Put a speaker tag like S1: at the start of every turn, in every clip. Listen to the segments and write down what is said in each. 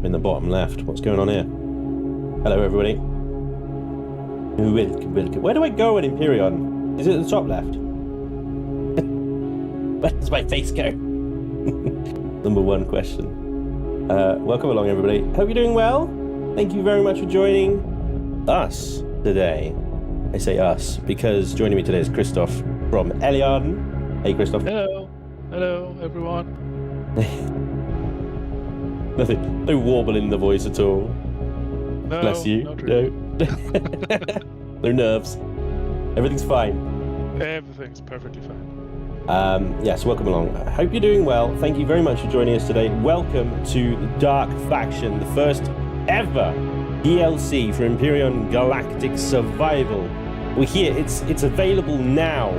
S1: in the bottom left. What's going on here? Hello, everybody. Welcome, welcome. Where do I go in Empyrion? Is it at the top left? Where does my face go? Number one question. Welcome along, everybody. Hope you're doing well. Thank you very much for joining us today. I say us because joining me today is Christoph from Empyrion. Hey, Christoph.
S2: Hello. Hello, everyone.
S1: Nothing. No warble in the voice at all.
S2: No,
S1: bless you.
S2: not really.
S1: No. No nerves. Everything's fine.
S2: Everything's perfectly fine.
S1: Yes, welcome along. I hope you're doing well. Thank you very much for joining us today. Welcome to the Dark Faction, the first ever DLC for Empyrion Galactic Survival. We're here. It's available now.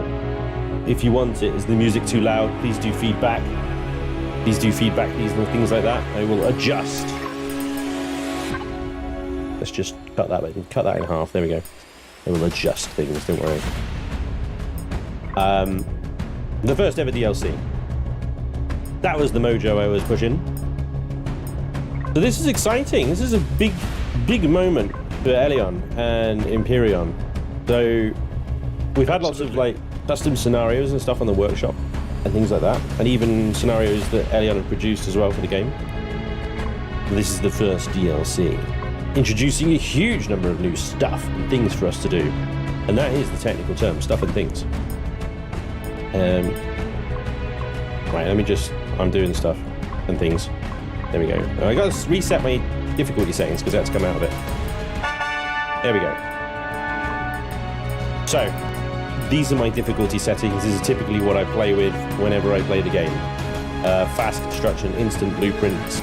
S1: If you want it, is the music too loud? Please do feedback. Please do feedback, these little things like that. I will adjust. Let's just cut that in half. There we go. I will adjust things, don't worry. The first ever DLC. That was the mojo I was pushing. So this is exciting. This is a big moment for Empyrion and Empyrion. So we've had lots of like custom scenarios and stuff on the workshop and things like that, and even scenarios that Empyrion have produced as well for the game. This is the first DLC, introducing a huge number of new stuff and things for us to do, and that is the technical term, stuff and things. Right, I'm doing stuff and things. There we go. I got to reset my difficulty settings because that's come out of it. There we go. So, these are my difficulty settings. This is typically what I play with whenever I play the game. Fast construction, instant blueprints.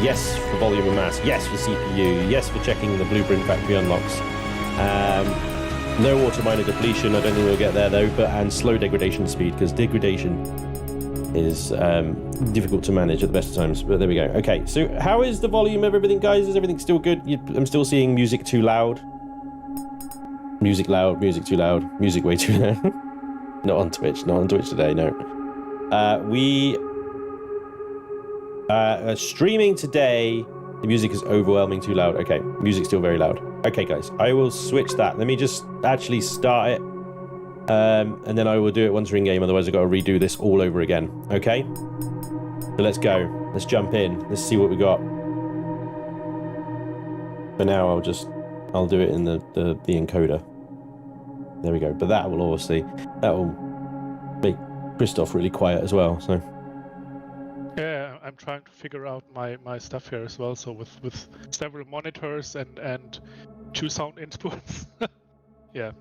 S1: Yes for volume and mass. Yes for CPU. Yes for checking the blueprint factory unlocks. No auto miner depletion. I don't think we'll get there though. And slow degradation speed, because degradation is difficult to manage at the best of times. But there we go. Okay, so how is the volume of everything, guys? Is everything still good? I'm still seeing music too loud. Music loud, music too loud, music way too loud. Not on Twitch today, no. We are streaming today. The music is overwhelming too loud. Okay, music's still very loud. Okay, guys, I will switch that. Let me just actually start it. And then I will do it once we're in game, otherwise I've got to redo this all over again. Okay? So let's go. Let's jump in. Let's see what we got. For now, I'll do it in the encoder. There we go. But that will make Christoph really quiet as well. So
S2: Yeah, I'm trying to figure out my stuff here as well. So with several monitors and 2 sound inputs. Yeah.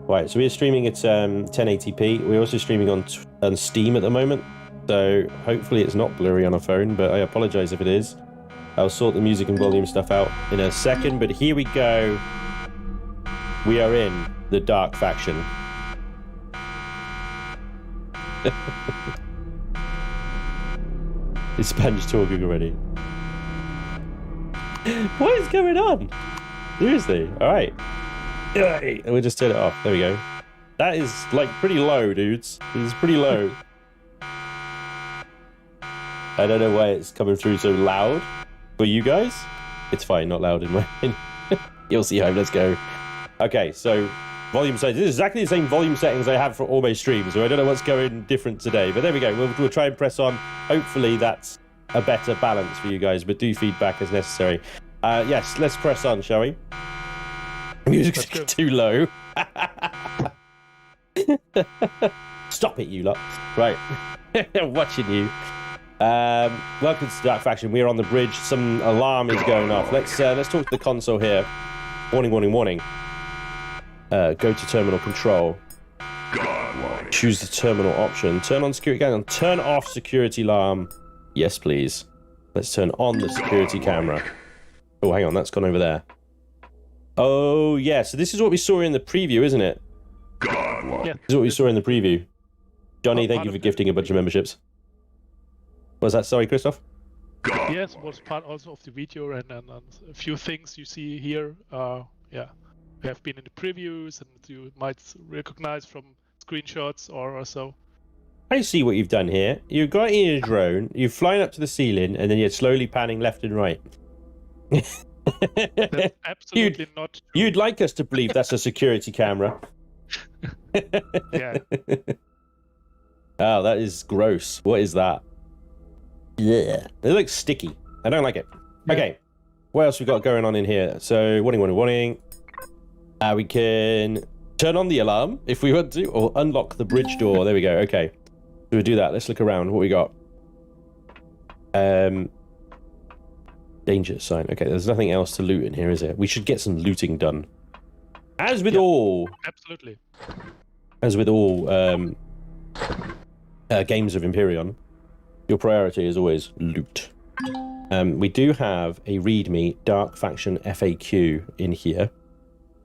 S1: Right, so we're streaming at 1080p. We're also streaming on Steam at the moment. So hopefully it's not blurry on a phone, but I apologize if it is. I'll sort the music and volume stuff out in a second, but here we go. We are in the Dark Faction. Is Spanish talking already? What is going on? Seriously? Alright. We'll just turn it off. There we go. That is like pretty low, dudes. It is pretty low. I don't know why it's coming through so loud. For you guys, it's fine, not loud in mine. You'll see how. Let's go. Okay, so volume settings. This is exactly the same volume settings I have for all my streams, so I don't know what's going different today. But there we go. We'll try and press on. Hopefully that's a better balance for you guys, but do feedback as necessary. Yes, let's press on, shall we? Music's too low. Stop it, you lot. Right. Watching you. Welcome to Dark Faction. We are on the bridge. Some alarm is going off. Let's talk to the console here. Warning, warning, warning. Go to terminal control. Choose the terminal option. Turn on security camera. Turn off security alarm. Yes, please. Let's turn on the security camera. Oh, hang on. That's gone over there. Oh, yeah. So this is what we saw in the preview, isn't it?
S2: Yeah.
S1: This is what we saw in the preview. Johnny, thank you for gifting a bunch of memberships. What was that? Sorry, Christoph?
S2: Yes, it was part also of the video, and a few things you see here. Yeah, we have been in the previews, and you might recognize from screenshots or so.
S1: I see what you've done here. You've got in your drone, you're flying up to the ceiling, and then you're slowly panning left and right.
S2: That's absolutely not true.
S1: You'd like us to believe that's a security camera.
S2: Yeah.
S1: Oh, that is gross. What is that? Yeah. It looks sticky. I don't like it.
S2: Yeah.
S1: Okay. What else we got going on in here? So, warning. We can turn on the alarm if we want to, or unlock the bridge door. There we go. Okay. So we'll do that. Let's look around. What we got? Danger sign. Okay, there's nothing else to loot in here, is there? We should get some looting done. As with all...
S2: Absolutely.
S1: As with all games of Empyrion, your priority is always loot. We do have a README Dark Faction FAQ in here,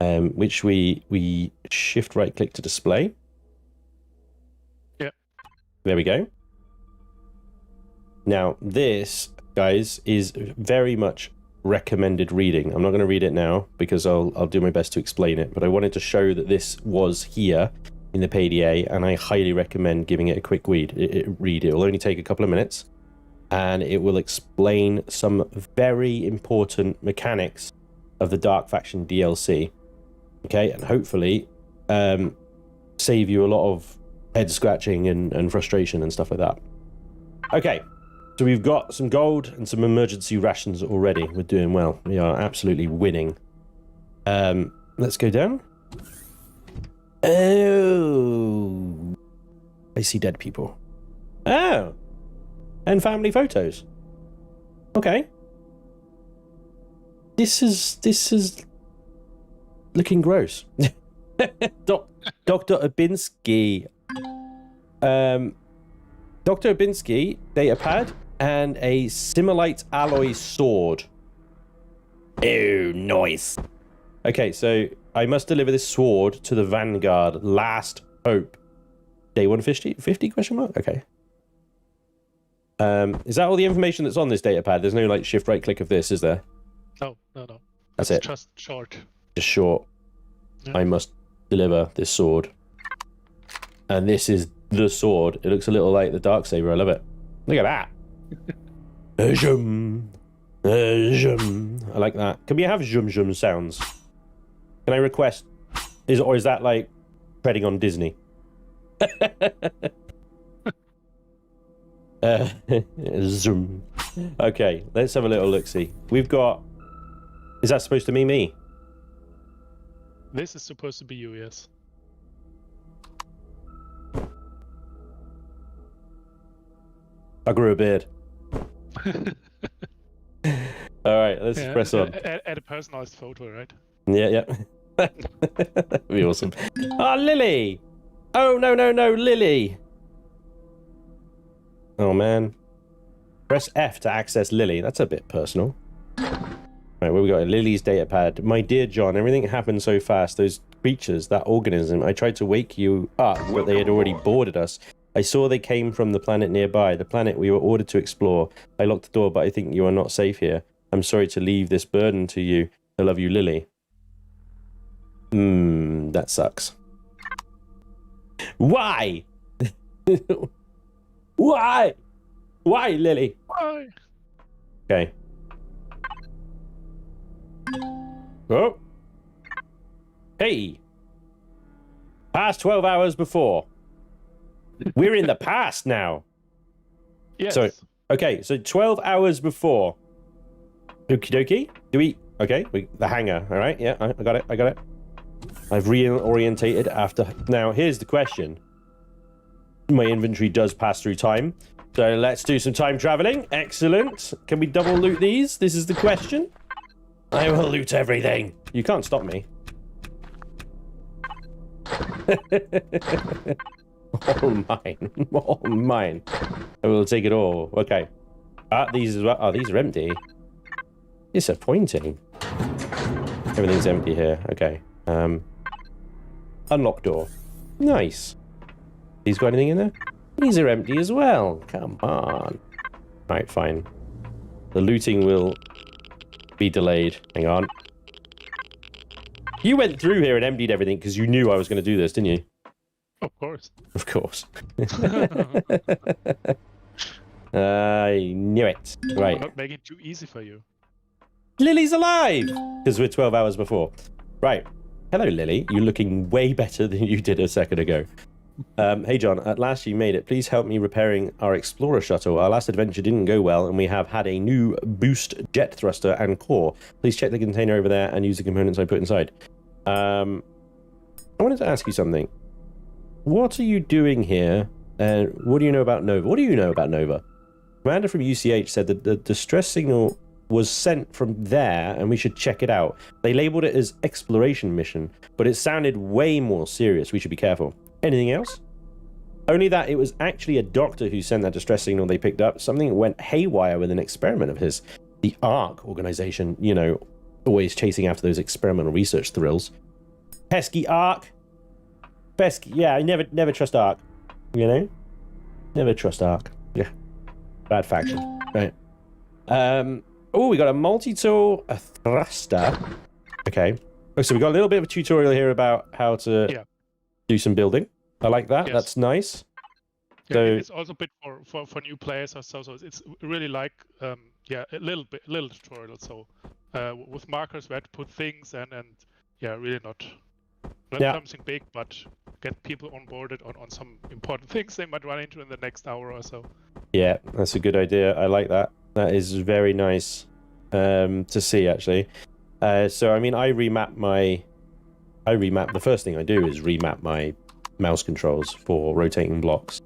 S1: which we shift right click to display.
S2: Yeah.
S1: There we go. Now this, guys, is very much recommended reading. I'm not going to read it now because I'll do my best to explain it, but I wanted to show that this was here in the PDA, and I highly recommend giving it a quick read. It will only take a couple of minutes, and it will explain some very important mechanics of the Dark Faction DLC. Okay, and hopefully save you a lot of head scratching and frustration and stuff like that. Okay, so we've got some gold and some emergency rations already. We're doing well. We are absolutely winning. Let's go down. Oh, I see dead people. Oh, and family photos. Okay. This is looking gross. Dr. Obinsky. Dr. Obinsky, datapad, and a Similite alloy sword. Oh, nice. Okay, so I must deliver this sword to the Vanguard. Last hope. Day 150? Question mark? Okay. Is that all the information that's on this datapad? There's no like shift right click of this, is there?
S2: No.
S1: That's
S2: it's
S1: it.
S2: just short.
S1: Just short.
S2: Yeah.
S1: I must deliver this sword. And this is the sword. It looks a little like the Darksaber. I love it. Look at that. Zoom. Zoom. I like that. Can we have zoom sounds? Can I request? Or is that like treading on Disney? Zoom. Okay, let's have a little look-see. We've got... Is that supposed to be me?
S2: This is supposed to be you, yes.
S1: I grew a beard. Alright, let's press on.
S2: Add a personalized photo, right?
S1: Yeah. That'd be awesome. Ah, Lily! Oh, no, Lily! Oh, man. Press F to access Lily. That's a bit personal. Right, what we got? Lily's datapad. My dear John, everything happened so fast. Those creatures, that organism. I tried to wake you up, but they had already boarded us. I saw they came from the planet nearby, the planet we were ordered to explore. I locked the door, but I think you are not safe here. I'm sorry to leave this burden to you. I love you, Lily. That sucks. Why? Why? Why, Lily?
S2: Why?
S1: Okay. Oh. Hey. Past 12 hours before. We're in the past now.
S2: Yes.
S1: So, okay, so 12 hours before. Okie dokie. Do we... Okay, the hangar, all right? Yeah, I got it. I've reorientated after... Now, here's the question. My inventory does pass through time. So let's do some time traveling. Excellent. Can we double loot these? This is the question. I will loot everything. You can't stop me. All mine. All mine. I will take it all. Okay. These as well. Oh, these are empty. Disappointing. Everything's empty here. Okay. Unlock door. Nice. These got anything in there? These are empty as well. Come on. Right, fine. The looting will be delayed. Hang on. You went through here and emptied everything because you knew I was going to do this, didn't you?
S2: Of course.
S1: Of course. I knew it. Right.
S2: I'm not making it too easy for you.
S1: Lily's alive! Because we're 12 hours before. Right. Hello, Lily. You're looking way better than you did a second ago. Hey, John. At last you made it. Please help me repairing our Explorer shuttle. Our last adventure didn't go well, and we have had a new boost jet thruster and core. Please check the container over there and use the components I put inside. I wanted to ask you something. What are you doing here? And what do you know about Nova? What do you know about Nova? Commander from UCH said that the distress signal was sent from there and we should check it out. They labeled it as exploration mission, but it sounded way more serious. We should be careful. Anything else? Only that it was actually a doctor who sent that distress signal they picked up. Something went haywire with an experiment of his. The ARC organization, you know, always chasing after those experimental research thrills. Pesky ARC. Pesky, yeah, I never trust ARC. You know? Never trust ARC. Yeah. Bad faction. Right. Oh, we got a multi-tool, a thruster. Okay. Oh, so we got a little bit of a tutorial here about how to do some building. I like that. Yes. That's nice.
S2: Yeah, so it's also a bit for new players or so. So it's really like a little tutorial. So with markers where to put things and really not something big, but get people onboarded on some important things they might run into in the next hour or so. Yeah,
S1: that's a good idea. I like that. That is very nice to see, actually. So, I mean, the first thing I do is remap my mouse controls for rotating blocks.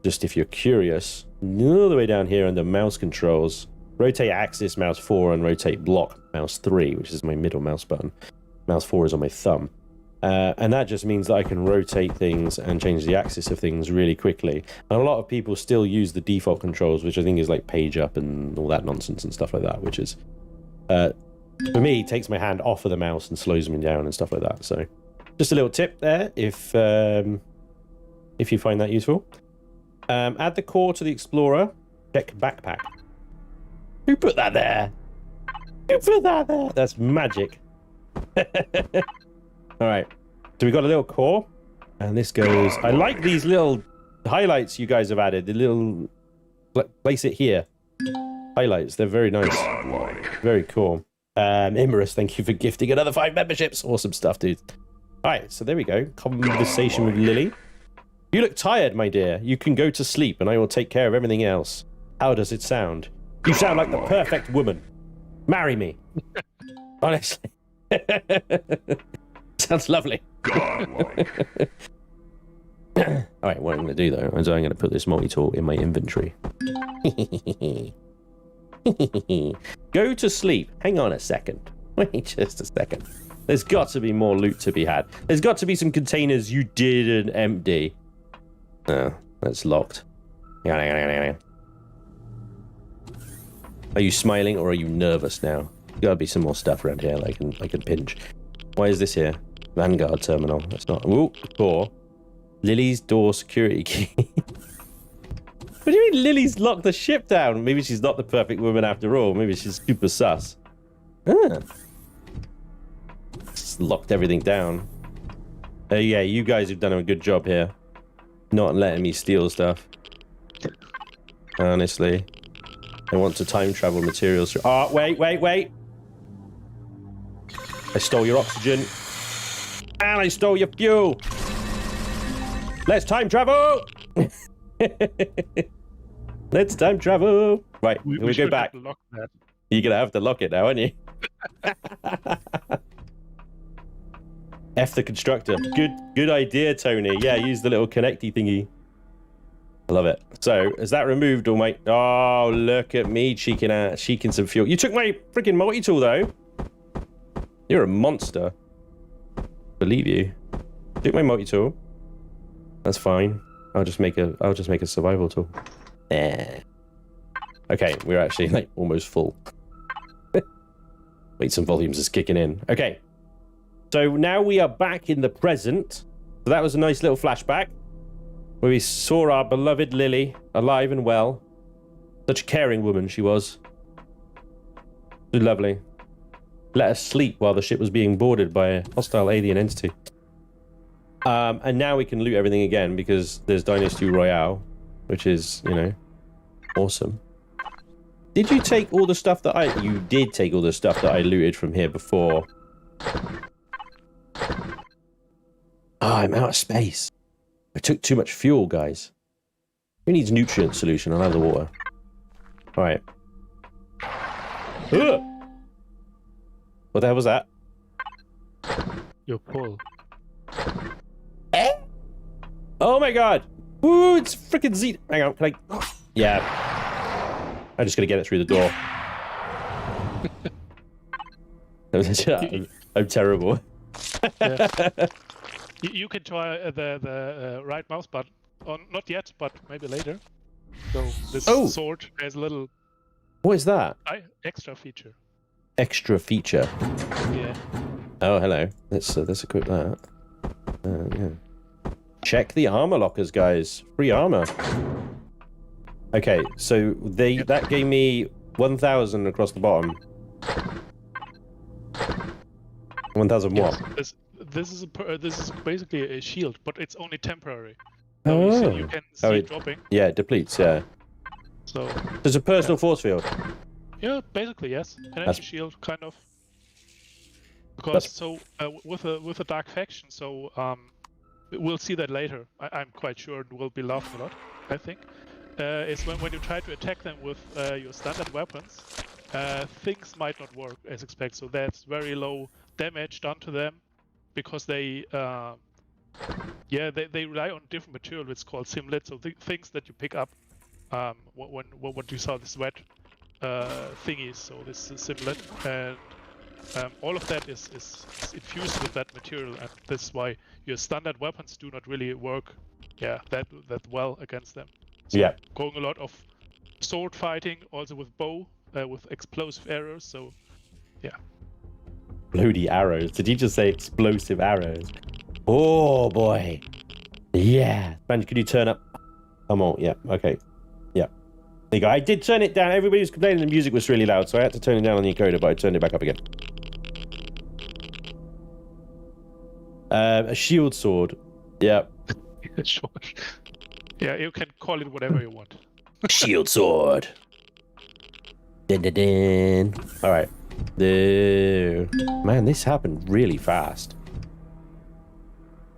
S1: Just if you're curious, all the way down here under mouse controls, rotate axis mouse 4 and rotate block mouse 3, which is my middle mouse button. Mouse 4 is on my thumb. And that just means that I can rotate things and change the axis of things really quickly. And a lot of people still use the default controls, which I think is like page up and all that nonsense and stuff like that, which is, for me, takes my hand off of the mouse and slows me down and stuff like that. So just a little tip there if you find that useful. Add the core to the Explorer. Check backpack. Who put that there? Who put that there? That's magic. All right, so we got a little core, and this goes. I like these little highlights you guys have added. The little place it here highlights. They're very nice, very cool. Imerus, thank you for gifting another 5 memberships. Awesome stuff, dude. All right, so there we go. Conversation with Lily. You look tired, my dear. You can go to sleep, and I will take care of everything else. How does it sound? You sound like the perfect woman. Marry me. Honestly. Sounds lovely. All right, what I'm going to do, though, is I'm going to put this multi-tool in my inventory. Go to sleep. Hang on a second. Wait just a second. There's got to be more loot to be had. There's got to be some containers you didn't empty. Oh, that's locked. Are you smiling or are you nervous now? There's got to be some more stuff around here I can pinch. Why is this here? Vanguard terminal. That's not. Ooh, door. Lily's door security key. What do you mean Lily's locked the ship down? Maybe she's not the perfect woman after all. Maybe she's super sus. Ah. Just locked everything down. Yeah, you guys have done a good job here. Not letting me steal stuff. Honestly. I want to time travel materials. Oh, wait. I stole your oxygen. And I stole your fuel. Let's time travel. Let's time travel. Right, we go back. You're going to have to lock it now, aren't you? F the constructor. Good idea, Tony. Yeah, use the little connecty thingy. I love it. So, is that removed all my... Oh, look at me cheeking some fuel. You took my freaking multi-tool, though. You're a monster. Believe you. Took my multi-tool. That's fine. I'll just make a survival tool. Okay, we're actually like almost full. Wait, some volumes is kicking in. Okay. So now we are back in the present. So that was a nice little flashback where we saw our beloved Lily alive and well. Such a caring woman she was. Lovely. Let us sleep while the ship was being boarded by a hostile alien entity. And now we can loot everything again because there's Dynasty Royale, which is, you know, awesome. Did you take all the stuff that I... You did take all the stuff that I looted from here before. Ah, I'm out of space. I took too much fuel, guys. Who needs nutrient solution? I'll have the water. Alright. What the hell was that?
S2: You're full.
S1: Oh my god! Ooh, it's freaking Z. Hang on, can I... Yeah. I'm just gonna get it through the door. I'm terrible.
S2: You can try the right mouse button. Or not yet, but maybe later. So this sword has a little...
S1: What is that?
S2: Extra feature.
S1: Extra feature?
S2: Yeah.
S1: Oh, hello. Let's equip that. Yeah. Check the armor lockers, guys. Free armor. Okay, so that gave me 1,000 across the bottom. 1,000 what?
S2: Yes, this is basically a shield, but it's only temporary.
S1: Oh.
S2: So you can see it dropping.
S1: Yeah, it depletes. Yeah.
S2: So
S1: there's a personal force field.
S2: Yeah, basically yes. Energy shield, kind of. Because with a dark faction, so we'll see that later. I'm quite sure it will be loved a lot. I think is when you try to attack them with your standard weapons, things might not work as expected. So that's very low damage done to them because they they rely on different material. It's called simlet. So things that you pick up when what you saw, this red thingies. So this is simlet, and all of that is infused with that material, and this is why your standard weapons do not really work that well against them. So going a lot of sword fighting, also with bow, with explosive arrows. So
S1: bloody arrows. Did you just say explosive arrows? Oh boy. Yeah. Man, could you turn up? Come on. Yeah. Okay. Yeah. There you go. I did turn it down. Everybody was complaining the music was really loud, so I had to turn it down on the encoder, but I turned it back up again. A shield sword. Yeah.
S2: Sure. Yeah, you can call it whatever you want.
S1: Shield sword. Dun, dun, dun. All right. Man, this happened really fast.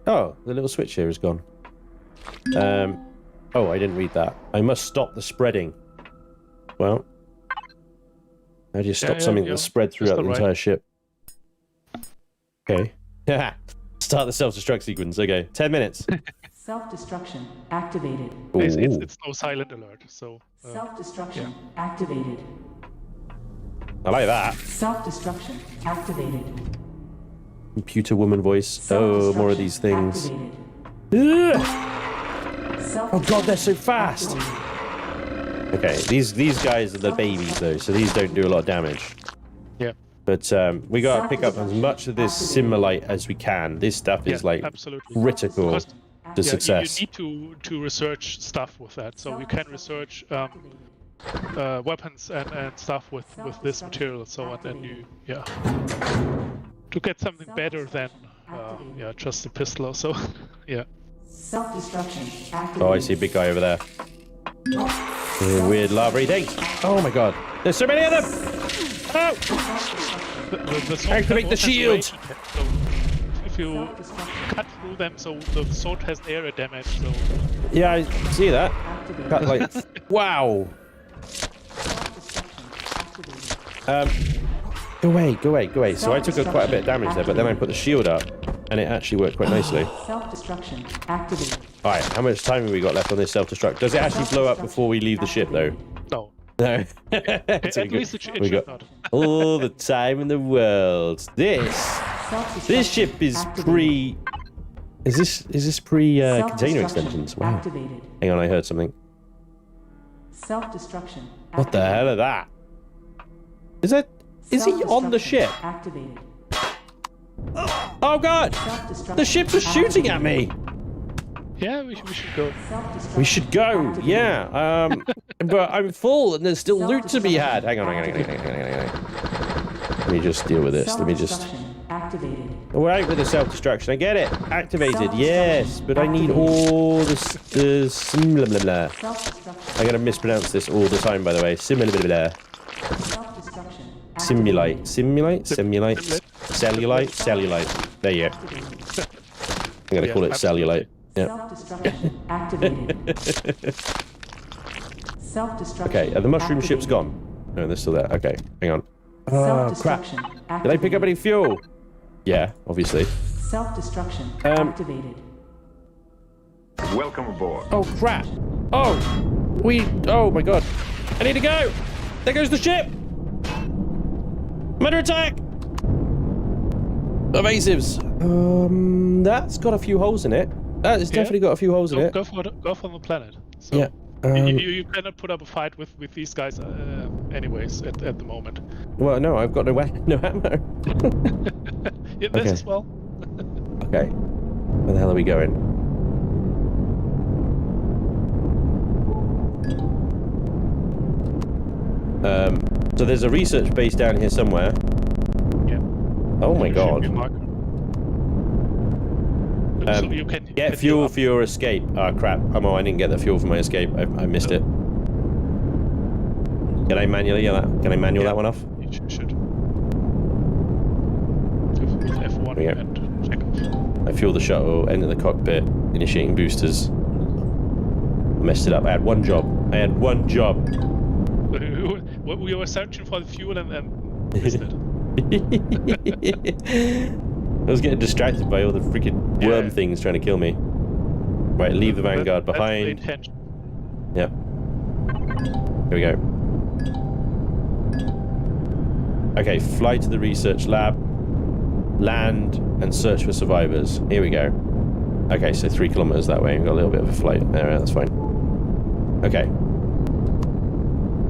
S1: Oh, the little switch here is gone. Oh, I didn't read that. I must stop the spreading. Well, how do you stop something that's spread throughout the entire ship? Okay. Start the self-destruct sequence. Okay, 10 minutes.
S3: Self-destruction activated.
S2: It's no silent alert, so...
S3: Self-destruction activated.
S1: I like that.
S3: Self-destruction activated.
S1: Computer woman voice. Oh, more of these things. Oh god, they're so fast! Okay, these guys are the babies though, so these don't do a lot of damage.
S2: Yeah.
S1: But we gotta pick up as much of this simulite as we can. This stuff is like critical to success.
S2: You need to research stuff with that, so you can research weapons and stuff with this material, so on, and you to get something better than just a pistol or so.
S3: Self-destruction activated.
S1: Oh, I see a big guy over there. Weird lava thing. Oh my god, there's so many of them! Oh! Activate the shield!
S2: So if you cut through them, so the sword has area damage, so...
S1: Yeah, I see that. Got like... Wow! Go away. So I took quite a bit of damage there, but then I put the shield up, and it actually worked quite nicely.
S3: Self-destruction activated.
S1: Alright, how much time have we got left on this self-destruct? Does it actually blow up before we leave the ship, though?
S2: No.
S1: No.
S2: At least it should not.
S1: All the time in the world. This ship is pre... Is this pre container extensions? Wow.
S3: Activated.
S1: Hang on, I heard something.
S3: Self-destruction.
S1: What the hell is that? Is he on the ship?
S3: Activated.
S1: Oh god! The ships are shooting at me!
S2: Yeah, we should go.
S1: We should go, yeah. But I'm full and there's still loot to be had. Hang on. Let me just deal with this. Let me just...
S3: Activated.
S1: We're out with the self-destruction. I get it. Activated. Yes, but I need all this. Blah, blah, blah. I'm gonna mispronounce this all the time, by the way. Similar.
S3: Self-destruction.
S1: Simulate. Cellulite. There you go. I'm gonna call it cellulite. Yeah.
S3: Self-destruction activated. Self-destruction.
S1: Okay, are the mushroom ships gone? No, they're still there. Okay, hang on. Oh, crap. Did I pick up any fuel? Yeah, obviously.
S3: Self-destruction activated.
S4: Welcome aboard.
S1: Oh, crap. Oh, oh my god. I need to go. There goes the ship. I'm under attack. Evasives. That's got a few holes in it. That has definitely got a few holes in it.
S2: Go for the planet. So
S1: Yeah.
S2: you cannot put up a fight with these guys, anyways, at the moment.
S1: Well, no, I've got no ammo.
S2: Yeah, this
S1: Okay.
S2: as well.
S1: Okay. Where the hell are we going? So there's a research base down here somewhere.
S2: Yeah.
S1: Oh my
S2: Should
S1: god.
S2: be a marker. So you can
S1: Get fuel for your escape. Ah, crap. Oh, I didn't get the fuel for my escape. I missed it. Can I manually that one off?
S2: You should. With F1
S1: There we go.
S2: and check off.
S1: I fuel the shuttle, enter the cockpit, initiating boosters. Messed it up. I had one job.
S2: We were searching for the fuel and missed it.
S1: I was getting distracted by all the freaking worm things trying to kill me. Right, leave the Vanguard
S2: That's
S1: behind.
S2: the intention.
S1: Yep. Here we go. Okay, fly to the research lab, land, and search for survivors. Here we go. Okay, so 3 kilometers that way. We've got a little bit of a flight. There, that's fine. Okay.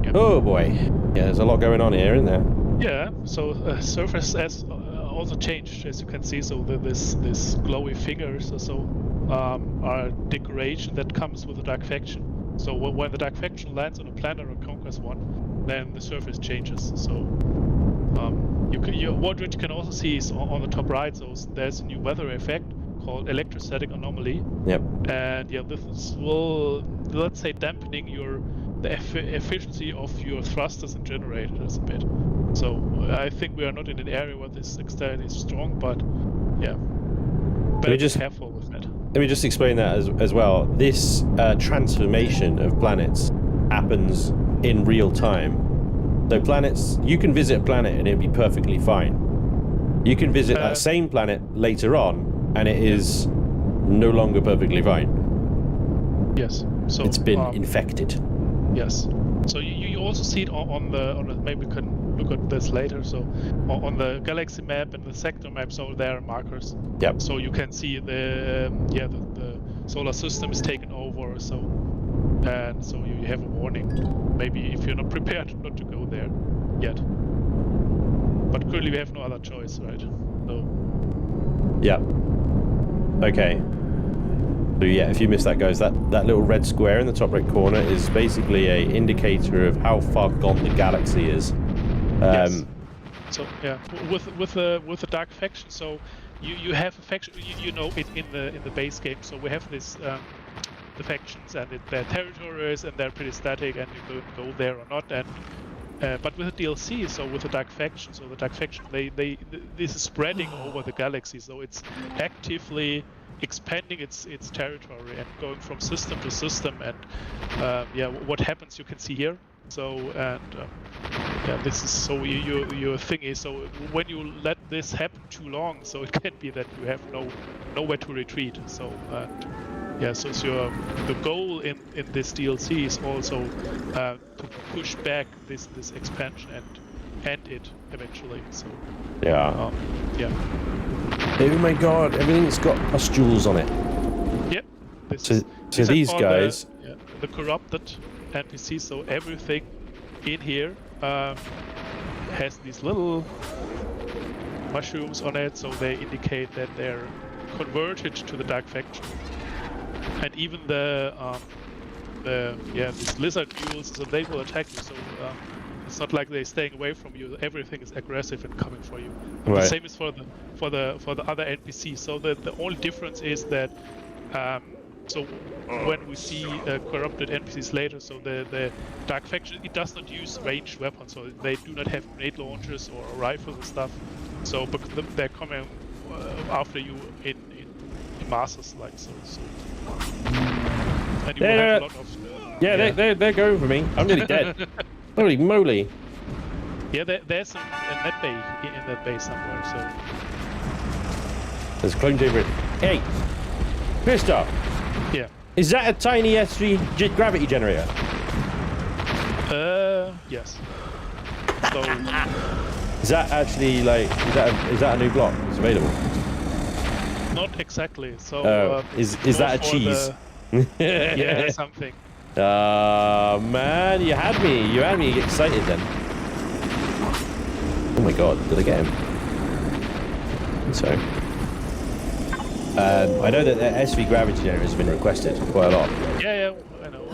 S2: Yep.
S1: Oh boy. Yeah, there's a lot going on here, isn't there?
S2: Yeah, so surface has also changed, as you can see. So this glowy fingers or so are decoration that comes with the Dark Faction. So when the Dark Faction lands on a planet or conquers one, then the surface changes. So what you can also see is on the top right. So there's a new weather effect called electrostatic anomaly.
S1: Yep.
S2: And yeah, this will, let's say, dampening the efficiency of your thrusters and generators a bit. So I think we are not in an area where this externally is strong, but yeah, better be careful with that.
S1: Let me just explain that as well. This transformation of planets happens in real time. So planets, you can visit a planet and it'll be perfectly fine. You can visit that same planet later on and it is no longer perfectly fine.
S2: Yes. So
S1: it's been infected.
S2: Yes. So you also see it on the maybe we can look at this later. So on the galaxy map and the sector map, so there are markers.
S1: Yep.
S2: So you can see the solar system is taken over. So and so you have a warning. Maybe if you're not prepared, not to go there yet. But currently we have no other choice, right? So.
S1: Yeah. Okay. So yeah, if you missed that, guys, that little red square in the top right corner is basically a indicator of how far gone the galaxy is.
S2: Yes. So yeah, with the Dark Faction, so you have a faction, you know it in the base game. So we have this the factions and their territories, and they're pretty static, and you could go there or not. And but with the DLC, so with the Dark Faction, so the Dark Faction, this is spreading over the galaxy, so it's actively expanding its territory and going from system to system, and yeah, what happens you can see here. So and yeah, this is so your thing is, so when you let this happen too long, so it can be that you have nowhere to retreat. So yeah, so the goal in this DLC is also to push back this expansion and end it eventually. So
S1: yeah.
S2: Yeah.
S1: Oh my god, everything's got pustules on it.
S2: Yep.
S1: So these guys...
S2: The corrupted NPCs, so everything in here has these little mushrooms on it, so they indicate that they're converted to the Dark Faction. And even these lizard mules, so they will attack you. So It's not like they're staying away from you. Everything is aggressive and coming for you. And
S1: Right.
S2: the same is for the other NPCs. So the only difference is that so when we see corrupted NPCs later, so the Dark Faction, it does not use ranged weapons, so they do not have grenade launchers or rifles and stuff. So because they're coming after you in masses, like so. And you will have a lot of
S1: they're going for me. I'm nearly dead. Holy moly!
S2: Yeah, there's a net bay in that base somewhere. So
S1: There's a clone over it. Hey, Christoph.
S2: yeah.
S1: Is that a tiny S3 gravity generator?
S2: Yes. So
S1: Is that actually like is that a new block? It's available.
S2: not exactly. So
S1: Is
S2: more
S1: that a
S2: for
S1: cheese?
S2: yeah, something.
S1: Man, you had me excited then. Oh my god, did I get him? So I know that the SV gravity generator has been requested quite a lot.
S2: Yeah, I know.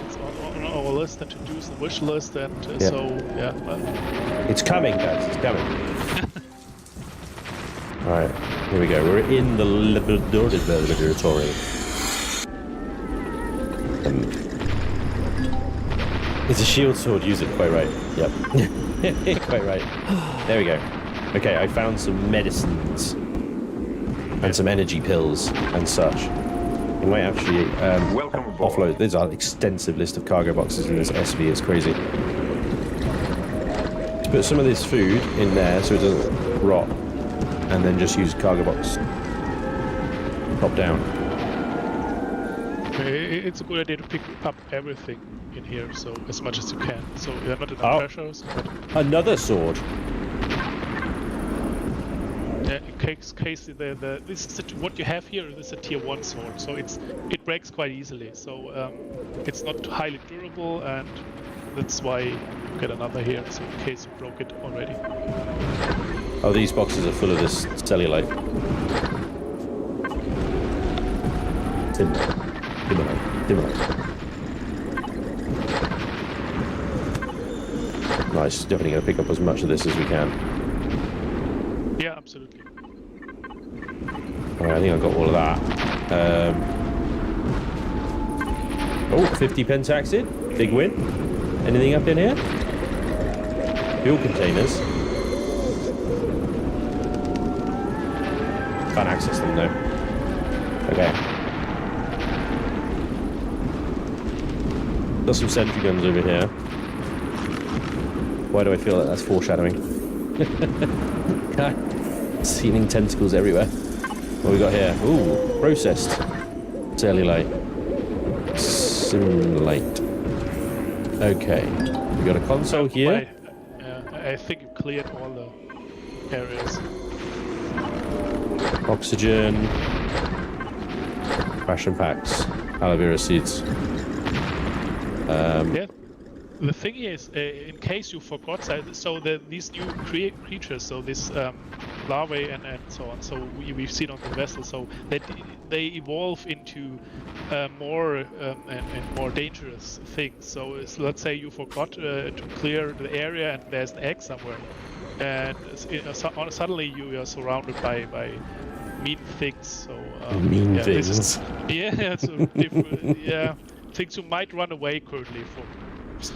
S2: It's on our list and to-dos and wish list, and so yeah.
S1: It's coming, guys. It's coming. All right, here we go. We're in the laboratory. It's a shield sword. Use it. Quite right. Yep. Quite right. There we go. Okay, I found some medicines and some energy pills and such. We might actually offload. There's an extensive list of cargo boxes in this SV. It's crazy. Let's put some of this food in there so it doesn't rot, and then just use cargo box top down.
S2: It's a good idea to pick up everything in here, so as much as you can. So you're not enough pressures. But
S1: Another sword.
S2: in case this is what you have here. This is a tier 1 sword, so it breaks quite easily. So it's not highly durable, and that's why you get another here. So in case you broke it already.
S1: Oh, these boxes are full of this cellulite. Timber. Nice. Definitely going to pick up as much of this as we can.
S2: Yeah, absolutely.
S1: Alright, I think I got all of that. 50 pentaxid. Big win. Anything up in here? Fuel containers. Can't access them though. Okay. Got some sentry guns over here. Why do I feel like that's foreshadowing? Seeming tentacles everywhere. What we got here? Ooh, processed cellulite. Simulite. Okay. We got a console here.
S2: I think you cleared all the areas.
S1: Oxygen. Ration packs. Aloe vera seeds.
S2: Yeah. The thing is, in case you forgot, so these new creatures, so this larvae and so on, so we've seen on the vessel, so that they evolve into more and more dangerous things. So let's say you forgot to clear the area and there's an egg somewhere, and suddenly you are surrounded by mean things. So
S1: mean things.
S2: So different, things you might run away currently from.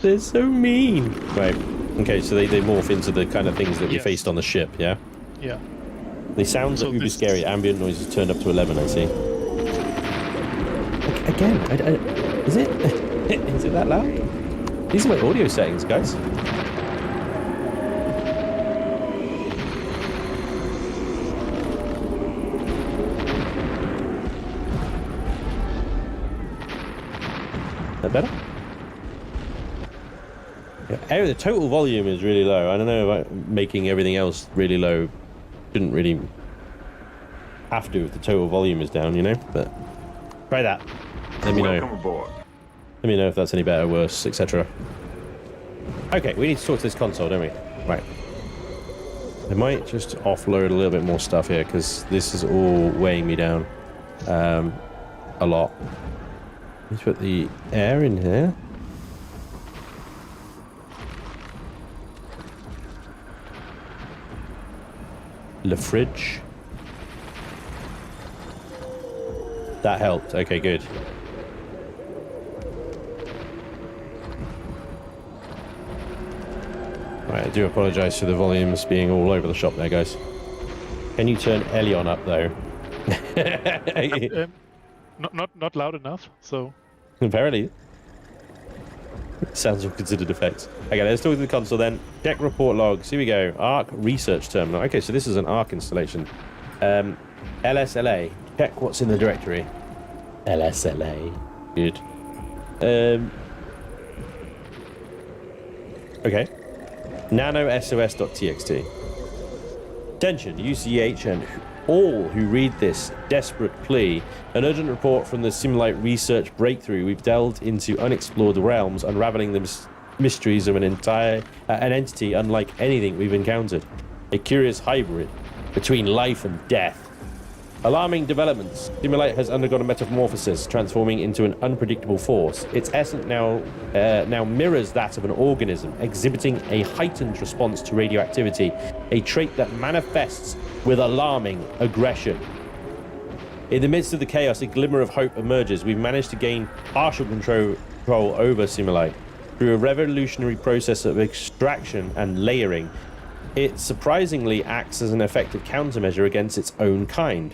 S1: They're so mean. Right. Okay, so they morph into the kind of things that we faced on the ship, yeah?
S2: Yeah.
S1: They sound so uber scary. Ambient noise is turned up to 11, I see. Again, is it? Is it that loud? These are my audio settings, guys. Is that better? Yeah, the total volume is really low. I don't know about making everything else really low. Shouldn't really have to if the total volume is down, you know? But try that. Let me know.
S4: Welcome aboard.
S1: Let me know if that's any better, worse, etc. Okay, we need to talk to this console, don't we? Right. I might just offload a little bit more stuff here because this is all weighing me down a lot. Let's put the air in here. Le fridge. That helped. Okay, good. Right, I do apologise for the volumes being all over the shop there, guys. Can you turn Elion up, though?
S2: Not loud enough, so...
S1: Apparently. Sounds all considered effects. Okay, let's talk to the console then. Check report logs. Here we go. ARC research terminal. Okay, so this is an ARC installation. LSLA. Check what's in the directory. LSLA. Good. Okay. nanosos.txt. Attention, UCH and all who read this desperate plea. An urgent report from the Simulite research breakthrough. We've delved into unexplored realms, unraveling the mysteries of an entity unlike anything we've encountered. A curious hybrid between life and death. Alarming developments. Simulite has undergone a metamorphosis, transforming into an unpredictable force. Its essence now mirrors that of an organism, exhibiting a heightened response to radioactivity, a trait that manifests with alarming aggression. In the midst of the chaos, a glimmer of hope emerges. We've managed to gain partial control over Simulite through a revolutionary process of extraction and layering. It surprisingly acts as an effective countermeasure against its own kind.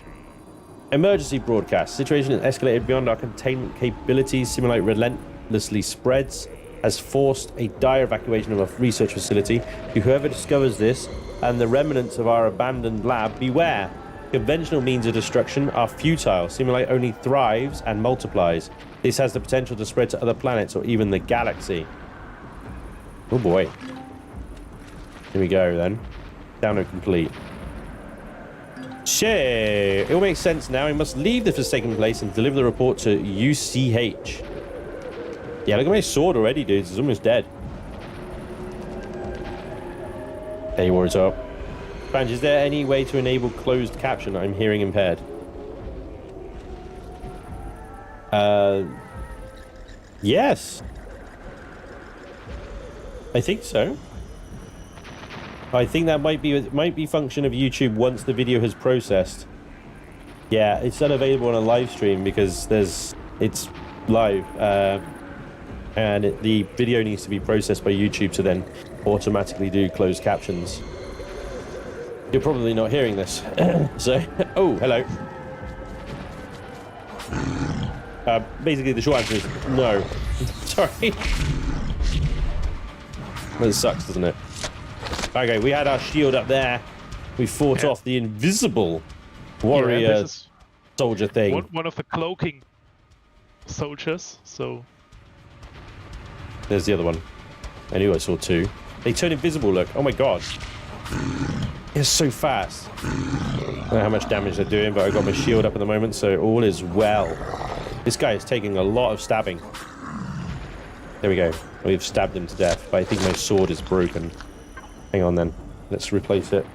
S1: Emergency broadcast. Situation has escalated beyond our containment capabilities. Simulite relentlessly spreads, has forced a dire evacuation of a research facility. To whoever discovers this and the remnants of our abandoned lab, beware. Conventional means of destruction are futile. Simulite only thrives and multiplies. This has the potential to spread to other planets or even the galaxy. Oh boy. Here we go then. Download complete. Shit. It all makes sense now. We must leave the forsaken place and deliver the report to UCH. Yeah, look at my sword already, dudes. It's almost dead. Hey, what's up? Banj, is there any way to enable closed caption? I'm hearing impaired. Yes. I think so. I think that might be function of YouTube once the video has processed. Yeah, it's unavailable on a live stream because it's live, and the video needs to be processed by YouTube to then automatically do closed captions. You're probably not hearing this, so oh, hello. Basically, the short answer is no. Sorry. Well, it sucks, doesn't it? Okay, we had our shield up there. We fought off the invisible warrior soldier thing.
S2: One of the cloaking soldiers, so...
S1: There's the other one. I knew I saw two. They turn invisible, look. Oh my god. It's so fast. I don't know how much damage they're doing, but I got my shield up at the moment, so all is well. This guy is taking a lot of stabbing. There we go. We've stabbed him to death, but I think my sword is broken. Hang on then. Let's replace it.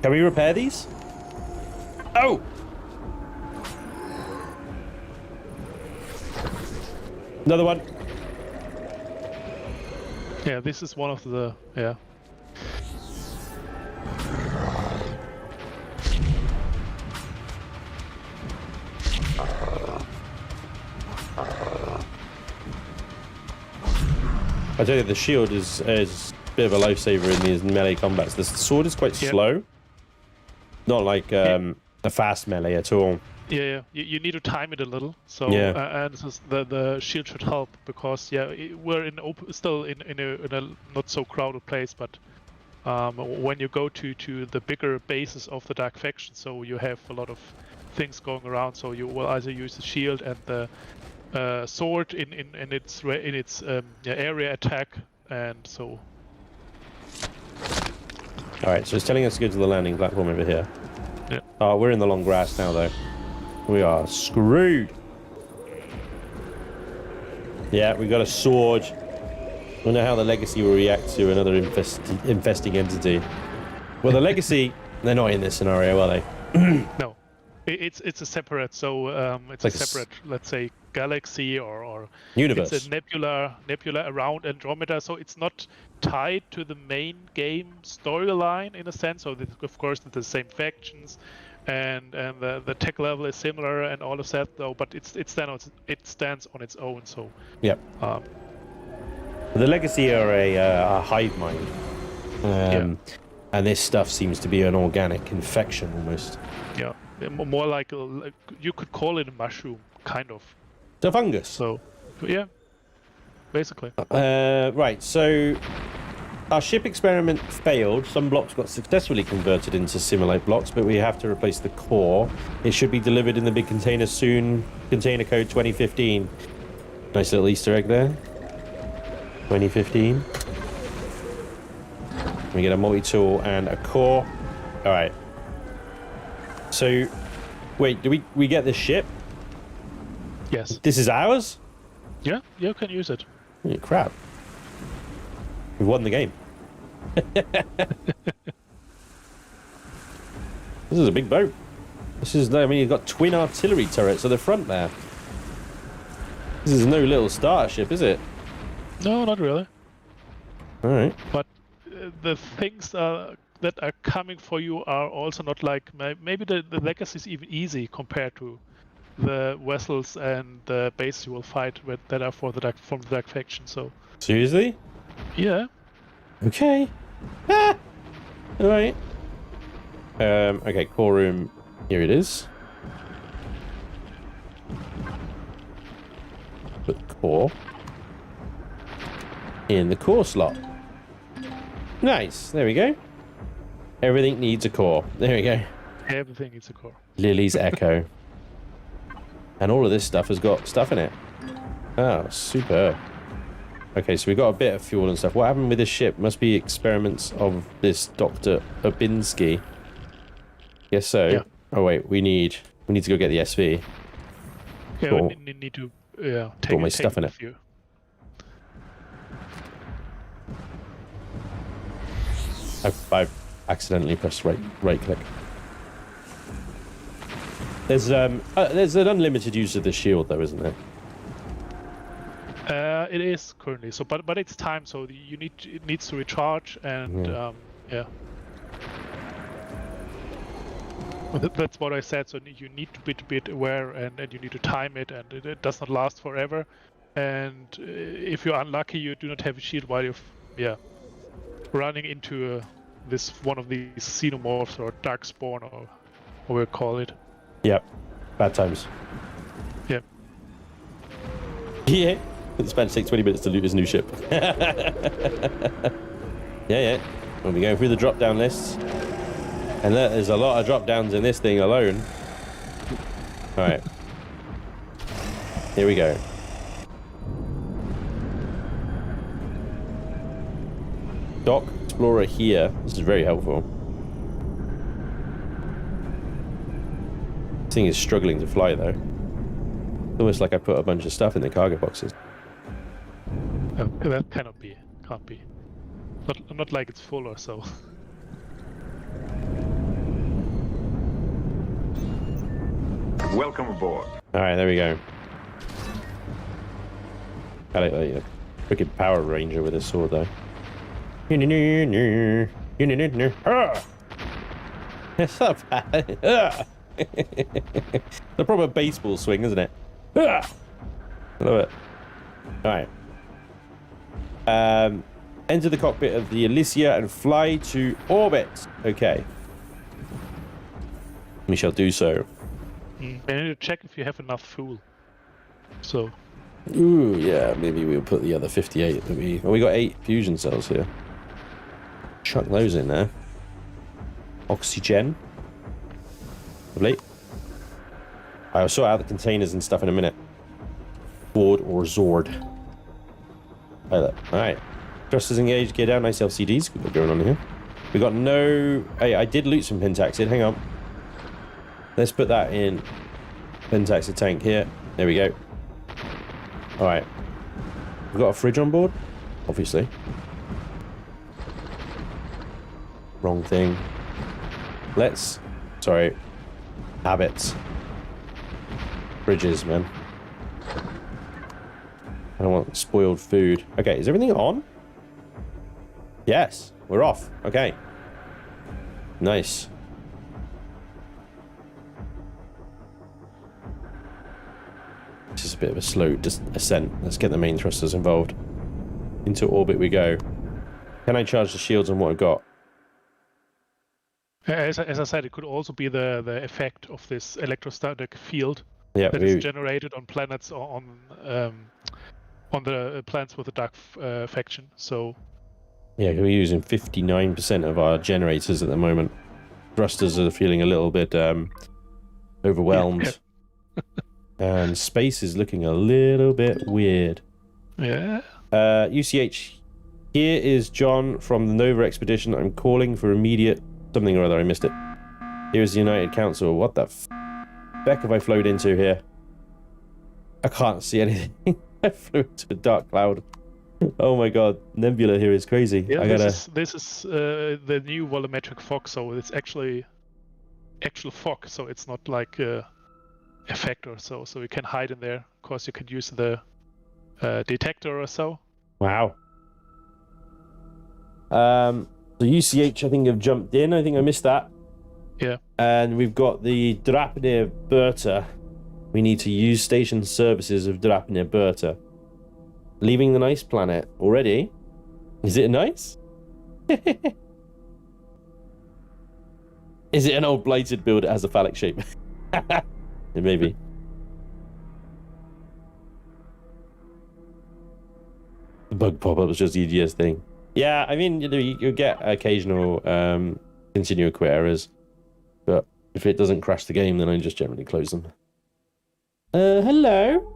S1: Can we repair these? Oh! Another one.
S2: Yeah, this is one of the... yeah.
S1: I tell you, the shield is a bit of a lifesaver in these melee combats. The sword is quite slow. Not like a fast melee at all.
S2: Yeah. You need to time it a little. So and the shield should help because we're still in a not so crowded place, but when you go to the bigger bases of the Dark Faction, so you have a lot of things going around. So you will either use the shield and the sword in its area attack, and so.
S1: All right, so it's telling us to go to the landing platform over here.
S2: Yeah.
S1: Oh, we're in the long grass now, though. We are screwed. Yeah, we got a sword. I don't know how the Legacy will react to another infesting entity. Well, the Legacy, they're not in this scenario, are they?
S2: No. It's a separate, so it's
S1: Like
S2: a separate, let's say, galaxy or
S1: universe.
S2: It's a nebula around Andromeda, so it's not tied to the main game storyline in a sense. So of course the same factions, and the tech level is similar and all of that though. But it stands on its own. So
S1: Yep. The Legacy are a hive mind, and this stuff seems to be an organic infection almost.
S2: Yeah. More like you could call it a mushroom, kind of.
S1: It's a fungus.
S2: So, yeah, basically.
S1: Right, so our ship experiment failed. Some blocks got successfully converted into simulate blocks, but we have to replace the core. It should be delivered in the big container soon. Container code 2015. Nice little Easter egg there. 2015. We get a multi-tool and a core. All right. So, wait, do we get this ship?
S2: Yes.
S1: This is ours?
S2: Yeah, you can use it.
S1: Oh, crap. We won the game. This is a big boat. This is, I mean, you've got twin artillery turrets at the front there. This is no little starship, is it?
S2: No, not really.
S1: All right.
S2: But the things that are coming for you are also not like, maybe the Legacy is even easy compared to the vessels and the base you will fight with that are from the Dark faction. So
S1: Seriously?
S2: yeah.
S1: Okay. Ah! All right. Okay, core room. Here it is. Put the core in the core slot. Nice. There we go. Everything needs a core. There we go.
S2: Everything needs a core.
S1: Lily's Echo. And all of this stuff has got stuff in it. Oh, super. Okay, so we got a bit of fuel and stuff. What happened with this ship? Must be experiments of this Dr. Obinsky. Guess so.
S2: Yeah.
S1: Oh wait, we need to go get the SV.
S2: Yeah,
S1: Cool.
S2: we need to take
S1: all my stuff in it.
S2: with you.
S1: I've accidentally pressed right click. There's an unlimited use of the shield though, isn't there?
S2: It is currently so, but it's time. So it needs to recharge, and yeah. That's what I said. So you need to be a bit aware, and you need to time it, and it does not last forever. And if you're unlucky, you do not have a shield while you're running into this one of these xenomorphs or darkspawn or what we call it.
S1: Yep. Bad times.
S2: Yeah.
S1: Yeah. It's about to take 20 minutes to loot his new ship. Yeah. We'll be going through the drop-down lists. And there's a lot of drop-downs in this thing alone. Alright. Here we go. Dock Explorer here. This is very helpful. This thing is struggling to fly though. Almost like I put a bunch of stuff in the cargo boxes.
S2: That cannot be. Can't be. Not like it's full or so.
S4: Welcome aboard.
S1: Alright, there we go. I like a freaking Power Ranger with his sword though. It's not bad. The proper baseball swing, isn't it? I love it. Alright. Enter the cockpit of the Elysia and fly to orbit. Okay. We shall do so.
S2: I need to check if you have enough fuel. So.
S1: Ooh, yeah, maybe we'll put the other 58 that we got 8 fusion cells here. Chuck those in there. Oxygen. Lovely. I'll sort out the containers and stuff in a minute. Board or Zord. Like that. Alright. Thrusters engaged, gear down, nice LCDs. We've got going on here. We got no... Hey, I did loot some Pentaxid, hang on. Let's put that in Pentaxid tank here. There we go. Alright. We've got a fridge on board? Obviously. Wrong thing. Let's... Sorry. Habits. Fridges, man. I don't want spoiled food. Okay, is everything on? Yes, we're off. Okay. Nice. This is a bit of a slow ascent. Let's get the main thrusters involved. Into orbit we go. Can I charge the shields on what I've got?
S2: As I said, it could also be the effect of this electrostatic field
S1: Yeah,
S2: is generated on planets or on the planets with the dark faction. So
S1: yeah, we're using 59% of our generators at the moment. Thrusters are feeling a little bit overwhelmed.
S2: Yeah.
S1: And space is looking a little bit weird.
S2: Yeah.
S1: UCH, here is John from the Nova Expedition. I'm calling for immediate something or other. I missed it. Here's the United Council. What the feck have I flowed into here? I can't see anything. I flew into a dark cloud. Oh my god, Nebula here is crazy.
S2: Yeah, this is the new volumetric fog, so it's actually actual fog, so it's not like effect or so you can hide in there. Of course, you could use the detector or so.
S1: Wow. The UCH I think have jumped in. I think I missed that.
S2: Yeah.
S1: And we've got the Draupnir Berta. We need to use station services of Draupnir Berta. Leaving the nice planet already. Is it nice? Is it an old blighted build that has a phallic shape? Maybe. The bug pop-up is just the easiest thing. Yeah, I mean, you get occasional continue quit errors, but if it doesn't crash the game, then I just generally close them. Hello?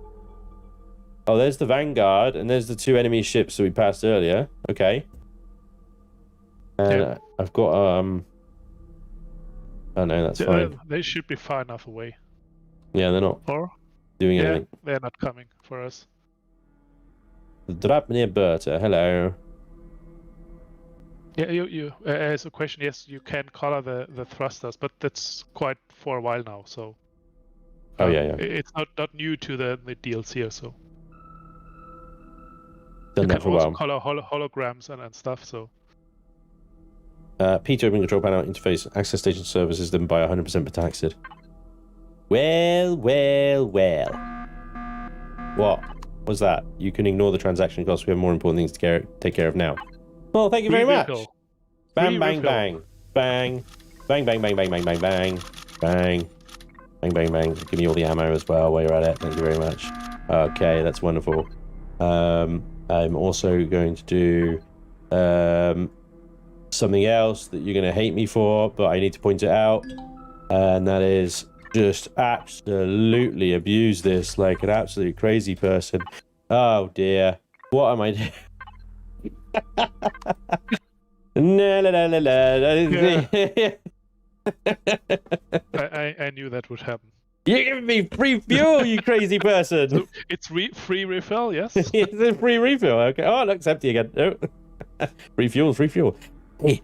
S1: Oh, there's the Vanguard, and there's the two enemy ships that we passed earlier. Okay. And
S2: Yeah.
S1: I've got, oh no, that's fine.
S2: They should be far enough away.
S1: Yeah, they're not
S2: Or?
S1: doing
S2: Yeah,
S1: anything.
S2: they're not coming for us.
S1: The Draupnir Berta, hello.
S2: Yeah, you as a question, yes, you can color the thrusters, but that's quite for a while now, so...
S1: Oh, yeah.
S2: It's not new to the DLC or so.
S1: Done
S2: You
S1: that
S2: can
S1: for a
S2: also
S1: while.
S2: color holograms and stuff, so...
S1: Peter, open control panel interface. Access station services then by 100% protected. Well. What was that? You can ignore the transaction costs. We have more important things to take care of now. Well, thank you very much. Bang, bang, bang. Bang. Bang, bang, bang, bang, bang, bang, bang. Bang. Bang, bang, bang. Give me all the ammo as well while you're at it. Thank you very much. Okay, that's wonderful. I'm also going to do something else that you're going to hate me for, but I need to point it out. And that is just absolutely abuse this like an absolute crazy person. Oh dear. What am I doing?
S2: I knew that would happen.
S1: You're giving me free fuel, you crazy person.
S2: So it's free refill, yes?
S1: It's a free refill. Okay. Oh, look, it's empty again. Oh. Free fuel. Hey,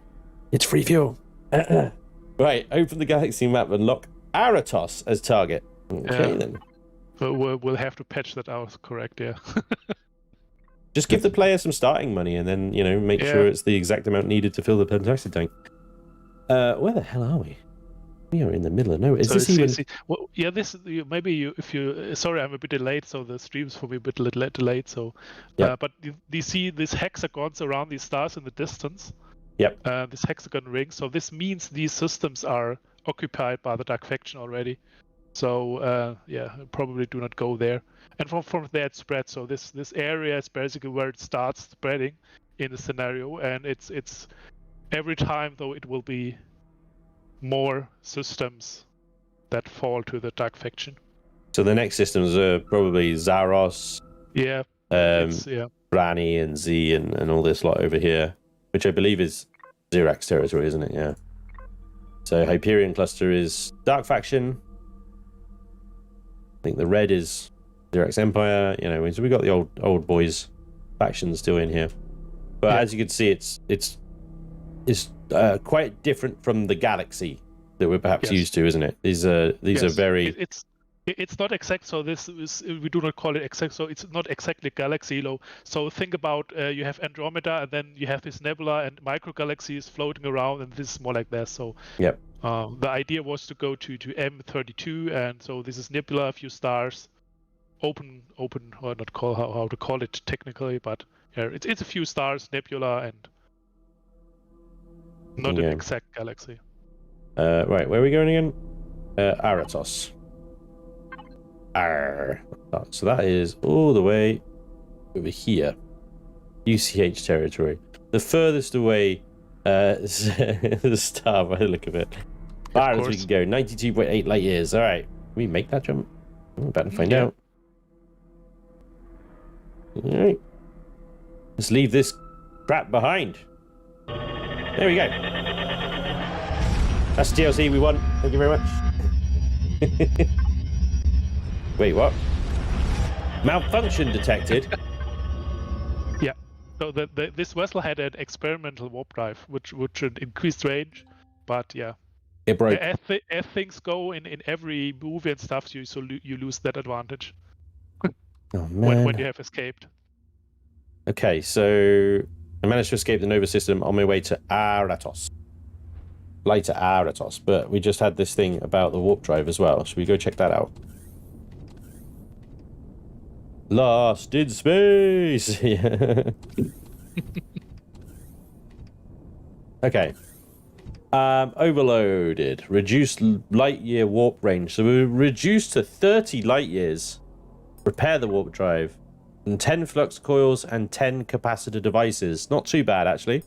S1: it's free fuel. Right, open the galaxy map and lock Aratos as target. Okay, then.
S2: But we'll have to patch that out, correct, yeah.
S1: Just give the player some starting money and then, make sure it's the exact amount needed to fill the pentacid tank. Where the hell are we? We are in the middle of nowhere. Is this even...
S2: Well, yeah, sorry, I'm a bit delayed, so the stream's for me a bit delayed, so...
S1: Yep.
S2: But you see these hexagons around these stars in the distance?
S1: Yep.
S2: This hexagon ring, so this means these systems are occupied by the Dark Faction already. So, probably do not go there. And from there it spreads, so this area is basically where it starts spreading in the scenario, and it's every time, though, it will be more systems that fall to the Dark Faction.
S1: So the next systems are probably Zaros,
S2: Yeah.
S1: Brani and Z and all this lot over here, which I believe is Xerax territory, isn't it? Yeah. So Hyperion cluster is Dark Faction. I think the red is Xerax Empire. So we got the old boys faction still in here. But as you can see, it's quite different from the galaxy. that we're perhaps
S2: Yes.
S1: used to, isn't it? These are
S2: Yes.
S1: very.
S2: It's not exact, so this is, we do not call it exact, so it's not exactly galaxy low. So think about you have Andromeda, and then you have this nebula and micro galaxies floating around, and this is more like that. So
S1: Yep.
S2: the idea was to go to M32, and so this is nebula, a few stars, open, or not call how to call it technically, but yeah, it's a few stars, nebula, and not an
S1: Yeah.
S2: exact galaxy.
S1: Right, where are we going again? Aratos. So that is all the way over here. UCH territory. The furthest away the star by the look of it. Far as we can go. 92.8 light years. All right. Can we make that jump? I'm about to find out. All right. Let's leave this crap behind. There we go. That's DLC we won. Thank you very much. Wait, what? Malfunction detected?
S2: Yeah. So this vessel had an experimental warp drive, which had increased range, but yeah.
S1: It broke.
S2: As things go in every movie and stuff, you lose that advantage.
S1: Oh, man.
S2: When you have escaped.
S1: Okay, so I managed to escape the Nova system on my way to Aratos. Later Aratos, but we just had this thing about the warp drive as well. Should we go check that out? Lost in space! Okay. Overloaded. Reduced light year warp range. So we're reduced to 30 light years. Repair the warp drive. And 10 flux coils and 10 capacitor devices. Not too bad, actually.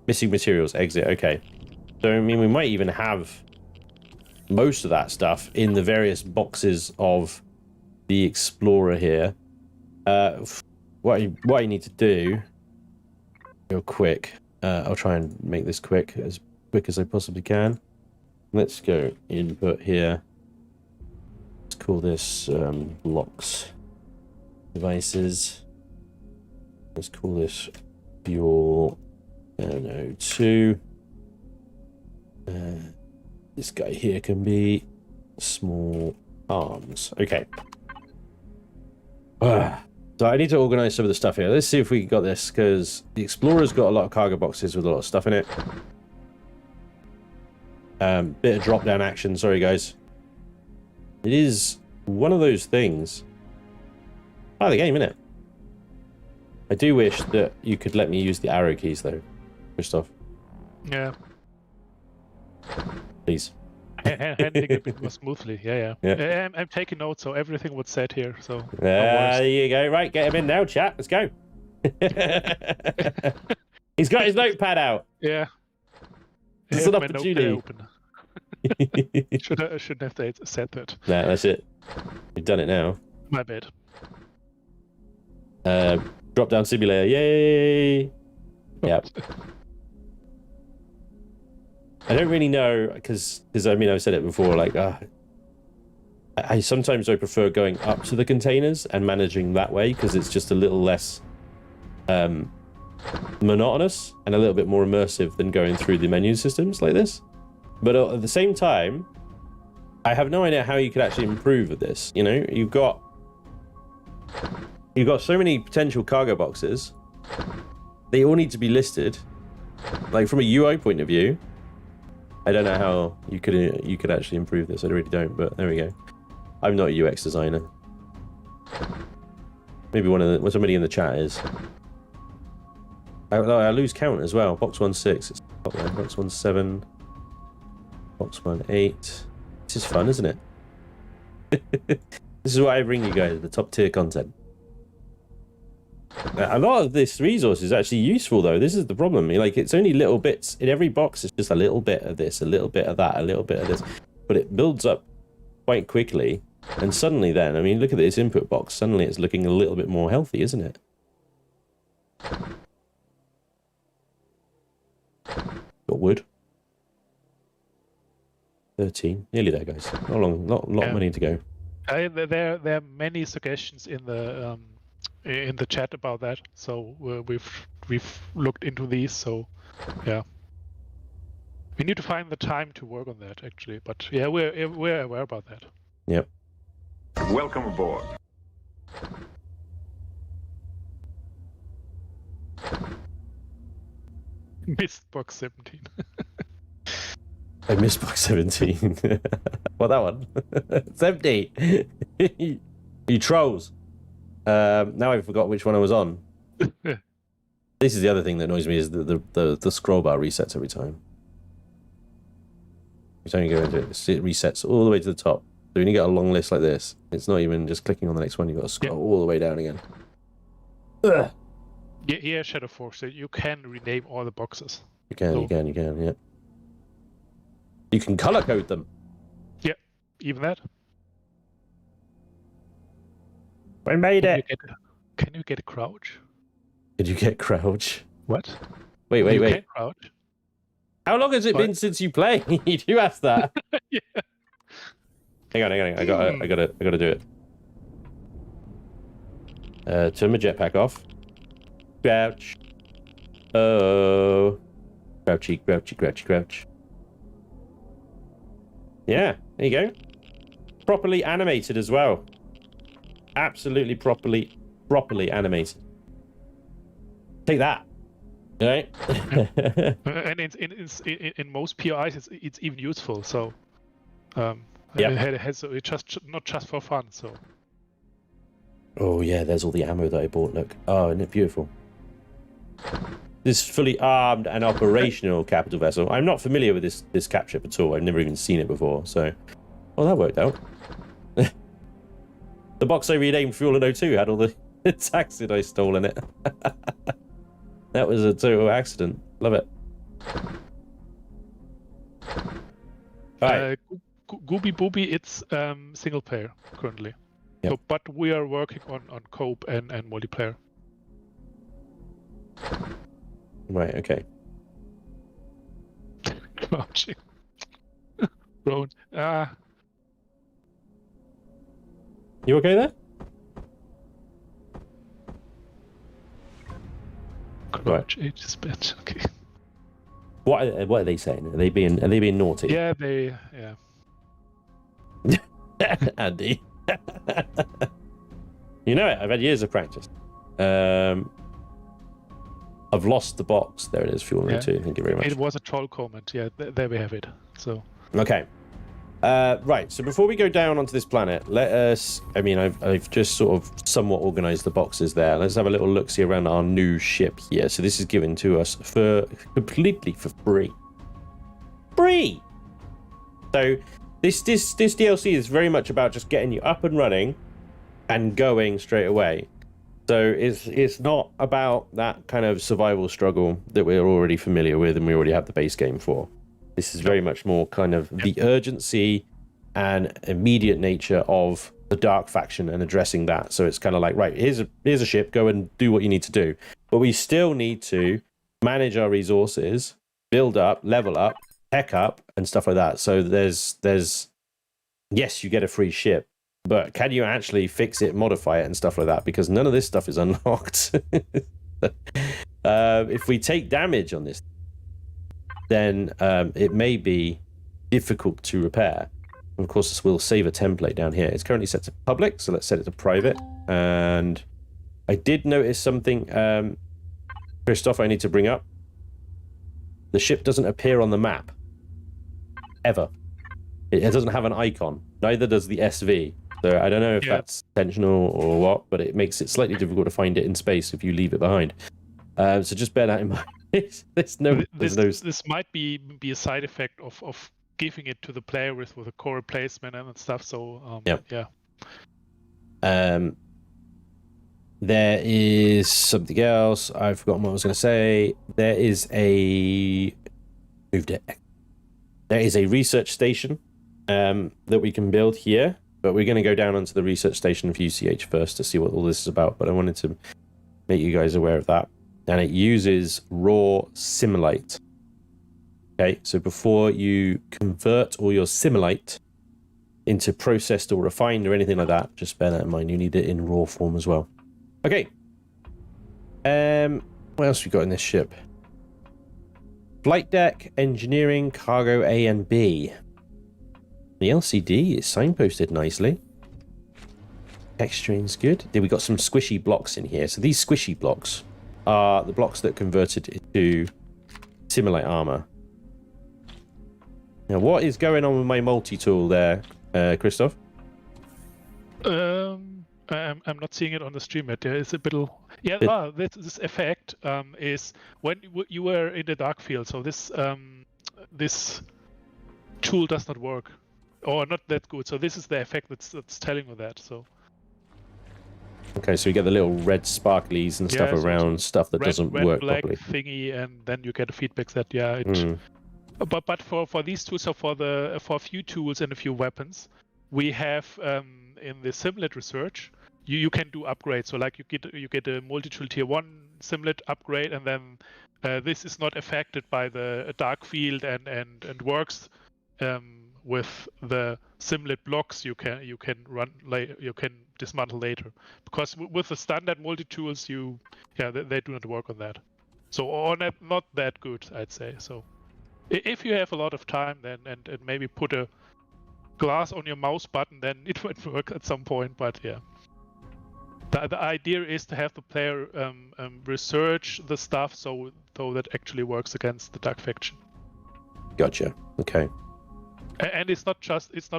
S1: Missing materials. Exit. Okay. So, I mean, we might even have most of that stuff in the various boxes of the Explorer here. What I need to do, real quick, I'll try and make this quick as I possibly can. Let's go input here. Let's call this blocks devices. Let's call this fuel NO2. This guy here can be small arms. Okay. So I need to organize some of the stuff here. Let's see if we got this, because the Explorer's got a lot of cargo boxes with a lot of stuff in it. Bit of drop-down action. Sorry, guys. It is one of those things. Part of the game, isn't it? I do wish that you could let me use the arrow keys, though, Christoph.
S2: Yeah.
S1: Please.
S2: Handling it a bit more smoothly. Yeah. I'm taking notes, so everything was said here. So
S1: there you go. Right, get him in now, chat. Let's go. He's got his notepad out.
S2: Yeah.
S1: It's an opportunity.
S2: Shouldn't have said that.
S1: Nah, that's it. We've done it now.
S2: My bad.
S1: Drop down simulator. Yay! Yep. I don't really know, because I mean, I've said it before, like, I sometimes prefer going up to the containers and managing that way, because it's just a little less monotonous and a little bit more immersive than going through the menu systems like this. But at the same time, I have no idea how you could actually improve at this. You know, you've got so many potential cargo boxes. They all need to be listed. Like, from a UI point of view, I don't know how you could actually improve this. I really don't, but there we go. I'm not a UX designer. Maybe somebody in the chat is. I lose count as well. Box 1.6. Box 1.7. Box 1.8. This is fun, isn't it? This is why I bring you guys the top tier content. A lot of this resource is actually useful, though. This is the problem. Like, it's only little bits. In every box, it's just a little bit of this, a little bit of that, a little bit of this. But it builds up quite quickly. And suddenly then, I mean, look at this input box. Suddenly it's looking a little bit more healthy, isn't it? Got wood. 13. Nearly there, guys. Not long. Lot of money to go.
S2: There are many suggestions in the chat about that, so we've looked into these. So yeah, We need to find the time to work on that, actually. But yeah, we're aware about that.
S1: Yep.
S4: Welcome aboard.
S2: Missed box 17.
S1: I missed box 17. What, that one? It's empty. You trolls. Now I forgot which one I was on. This is the other thing that annoys me is the scroll bar resets every time. Every time you go into it, it resets all the way to the top. So when you get a long list like this, it's not even just clicking on the next one. You've got to scroll all the way down again. Ugh.
S2: Yeah, Shadow Force. So you can rename all the boxes.
S1: You can, yeah. You can color code them.
S2: Yeah, even that.
S1: I made it.
S2: Can you get a crouch?
S1: Did you get crouch?
S2: What?
S1: Wait.
S2: Can crouch?
S1: How long has it been since you played? You asked that.
S2: Yeah.
S1: Hang on. I gotta do it. Turn my jetpack off. Crouch. Oh. Crouch. Yeah, there you go. Properly animated as well. Absolutely properly animated. Take that. All right.
S2: And in most POIs, it's even useful. So, it's just not just for fun. So.
S1: Oh yeah, there's all the ammo that I bought. Look. Oh, isn't it beautiful? This fully armed and operational capital vessel. I'm not familiar with this cap ship at all. I've never even seen it before. So, well, that worked out. The box I renamed Fuel and 02 had all the attacks that I stole in it. That was a total accident. Love it. All right.
S2: Gooby Booby, it's single player currently.
S1: Yep.
S2: So, but we are working on co-op and multiplayer.
S1: Right, okay.
S2: Crouching. Rowan.
S1: You okay there?
S2: Crouch H is bad. Okay.
S1: What are they saying? Are they being naughty?
S2: Yeah,
S1: Andy. You know it. I've had years of practice. I've lost the box. There it is. Fuel and 02. Thank you very much.
S2: It was a troll comment. Yeah, there we have it. So.
S1: Okay. Right. So before we go down onto this planet, let us. I mean, I've just sort of somewhat organized the boxes there. Let's have a little look see around our new ship here. So this is given to us completely for free. Free. So this DLC is very much about just getting you up and running, and going straight away. So it's not about that kind of survival struggle that we're already familiar with and we already have the base game for. This is very much more kind of the urgency and immediate nature of the dark faction and addressing that. So it's kind of like, right, here's a ship, go and do what you need to do. But we still need to manage our resources, build up, level up, tech up, and stuff like that. So there's yes, you get a free ship, but can you actually fix it, modify it, and stuff like that? Because none of this stuff is unlocked. If we take damage on this, then it may be difficult to repair. Of course, we'll save a template down here. It's currently set to public, so let's set it to private. And I did notice something, Christoph, I need to bring up. The ship doesn't appear on the map. Ever. It doesn't have an icon. Neither does the SV. So I don't know if that's intentional or what, but it makes it slightly difficult to find it in space if you leave it behind. So just bear that in mind. This
S2: might be a side effect of giving it to the player with a core replacement and stuff. So yeah.
S1: There is something else. I've forgotten what I was going to say. There is a research station that we can build here, but we're going to go down onto the research station of UCH first to see what all this is about. But I wanted to make you guys aware of that. And it uses raw simulate. Okay, so before you convert all your simulate into processed or refined or anything like that, just bear that in mind. You need it in raw form as well. Okay. What else we got in this ship? flight deck, engineering, cargo A and B. The LCD is signposted nicely. Texturing's good. Then we got some squishy blocks in here. So these squishy blocks are the blocks that converted into simulate armor. Now, what is going on with my multi-tool there, Christoph?
S2: I'm not seeing it on the stream yet. There is a bit. Yeah, this effect is when you were in the dark field. So this tool does not work, or not that good. So this is the effect that's telling you that. So.
S1: Okay, so you get the little red sparklies and stuff around stuff that doesn't work
S2: black
S1: properly.
S2: Thingy, and then you get a feedback that But for these tools, so for a few tools and a few weapons, we have in the simulate research, you can do upgrades. So like you get a multi-tool tier 1 simulate upgrade, and then this is not affected by the dark field and works with the simulate blocks you can dismantle later. Because with the standard multi-tools, they do not work on that. So or not that good, I'd say. So if you have a lot of time, then and maybe put a glass on your mouse button, then it would work at some point. But yeah, the idea is to have the player research the stuff so that actually works against the dark faction.
S1: Gotcha. Okay.
S2: And it's not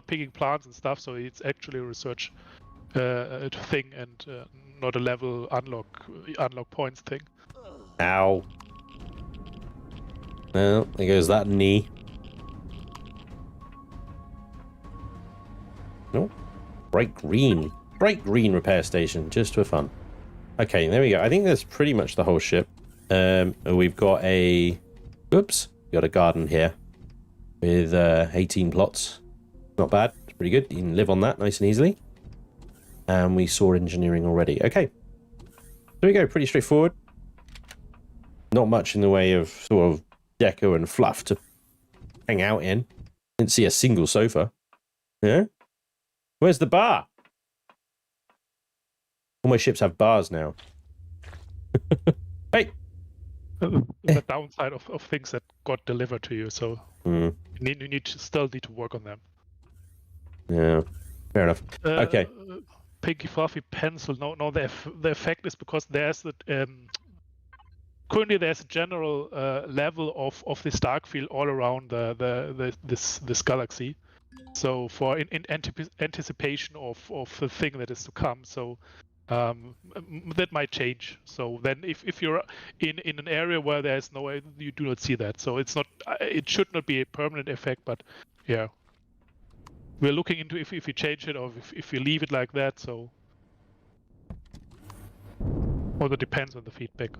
S2: picking plants and stuff, so it's actually a research thing and not a level unlock points thing.
S1: Ow. Well, there goes that knee. No. Bright green repair station, just for fun. Okay, there we go. I think that's pretty much the whole ship. We've got a garden here with 18 plots. Not bad. It's pretty good. You can live on that nice and easily. And we saw engineering already. Okay. There we go. Pretty straightforward. Not much in the way of sort of deco and fluff to hang out in. Didn't see a single sofa. Yeah? Where's the bar? All my ships have bars now. Hey!
S2: The downside of things that got delivered to you, so you still need to work on them.
S1: Yeah, fair enough. Okay.
S2: Pinky Fluffy Pencil. No, the effect is because there's currently there's a general level of this dark field all around this galaxy. So for in anticipation of the thing that is to come, so that might change. So then if you're in an area where there's no way, you do not see that. So it should not be a permanent effect, but yeah, we're looking into if you change it or if you leave it like that. So also depends on the feedback.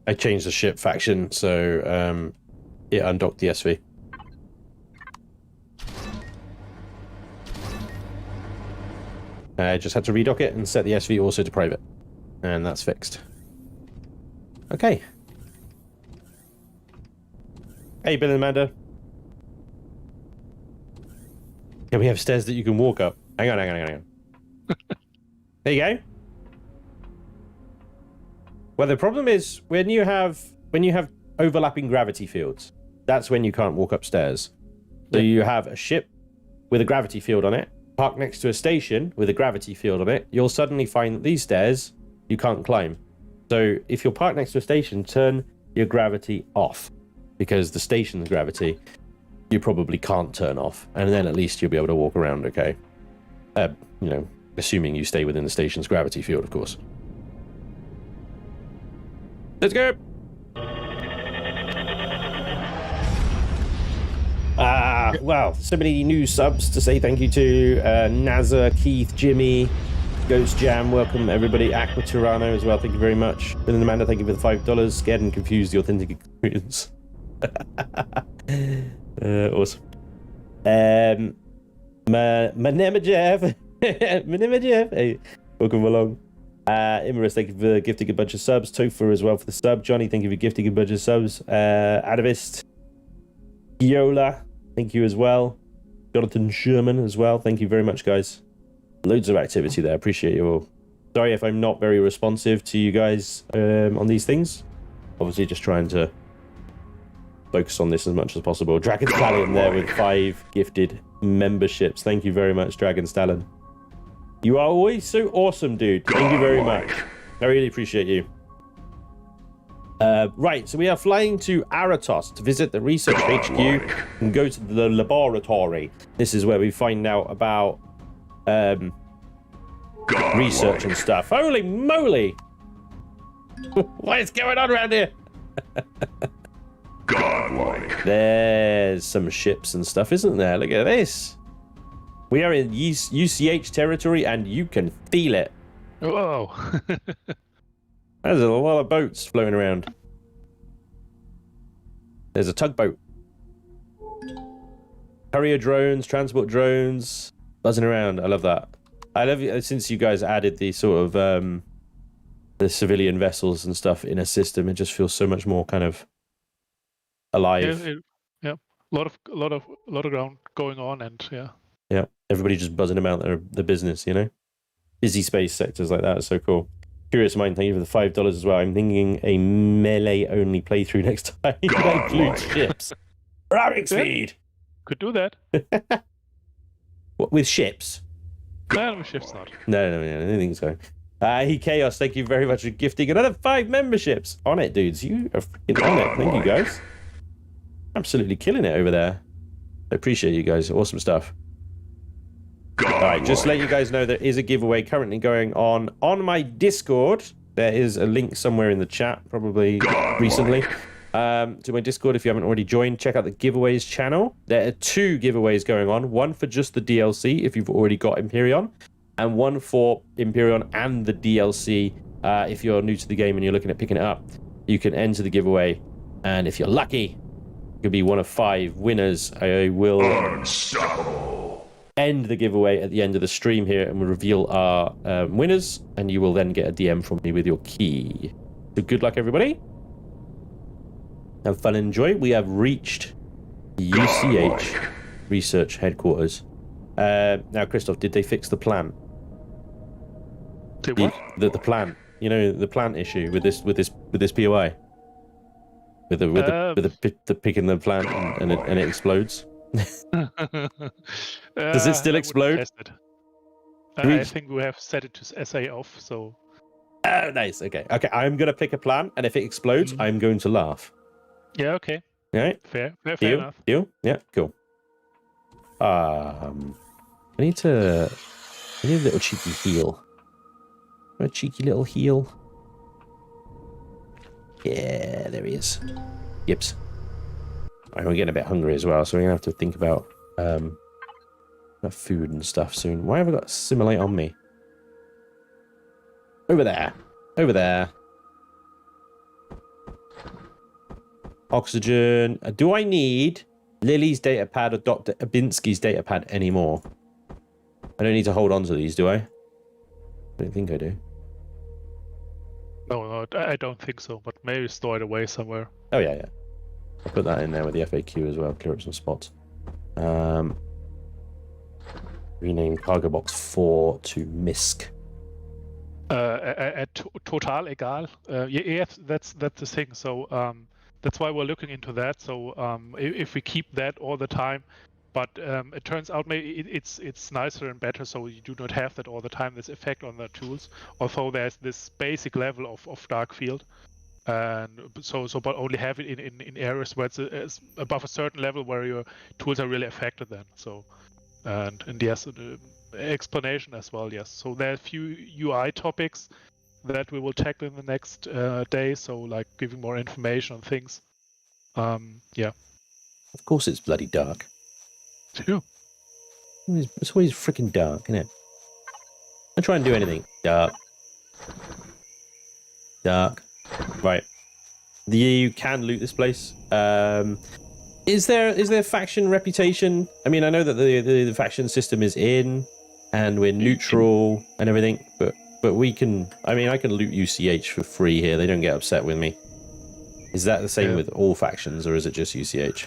S1: I changed the ship faction, so it undocked the SV. I just had to redock it and set the SV also to private. And that's fixed. Okay. Hey, Bill and Amanda. Yeah, we have stairs that you can walk up. Hang on. There you go. Well, the problem is when you have overlapping gravity fields, that's when you can't walk upstairs. So you have a ship with a gravity field on it, parked next to a station with a gravity field on it, you'll suddenly find that these stairs you can't climb. So if you're parked next to a station, turn your gravity off, because the station's gravity you probably can't turn off, and then at least you'll be able to walk around okay. Assuming you stay within the station's gravity field, of course. Let's go! Well, so many new subs to say thank you to. Nazza, Keith, Jimmy, Ghost Jam, welcome everybody. Aqua Tirano as well, thank you very much. Bill and Amanda, thank you for the $5. Scared and confused, the authentic experience. Awesome. Manemajev. Manemajev. Hey, welcome along. Imarus, thank you for gifting a bunch of subs. Topher as well for the sub. Johnny, thank you for gifting a bunch of subs. Adavist. Yola, thank you as well. Jonathan Sherman as well. Thank you very much, guys. Loads of activity there. Appreciate you all. Sorry if I'm not very responsive to you guys on these things. Obviously, just trying to focus on this as much as possible. Dragon Stallion there with 5 gifted memberships. Thank you very much, Dragon Stallion. You are always so awesome, dude. Thank you very much. I really appreciate you. Right, so we are flying to Aratos to visit the research HQ and go to the laboratory. This is where we find out about research and stuff. Holy moly! What is going on around here?
S4: Godlike.
S1: There's some ships and stuff, isn't there? Look at this. We are in UCH territory and you can feel it.
S2: Whoa.
S1: There's a lot of boats floating around. There's a tugboat. Courier drones, transport drones, buzzing around. I love that. I love it since you guys added the sort of the civilian vessels and stuff in a system. It just feels so much more kind of alive.
S2: Yeah. A lot of ground going on, and
S1: yeah. Everybody just buzzing about their business, you know. Busy space sectors like that is so cool. Curious Mind, thank you for the $5 as well. I'm thinking a melee-only playthrough next time. That includes ships. Ramming speed!
S2: Could do that.
S1: What, with ships?
S2: No, with ships not.
S1: No, I don't think so. Chaos, thank you very much for gifting another 5 memberships. On it, dudes. You are freaking on it. Thank you, guys. Absolutely killing it over there. I appreciate you guys. Awesome stuff. Alright, just to let you guys know, there is a giveaway currently going on my Discord. There is a link somewhere in the chat, probably recently, to my Discord. If you haven't already joined, check out the giveaways channel. There are 2 giveaways going on. One for just the DLC, if you've already got Empyrion, and one for Empyrion and the DLC, if you're new to the game and you're looking at picking it up. You can enter the giveaway, and if you're lucky, you could be one of 5 winners. I will end the giveaway at the end of the stream here, and we'll reveal our winners, and you will then get a DM from me with your key. So good luck, everybody. Have fun and enjoy. We have reached UCH Research Headquarters. Now, Christoph, did they fix the plant?
S2: What?
S1: The plant. You know, the plant issue with this POI. With the pick in the plant and it explodes. Does it still explode?
S2: I think we have set it to SA off, so...
S1: Oh, nice. Okay, I'm going to pick a plant, and if it explodes, I'm going to laugh.
S2: Yeah, okay.
S1: All right?
S2: Fair
S1: Deal?
S2: enough.
S1: Deal? Yeah, cool. I need a little cheeky heal. A cheeky little heal. Yeah, there he is. Yips. Alright, we're getting a bit hungry as well, so we're going to have to think about food and stuff soon. Why have I got Assimilate on me? Over there. Over there. Oxygen. Do I need Lily's datapad or Dr. Abinsky's datapad anymore? I don't need to hold on to these, do I? I don't think I do.
S2: No, I don't think so, but maybe store it away somewhere.
S1: Oh, yeah. I'll put that in there with the FAQ as well, clear up some spots. Rename cargo box 4 to MISC.
S2: Total egal. Yes, that's the thing. So that's why we're looking into that. So if we keep that all the time, but it turns out maybe it's nicer and better, so you do not have that all the time. This effect on the tools. Although there's this basic level of dark field. And but only have it in areas where it's above a certain level where your tools are really affected then. So and yes, the explanation as well. Yes. So there are a few UI topics that we will tackle in the next day. So like giving more information on things. Yeah.
S1: Of course, it's bloody dark.
S2: True.
S1: It's always freaking dark, isn't it? Don't try and do anything. Dark. Right. You can loot this place. Is there faction reputation? I mean, I know that the faction system is in, and we're neutral and everything, but we can. I mean, I can loot UCH for free here. They don't get upset with me. Is that the same with all factions, or is it just UCH?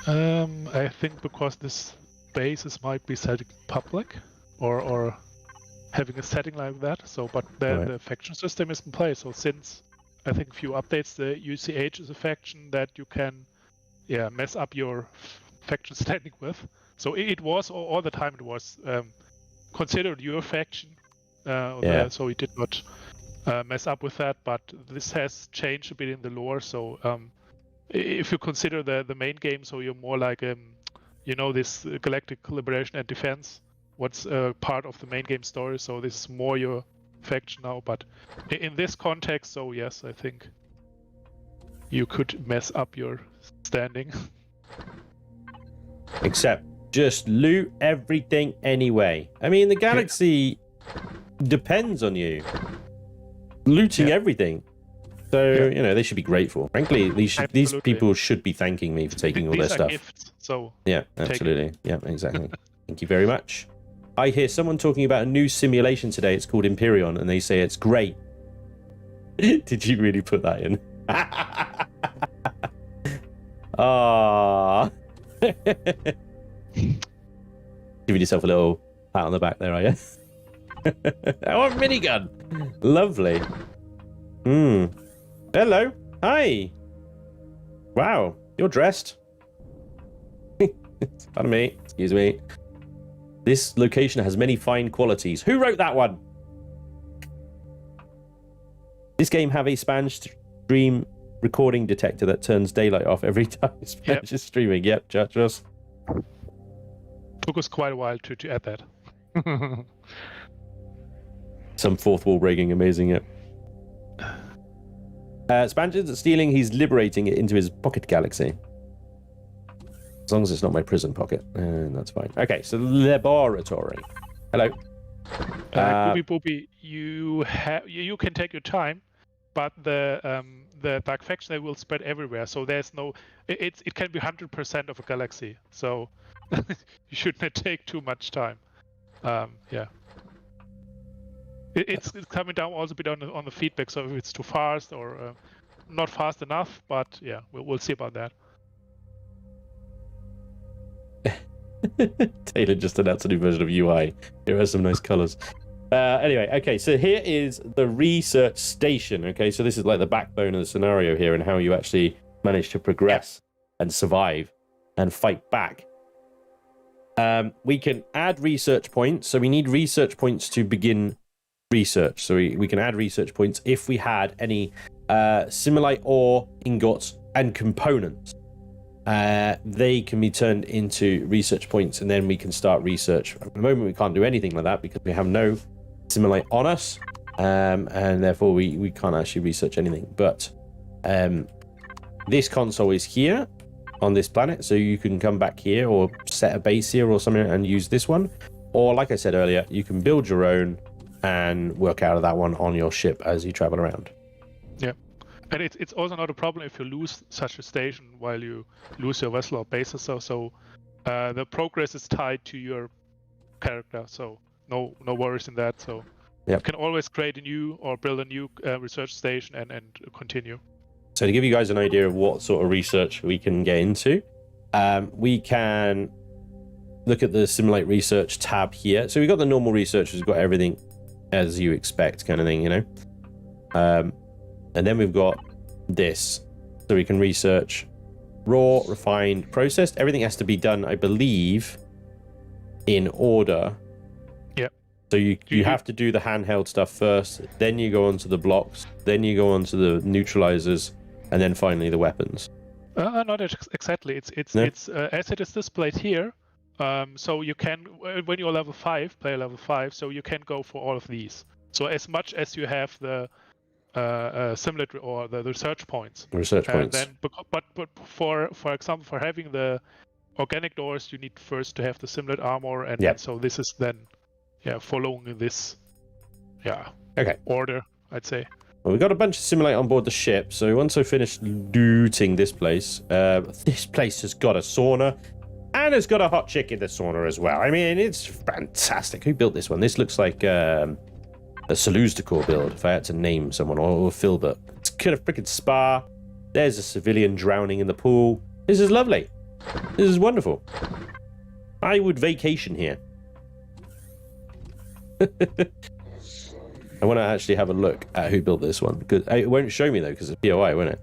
S2: I think because this bases might be set public, or having a setting like that. So, but then the faction system is in place. So since I think a few updates, the UCH is a faction that you can, mess up your faction standing with. So it was all the time. It was considered your faction. So we did not mess up with that. But this has changed a bit in the lore. So if you consider the main game, so you're more like this Galactic Liberation and Defense. What's part of the main game story, so this is more your faction now, but in this context, so yes, I think you could mess up your standing.
S1: Except just loot everything anyway. I mean, the Galaxy depends on you looting everything. So, they should be grateful. Frankly, these people should be thanking me for taking all their stuff.
S2: Gifts, so
S1: yeah, absolutely. Yeah, exactly. Thank you very much. I hear someone talking about a new simulation today. It's called Empyrion, and they say it's great. Did you really put that in? Ah. Giving yourself a little pat on the back there, are you? Oh, a minigun. Lovely. Hello. Hi. Wow, you're dressed. Pardon me. Excuse me. This location has many fine qualities. Who wrote that one? This game have a span stream recording detector that turns daylight off every time it's streaming. Yep, just.
S2: Took us quite a while to add that.
S1: Some fourth wall breaking, amazing, yep. Spangen's stealing, he's liberating it into his pocket galaxy. As long as it's not my prison pocket, that's fine. Okay, so laboratory. Hello.
S2: Booby, you can take your time, but the dark faction, they will spread everywhere. So there's no, it can be 100% of a galaxy. So you shouldn't take too much time. It's coming down also a bit on the feedback. So if it's too fast or not fast enough, but yeah, we'll see about that.
S1: Taylor just announced a new version of UI. Here are some nice colors. Anyway, okay, so here is the research station. Okay, so this is like the backbone of the scenario here and how you actually manage to progress and survive and fight back. We can add research points. So we need research points to begin research. So we can add research points if we had any simulite ore, ingots, and components. They can be turned into research points, and then we can start research. At the moment, we can't do anything like that because we have no simulite on us, and therefore we can't actually research anything. But this console is here on this planet, so you can come back here or set a base here or something and use this one. Or, like I said earlier, you can build your own and work out of that one on your ship as you travel around.
S2: Yeah. And it's also not a problem if you lose such a station while you lose your vessel or base or so. The progress is tied to your character, so no worries in that. So you can always create a new or build a new research station and continue.
S1: So to give you guys an idea of what sort of research we can get into, we can look at the Simulate Research tab here. So we've got the normal research, we've got everything as you expect kind of thing, you know. And then we've got this. So we can research raw, refined, processed. Everything has to be done, I believe, in order.
S2: Yep.
S1: So you have to do the handheld stuff first, then you go on to the blocks, then you go on to the neutralizers, and then finally the weapons.
S2: Not exactly. It's as it is displayed here. So you can, when you're level 5, player level 5, so you can go for all of these. So as much as you have the simulate or the research points. Then, but for example, for having the organic doors, you need first to have the simulate armor, and so this is then following this order, I'd say.
S1: Well, we've got a bunch of simulate on board the ship, so once I finish looting this place has got a sauna, and it's got a hot chick in the sauna as well. I mean, it's fantastic. Who built this one? This looks like a Saluzdacore build, if I had to name someone, or Filbert. It's kind of freaking spa. There's a civilian drowning in the pool. This is lovely. This is wonderful. I would vacation here. I want to actually have a look at who built this one. Because it won't show me though, because it's POI, won't it?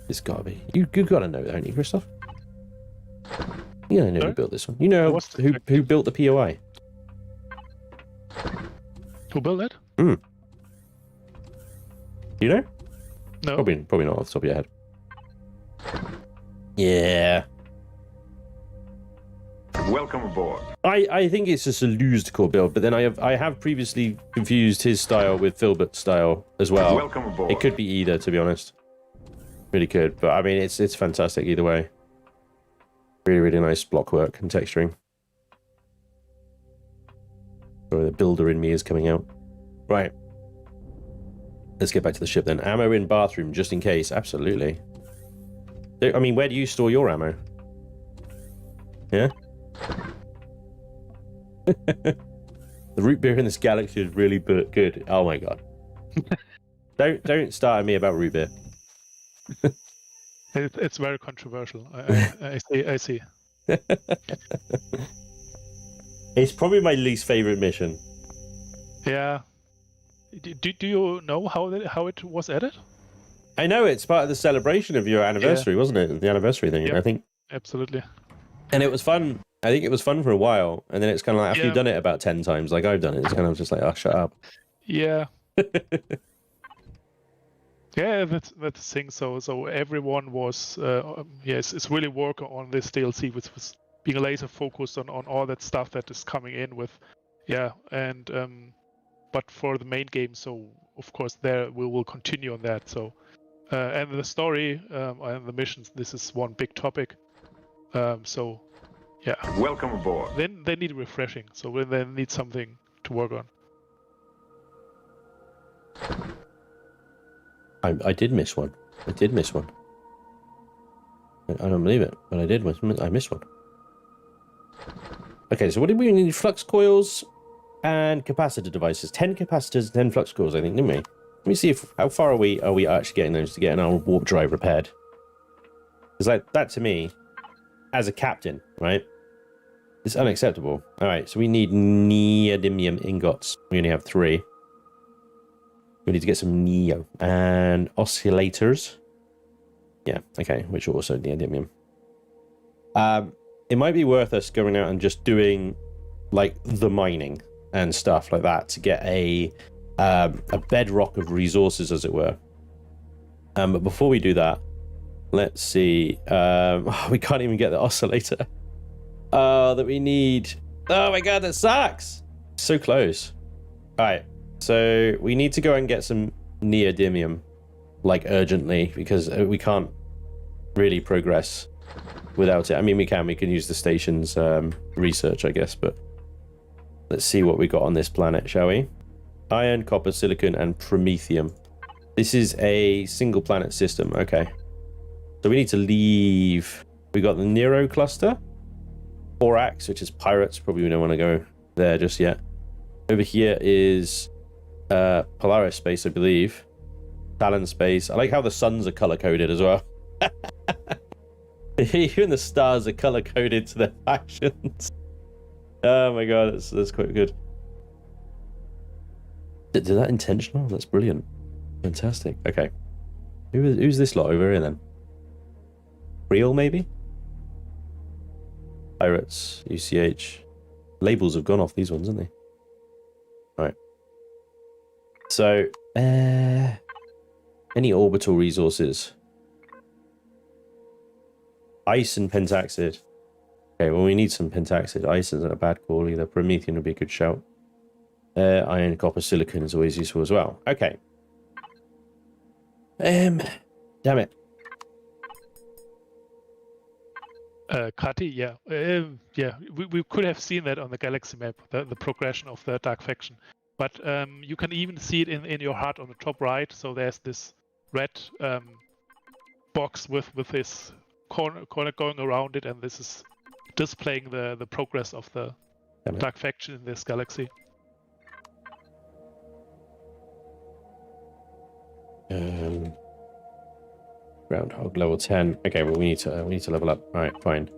S1: It's gotta be. You gotta know, don't you, Christoph? You gotta know who built this one. You know who built the POI.
S2: Who built it?
S1: Hmm. You know?
S2: No.
S1: Probably not off the top of your head. Yeah.
S4: Welcome aboard.
S1: I think it's just a used core build, but then I have previously confused his style with Filbert's style as well.
S4: Welcome aboard.
S1: It could be either, to be honest. Really could, but I mean it's fantastic either way. Really, really nice block work and texturing. Sorry, the builder in me is coming out. Right. Let's get back to the ship then. Ammo in bathroom, just in case. Absolutely. I mean, where do you store your ammo? Yeah? The root beer in this galaxy is really good. Oh my god. Don't start at me about root beer.
S2: It's very controversial. I see.
S1: It's probably my least favorite mission.
S2: Yeah. Do you know how it was added?
S1: I know it's part of the celebration of your anniversary, wasn't it? The anniversary thing,
S2: yep.
S1: I think.
S2: Absolutely.
S1: And it was fun. I think it was fun for a while, and then it's kind of like after you've done it about 10 times, like I've done it, it's kind of just like, oh, shut up.
S2: Yeah. Yeah, that's the thing. So everyone was it's really working on this DLC with being laser focused on all that stuff that is coming in with, and but for the main game, so of course there we will continue on that. So and the story and the missions, this is one big topic. So yeah.
S4: Welcome aboard.
S2: Then they need refreshing. So they need something to work on.
S1: I did miss one. I don't believe it, but I missed one. Okay, so what did we need? Flux coils and capacitor devices. 10 capacitors, 10 flux coils, I think, didn't we? Let me see how far are we actually getting those to get our warp drive repaired. It's like that to me, as a captain, right? It's unacceptable. All right, so we need neodymium ingots. We only have 3. We need to get some neo and oscillators. Yeah, okay, which are also neodymium. It might be worth us going out and just doing like the mining and stuff like that to get a bedrock of resources, as it were. But before we do that, let's see. We can't even get the oscillator that we need. Oh my god, that sucks. So close. All right. So we need to go and get some neodymium, like urgently, because we can't really progress without it. I mean, we can use the station's research, I guess, but let's see what we got on this planet, shall we? Iron, copper, silicon, and promethium. This is a single planet system. Okay. So we need to leave. We got the Nero cluster, Thorax, which is pirates. Probably we don't want to go there just yet. Over here is Polaris space, I believe. Talon space. I like how the suns are color-coded as well. Even the stars are color-coded to their factions. Oh my god, that's quite good. Did that intentional? That's brilliant. Fantastic. Okay. Who's this lot over here then? Real, maybe? Pirates, UCH. Labels have gone off these ones, haven't they? Alright. So, any orbital resources? Ice and pentaxid. Okay, well, we need some pentaxid. Ice isn't a bad call either. Promethium would be a good shout. Iron, copper, silicon is always useful as well. Okay. Damn it.
S2: Kati, yeah. We could have seen that on the galaxy map, the progression of the dark faction. But you can even see it in your HUD on the top right. So there's this red box with this corner going around it, and this is displaying the progress of the dark faction in this galaxy.
S1: Groundhog level 10. Okay, well we need to level up. All right, fine.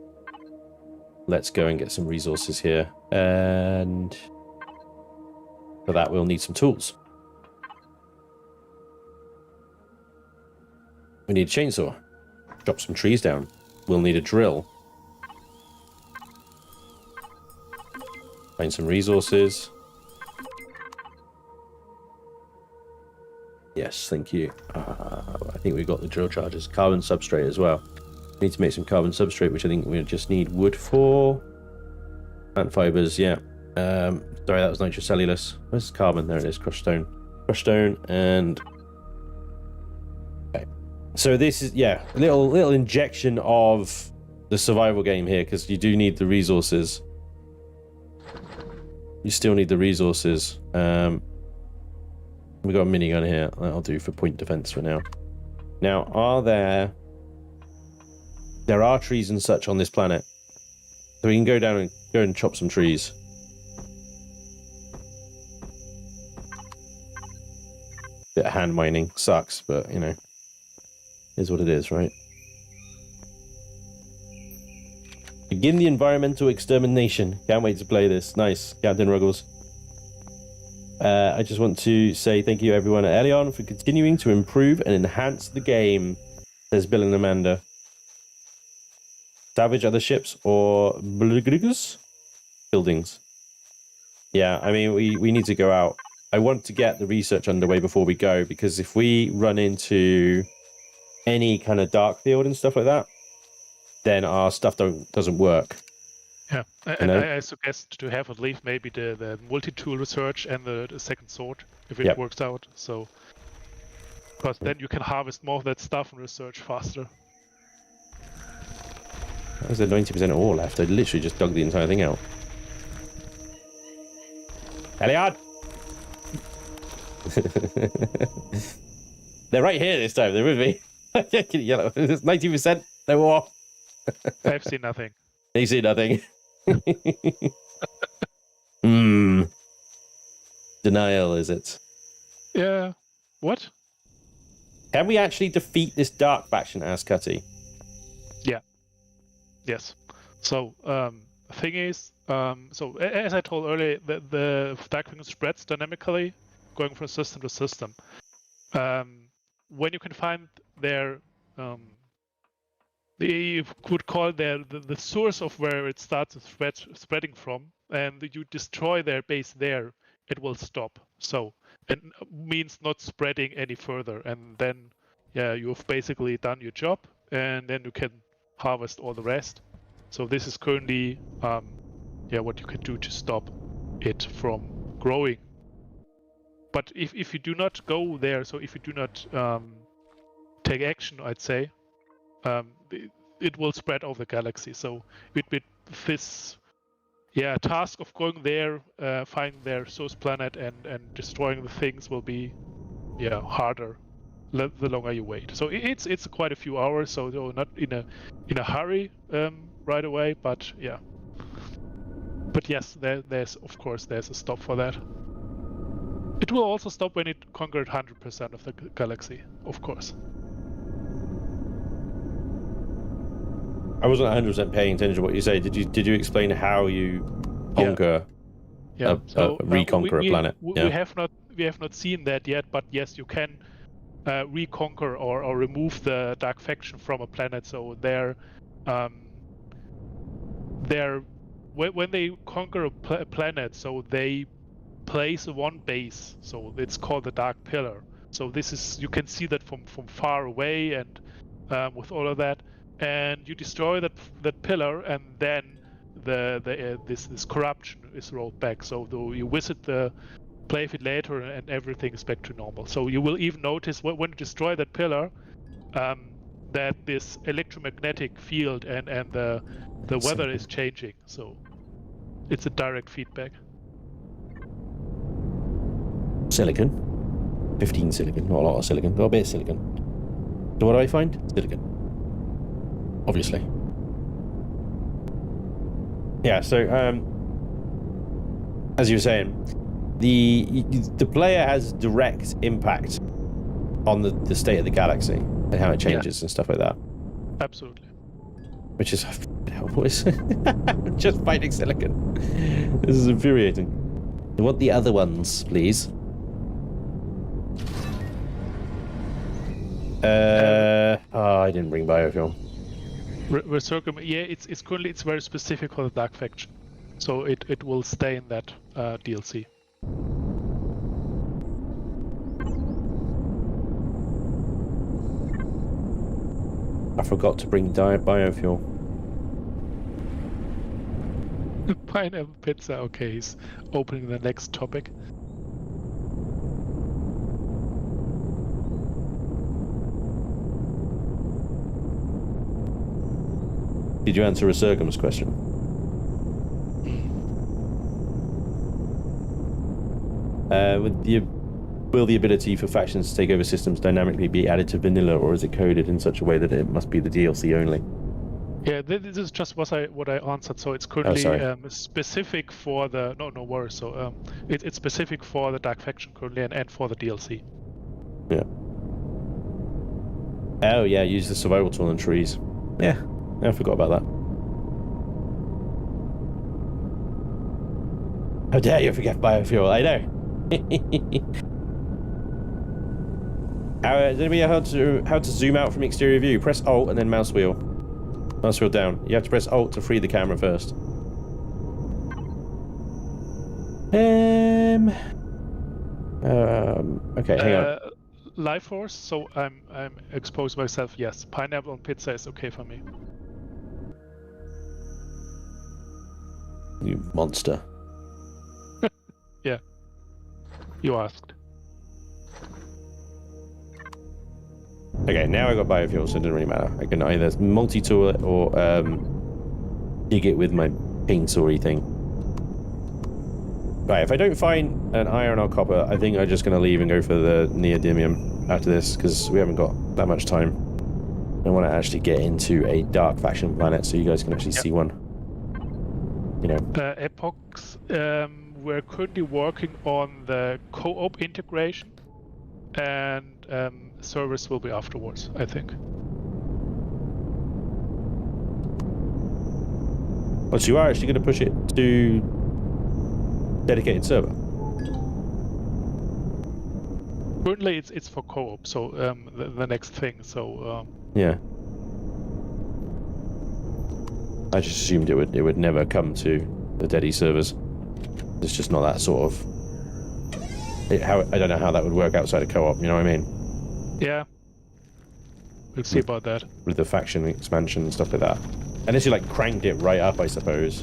S1: Let's go and get some resources here. And For that, we'll need some tools. We need a chainsaw. Chop some trees down. We'll need a drill. Find some resources. Yes, thank you. I think we've got the drill charges. Carbon substrate as well. We need to make some carbon substrate, which I think we just need wood for. Plant fibers, yeah. Sorry, that was nitrocellulose. Where's carbon? There it is. Crushed stone. Crushed stone and... Okay. So this is, yeah, a little injection of the survival game here, because you do need the resources. You still need the resources. We got a minigun here. That'll do for point defense for now. Now, there are trees and such on this planet. So we can go down and go and chop some trees. Bit of hand mining. Sucks, but, you know, is what it is, right? Begin the environmental extermination. Can't wait to play this. Nice, Captain Ruggles. I just want to say thank you, everyone at Elion, for continuing to improve and enhance the game, says Bill and Amanda. Salvage other ships or buildings? Yeah, I mean, we need to go out. I want to get the research underway before we go, because if we run into any kind of dark field and stuff like that, then our stuff doesn't work.
S2: Yeah, and I suggest to have at least maybe the multi-tool research and the second sword, if it works out. So, because then you can harvest more of that stuff and research faster.
S1: There's a 90% ore left. I literally just dug the entire thing out. Elliot! They're right here this time. They're with me. Yellow. It's 90%. No more.
S2: I've seen nothing.
S1: You see nothing. Denial, is it?
S2: Yeah. What?
S1: Can we actually defeat this dark faction, Ascutty?
S2: Yeah. Yes. So, thing is, so as I told earlier, the dark faction spreads dynamically, going from system to system. When you can find their you could call the source of where it starts spreading from, and you destroy their base there, it will stop. So it means not spreading any further, and then you've basically done your job, and then you can harvest all the rest. So this is currently what you can do to stop it from growing. But if you do not go there, so if you do not take action, I'd say, it will spread over the galaxy. So with this task of going there, finding their source planet and destroying the things will be harder the longer you wait. So it's quite a few hours, so not in a hurry right away, but yeah. But yes, there's of course there's a stop for that. It will also stop when it conquered 100% of the galaxy, of course.
S1: I wasn't 100% paying attention to what you say. Did you explain how you conquer reconquer a planet?
S2: We have not seen that yet, but yes, you can reconquer or remove the dark faction from a planet. So when they conquer a planet, so they place one base. So it's called the Dark Pillar. So this is, you can see that from far away, and with all of that. And you destroy that pillar, and then this corruption is rolled back. So though you visit the playfield later, and everything is back to normal. So you will even notice when you destroy that pillar, that this electromagnetic field and the weather is changing. So it's a direct feedback.
S1: Silicon, 15 silicon, not a lot of silicon, got a bit of silicon. So what do I find? Silicon. Obviously. Yeah, so as you were saying, the player has direct impact on the state of the galaxy and how it changes and stuff like that.
S2: Absolutely.
S1: Which is just fighting silicon. This is infuriating. I want the other ones, please. I didn't bring biofuel.
S2: Resurgam, yeah, it's currently very specific for the Dark Faction, so it will stay in that DLC.
S1: I forgot to bring biofuel.
S2: Pineapple pizza. Okay, he's opening the next topic.
S1: Did you answer Resurgam's question? Will the ability for factions to take over systems dynamically be added to vanilla, or is it coded in such a way that it must be the DLC only?
S2: Yeah, this is just what I answered. So it's currently specific for the no worries. So it's specific for the Dark Faction currently and for the DLC.
S1: Yeah. Oh yeah, use the survival tool on trees. Yeah, I forgot about that. How dare you forget biofuel? I know. Does anybody know how to zoom out from exterior view? Press Alt and then mouse wheel. Mouse wheel down. You have to press Alt to free the camera first. Okay, hang on.
S2: Life Force. So I'm exposed myself. Yes, pineapple on pizza is okay for me.
S1: You monster.
S2: Yeah. You asked.
S1: Okay, now I got biofuel, so it doesn't really matter. I can either multi-tool it or dig it with my chainsaw-y thing. Right, if I don't find an iron or copper, I think I'm just going to leave and go for the neodymium after this, because we haven't got that much time. I want to actually get into a Dark Faction planet so you guys can actually see one. You know.
S2: Epochs, we're currently working on the co-op integration, and service will be afterwards, I think.
S1: Oh, so you are actually going to push it to dedicated server?
S2: Currently, it's for co-op, so the next thing. So
S1: yeah. I just assumed it would never come to the Dedi servers. It's just not that sort of. I don't know how that would work outside of co-op. You know what I mean?
S2: Yeah. We'll see about that.
S1: With the faction expansion and stuff like that. Unless you like cranked it right up, I suppose.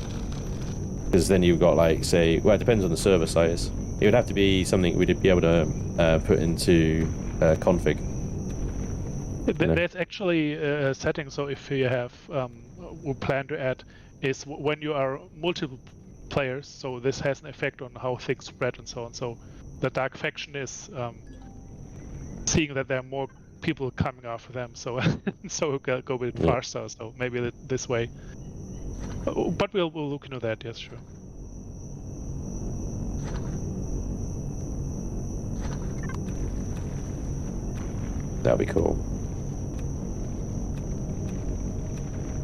S1: Because then you've got like, say, well, it depends on the server size. It would have to be something we'd be able to put into config.
S2: There's actually a setting. So if you have, we plan to add is when you are multiple players. So this has an effect on how things spread and so on. So the Dark Faction is seeing that there are more people coming after them, so so we'll go a bit faster. So maybe this way. But we'll look into that. Yes, sure.
S1: That'd be cool.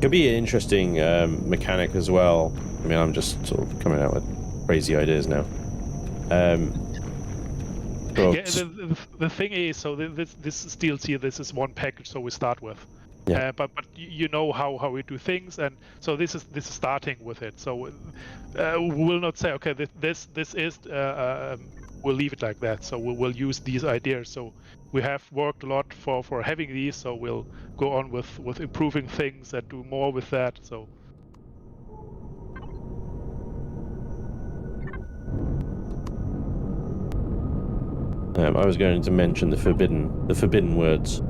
S1: Could be an interesting mechanic as well. I mean, I'm just sort of coming out with crazy ideas now.
S2: Yeah, the thing is, so this is DLC. This is one package, so we start with.
S1: Yeah.
S2: But you know how we do things, and so this is starting with it. So we will not say, okay, this is we'll leave it like that. So we'll use these ideas. So we have worked a lot for having these. So we'll go on with improving things and do more with that. So.
S1: I was going to mention the forbidden words.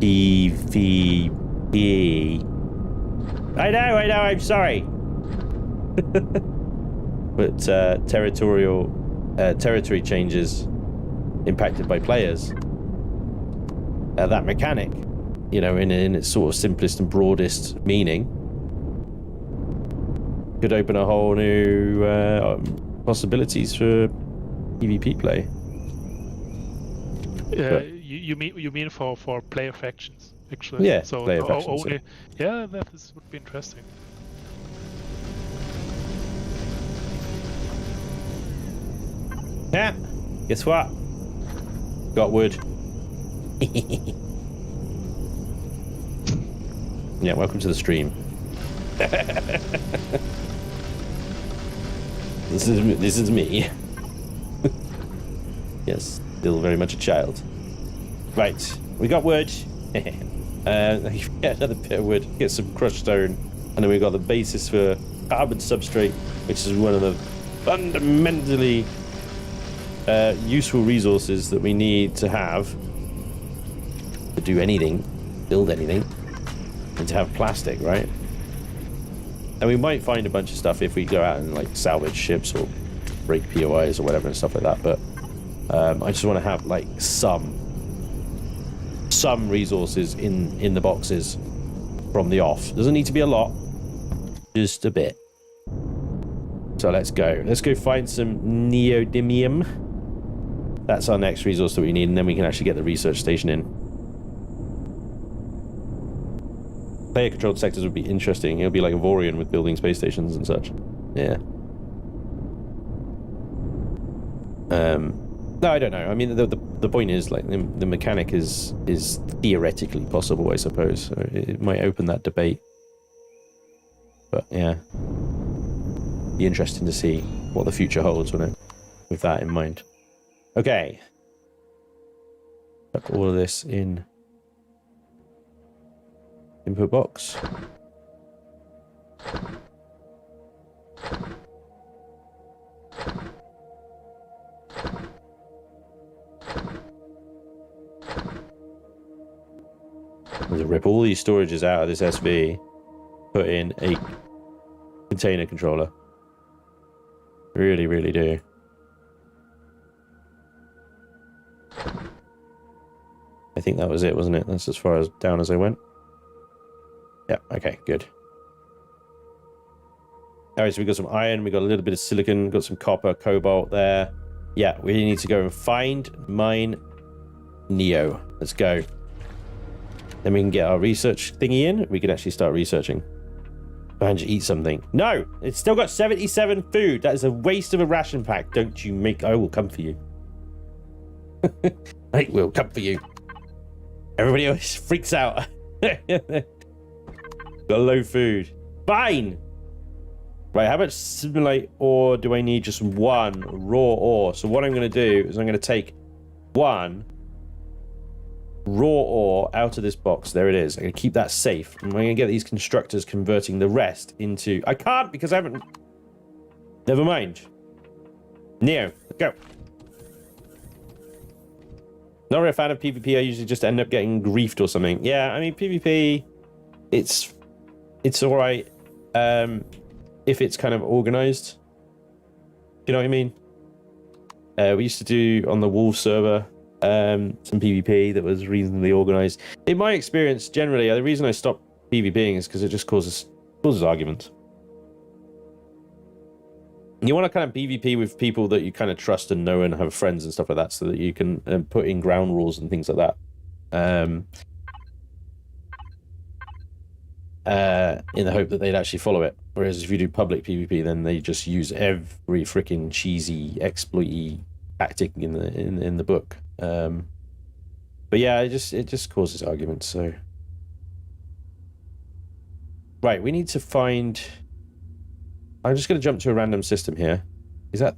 S1: EVE. I know, I'm sorry. But territory changes impacted by players. That mechanic, you know, in its sort of simplest and broadest meaning, could open a whole new possibilities for PvP play.
S2: You mean for player factions, actually?
S1: Yeah,
S2: so
S1: player factions.
S2: Only, yeah, that would be interesting.
S1: Yeah. Guess what? Got wood. Yeah, welcome to the stream. This is me. Yes, still very much a child. Right, we got wood. Get another bit of wood. Get some crushed stone, and then we got the basis for carbon substrate, which is one of the fundamentally useful resources that we need to have to do anything, build anything, and to have plastic, right? And we might find a bunch of stuff if we go out and like salvage ships or break POIs or whatever and stuff like that. But I just want to have like some resources in the boxes from the off. Doesn't need to be a lot, just a bit. So let's go. Let's go find some neodymium. That's our next resource that we need, and then we can actually get the research station in. Player-controlled sectors would be interesting. It'll be like Empyrion with building space stations and such. Yeah. No, I don't know. I mean, the point is, like, the mechanic is theoretically possible, I suppose. So it might open that debate. But yeah, be interesting to see what the future holds with that in mind. Okay. Put all of this in input box. Let's rip all these storages out of this SV, put in a container controller. Really, really do. I think that was it, wasn't it? That's as far as down as I went. Yeah, okay, good. Alright, so we got some iron, we got a little bit of silicon, got some copper, cobalt there. Yeah, we need to go and find, mine, Neo. Let's go. Then we can get our research thingy in. We can actually start researching. And eat something. No! It's still got 77 food. That is a waste of a ration pack. Don't you make... I will come for you. I will come for you. Everybody else freaks out. Got low food. Fine! Right, how much simulate ore do I need? Just one raw ore. So what I'm going to do is I'm going to take one raw ore out of this box. There it is. I'm going to keep that safe. And we're going to get these constructors converting the rest into... I can't because I haven't... Never mind. Neo, go. Not really a fan of PvP. I usually just end up getting griefed or something. Yeah, I mean, PvP, it's all right if it's kind of organized. You know what I mean? We used to do on the Wolf server some PvP that was reasonably organized. In my experience, generally, the reason I stopped PvPing is because it just causes arguments. You want to kind of PvP with people that you kind of trust and know and have friends and stuff like that, so that you can put in ground rules and things like that. In the hope that they'd actually follow it. Whereas if you do public PvP, then they just use every freaking cheesy exploity tactic in the book. But yeah, it just causes arguments. So right, we need to find. I'm just going to jump to a random system here. Is that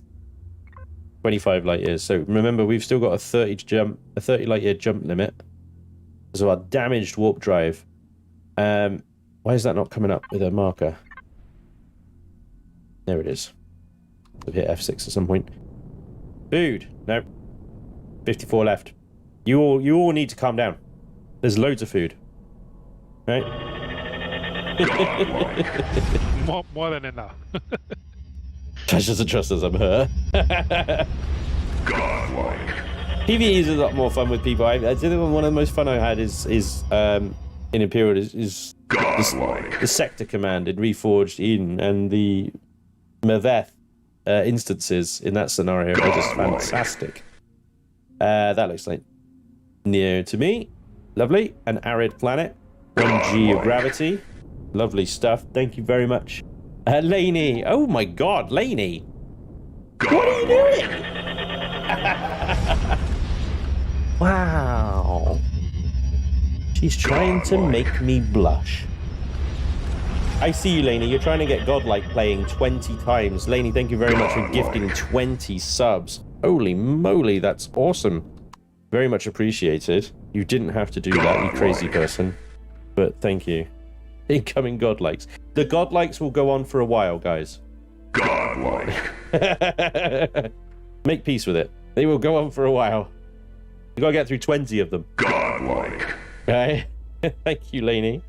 S1: 25 light years? So remember, we've still got a 30 light year jump limit. So our damaged warp drive. Why is that not coming up with a marker? There it is. I've hit F6 at some point. Food. Nope. 54 left. You all need to calm down. There's loads of food. Right?
S2: more than enough.
S1: Tash doesn't trust us, I'm her. PvE is a lot more fun with people. I think one of the most fun I had is in Empyrion is the sector command in Reforged Eden, and the Maveth instances in that scenario are just fantastic. That looks like Neo to me. Lovely. An arid planet. 1G of gravity. Lovely stuff. Thank you very much. Laney. Oh my god, Laney. What are you doing? She's trying to make me blush. I see you, Lainey. You're trying to get godlike playing 20 times. Lainey, thank you very much for gifting 20 subs. Holy moly, that's awesome. Very much appreciated. You didn't have to do that, you crazy person. But thank you. Incoming godlikes. The godlikes will go on for a while, guys.
S4: Godlike.
S1: Make peace with it. They will go on for a while. You gotta get through 20 of them.
S4: Godlike.
S1: Right? Thank you, Lainey.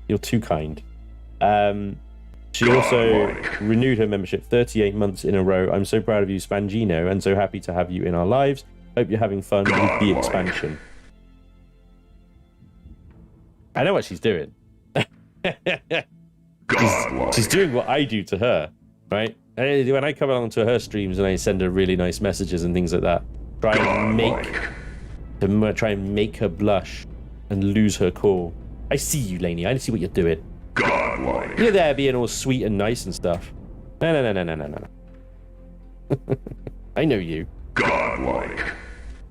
S1: You're too kind. She also renewed her membership 38 months in a row. I'm so proud of you, Spangino, and so happy to have you in our lives. Hope you're having fun with the expansion. I know what she's doing. she's doing what I do to her, right? When I come along to her streams and I send her really nice messages and things like that, try and make her blush and lose her cool. I see you, Lainey. I see what you're doing.
S4: Godlike.
S1: You're there being all sweet and nice and stuff. No. I know you.
S4: Godlike.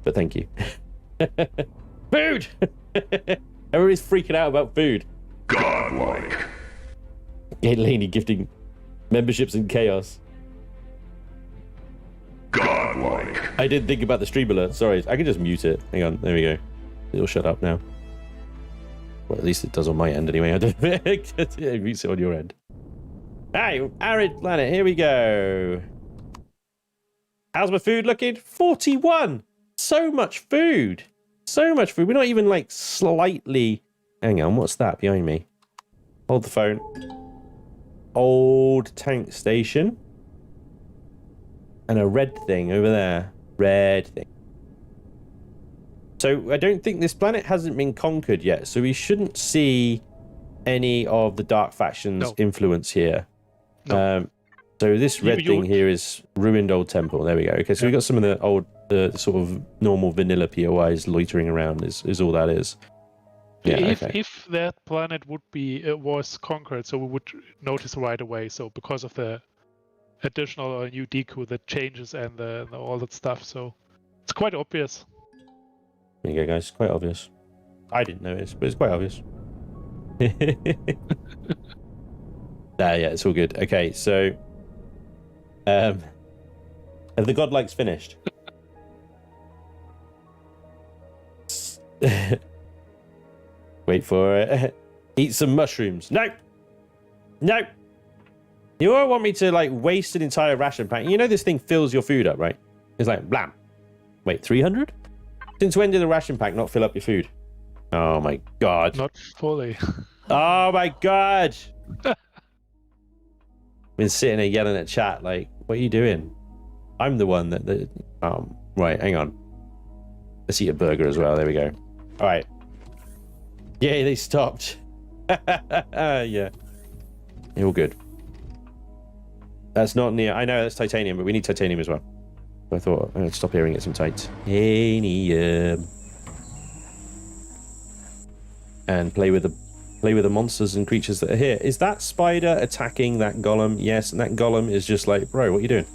S1: But thank you. Food! Everybody's freaking out about food.
S4: Godlike.
S1: Yeah, Lainey gifting memberships in chaos.
S4: Godlike.
S1: I did think about the stream alert. Sorry, I can just mute it. Hang on, there we go. It'll shut up now. Well, at least it does on my end anyway. I don't mute it on your end. Hey, Arid Planet, here we go. How's my food looking? 41. So much food. So much food. We're not even like slightly... Hang on, what's that behind me? Hold the phone. Old tank station. And a red thing over there. Red thing. So I don't think this planet hasn't been conquered yet, so we shouldn't see any of the Dark Faction's influence here.
S2: No.
S1: So this red thing here is ruined old temple. There we go. Okay, so we got some of the old, sort of normal vanilla POIs loitering around. Is all that is. Yeah.
S2: If that planet would be was conquered, so we would notice right away. So because of the additional new deco that changes and all that stuff, so it's quite obvious.
S1: There you go, guys. Quite obvious. I didn't notice, but it's quite obvious. Yeah, it's all good. Okay, so have the godlikes finished? Wait for it. Eat some mushrooms. No! No! You all want me to, like, waste an entire ration pack? You know this thing fills your food up, right? It's like, blam. Wait, 300? Since when did a ration pack not fill up your food? Oh, my God.
S2: Not fully.
S1: Oh, my God. Been sitting there yelling at chat, like, what are you doing? I'm the one that... right, hang on. Let's eat a burger as well. There we go. All right. Yay, they stopped. Yeah. You're all good. That's not near... I know that's titanium, but we need titanium as well. I thought I'd stop here and get some titanium. And play with the monsters and creatures that are here. Is that spider attacking that golem? Yes, and that golem is just like, bro, what are you doing?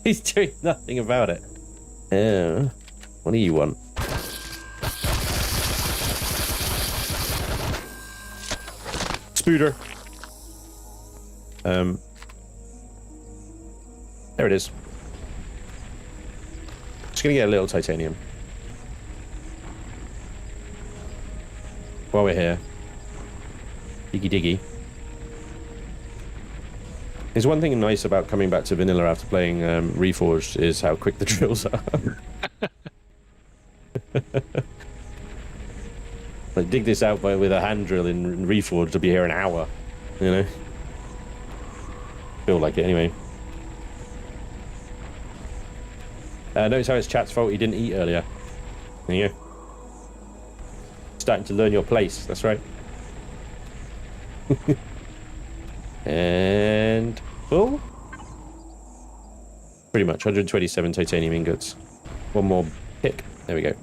S1: He's doing nothing about it. What do you want? Spooter. There it is. Just gonna get a little titanium. While we're here. Diggy diggy. There's one thing nice about coming back to vanilla after playing Reforged is how quick the drills are. Like, dig this out with a hand drill in Reforged to be here an hour, you know? Feel like it anyway. Notice how it's chat's fault he didn't eat earlier. There you go. Starting to learn your place, that's right. And full? Pretty much, 127 titanium ingots. One more pick. There we go.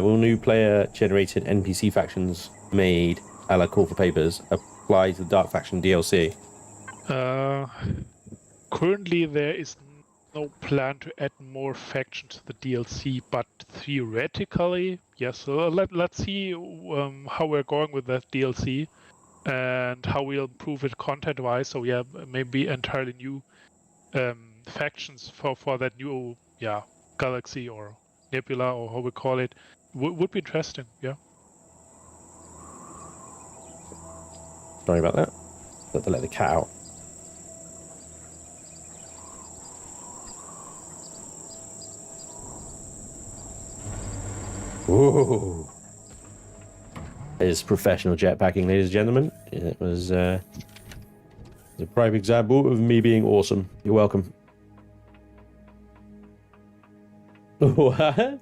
S1: Will new player-generated NPC factions made a la Call for Papers apply to the Dark Faction DLC?
S2: Currently, there is no plan to add more factions to the DLC, but theoretically, yes. So let's see how we're going with that DLC and how we'll improve it content-wise. So yeah, maybe entirely new factions for that new galaxy or nebula or how we call it would be interesting. Yeah.
S1: Sorry about that. Got to let the cat out. Whoa. It's professional jetpacking, ladies and gentlemen. It was a prime example of me being awesome. You're welcome. What?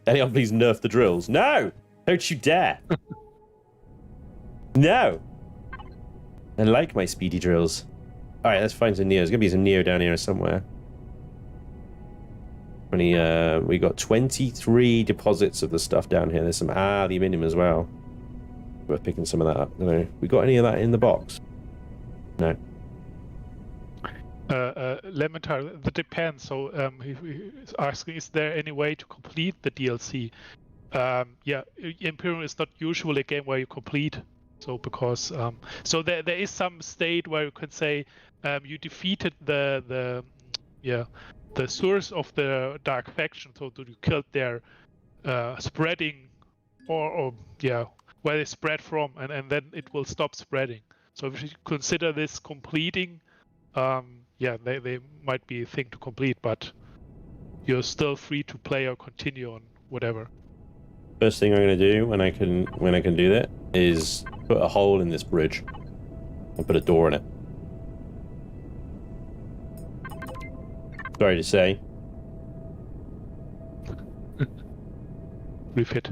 S1: Anyone please nerf the drills? No! Don't you dare! No! I like my speedy drills. Alright, let's find some Neo. There's gonna be some Neo down here somewhere. We got 23 deposits of the stuff down here. There's some aluminium as well. We're picking some of that up. No, we got any of that in the box? No.
S2: Lamentar, that depends. So he's asking, is there any way to complete the DLC? Yeah, Empyrion is not usually a game where you complete. So because so there is some state where you could say you defeated the source of the dark faction, so you killed their spreading or where they spread from, and then it will stop spreading. So if you consider this completing, they might be a thing to complete, but you're still free to play or continue on whatever.
S1: First thing I'm going to do when I can do that is put a hole in this bridge and put a door in it. Sorry to say. Refit.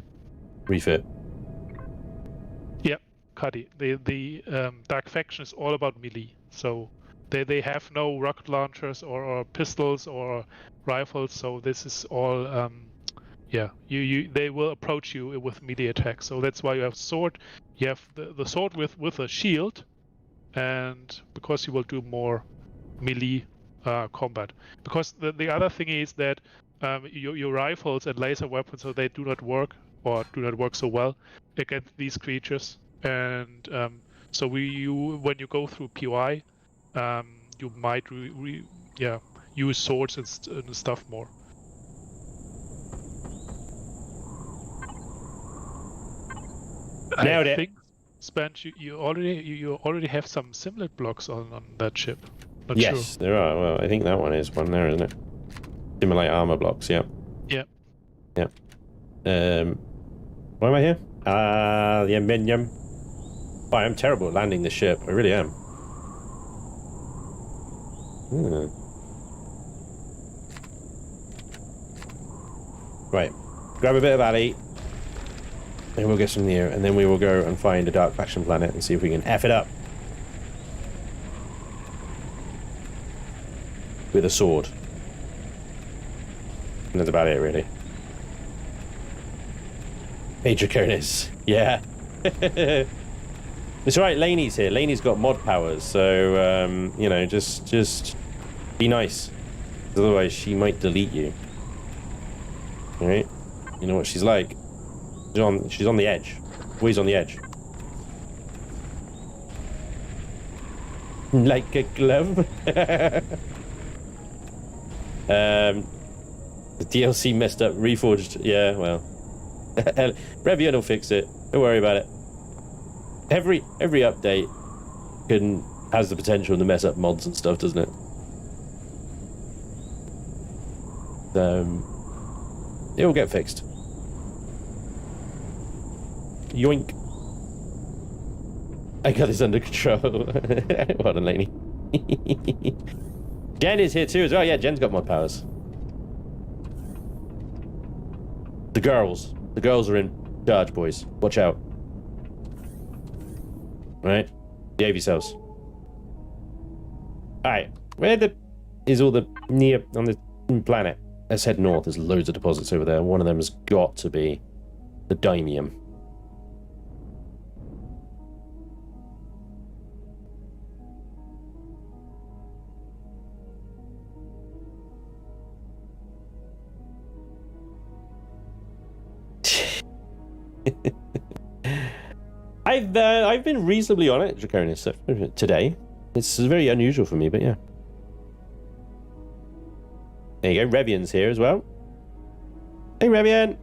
S2: Yeah, Cuddy. The Dark Faction is all about melee. So they have no rocket launchers or pistols or rifles. So this is all they will approach you with melee attacks. So that's why you have sword. You have the sword with a shield, and because you will do more melee combat. Because the other thing is that your rifles and laser weapons, so they do not work or do not work so well against these creatures. And so when you go through POI, you might use swords and stuff more.
S1: Nailed it.
S2: I think, Spence, you already have some simulate blocks on that ship. Not
S1: yes,
S2: sure.
S1: there are. Well, I think that one is one there, isn't it? Simulate armor blocks. Yeah.
S2: Yeah.
S1: Yeah. Why am I here? The Empyrion. Oh, I'm terrible at landing the ship. I really am. Right. Grab a bit of alley. And we'll get some Neo, and then we will go and find a Dark Faction planet and see if we can F it up. With a sword. And that's about it, really. Hey, Draconis. Yeah. It's alright, Laney's here. Laney's got mod powers, so, you know, just be nice. Otherwise, she might delete you. Alright? You know what she's like. She's on the edge. Always on the edge. Like a glove. The DLC messed up, reforged. Yeah, well, Revion will fix it. Don't worry about it. Every update has the potential to mess up mods and stuff, doesn't it? It will get fixed. Yoink. I got this under control. Well done, Laney. Jen is here too as well. Yeah, Jen's got mod powers. The girls are in charge, boys. Watch out. Right? Behave yourselves. Alright, where is all the near on the planet? Let's head north. There's loads of deposits over there. One of them has got to be the Nvme. I've been reasonably on it, Draconis, today. It's very unusual for me, but yeah. There you go. Revion's here as well. Hey, Revion.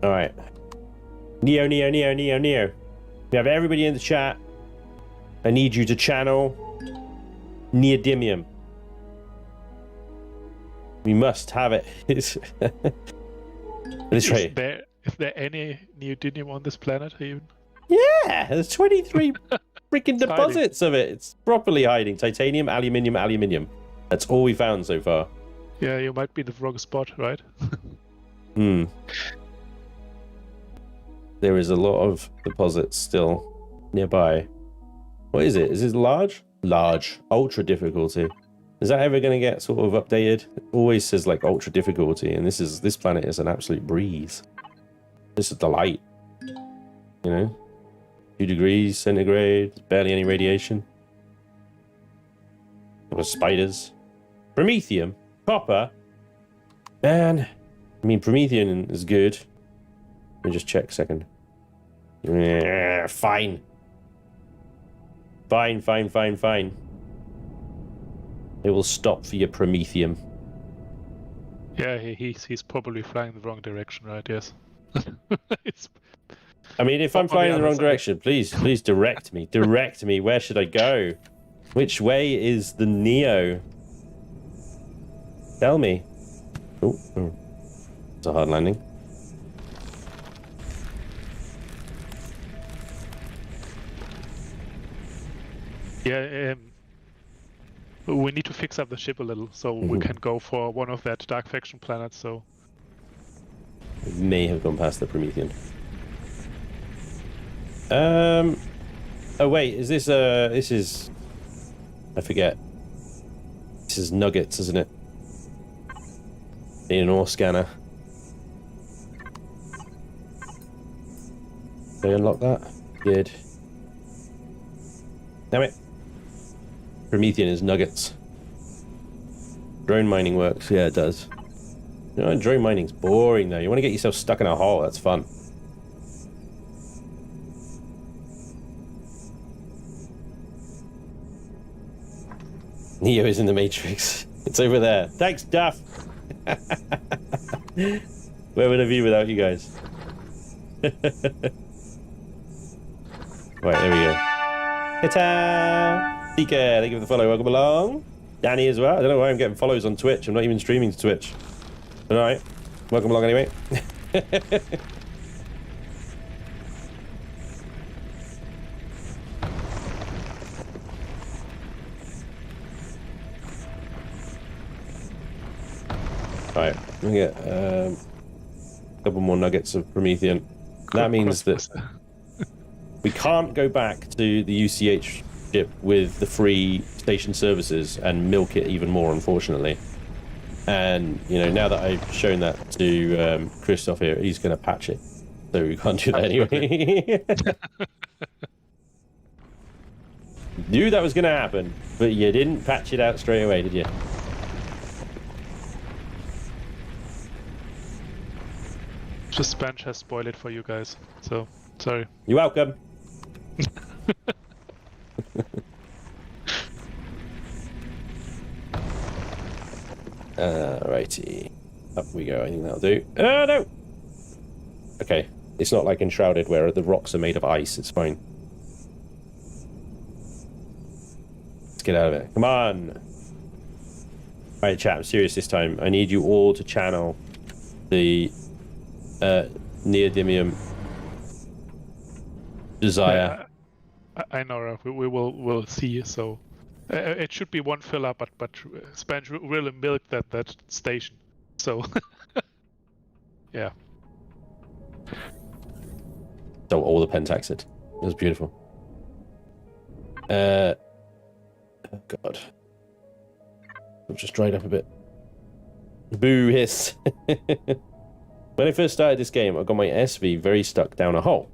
S1: All right. Neo. We have everybody in the chat. I need you to channel Neodymium. We must have it. It's right.
S2: Is there any neodymium on this planet even?
S1: Yeah, there's 23 freaking deposits of it. It's properly hiding. Titanium, aluminium. That's all we found so far.
S2: Yeah, you might be in the wrong spot, right?
S1: Hmm. There is a lot of deposits still nearby. What is it? Is it large? Large. Ultra difficulty. Is that ever going to get sort of updated? It always says like ultra difficulty, and this planet is an absolute breeze. This is delight. You know? 2 degrees centigrade, barely any radiation. What are spiders? Promethium. Copper. Man. I mean, Promethium is good. Let me just check a second. Yeah, fine. Fine. It will stop for your Promethium.
S2: Yeah, he's probably flying the wrong direction, right? Yes.
S1: I mean, if I'm flying in the wrong direction, please direct me. Direct me. Where should I go? Which way is the Neo? Tell me. Oh. It's a hard landing.
S2: Yeah, we need to fix up the ship a little, so we can go for one of that Dark Faction planets, so...
S1: It may have gone past the Promethean. Oh wait, is this, this is... I forget. This is Nuggets, isn't it? Need an ore scanner. Did I unlock that? Good. Damn it. Promethean is Nuggets. Drone mining works. Yeah, it does. You know, drone mining's boring though. You want to get yourself stuck in a hole. That's fun. Neo is in the Matrix. It's over there. Thanks, Duff. Where would I be without you guys? Right, there we go. Ta-ta! Tika, thank you for the follow. Welcome along. Danny as well. I don't know why I'm getting follows on Twitch. I'm not even streaming to Twitch. But alright. Welcome along anyway. Alright, let me get a couple more nuggets of Promethean. That means that we can't go back to the UCH ship with the free station services and milk it even more, unfortunately. And, you know, now that I've shown that to Christoph here, he's going to patch it. So we can't do that anyway. Knew that was going to happen, but you didn't patch it out straight away, did you?
S2: Just Bench has spoiled it for you guys, so sorry.
S1: You're welcome. Righty. Up we go. I think that'll do. Oh, no! Okay. It's not like Enshrouded where the rocks are made of ice. It's fine. Let's get out of it. Come on! Alright, chat. I'm serious this time. I need you all to channel the Neodymium desire.
S2: Yeah, I know. We'll see. So it should be one filler, but Spanch really milked that station. So yeah.
S1: So all the Pentax it. It was beautiful. Oh God. I've just dried up a bit. Boo hiss. When I first started this game, I got my SV very stuck down a hole.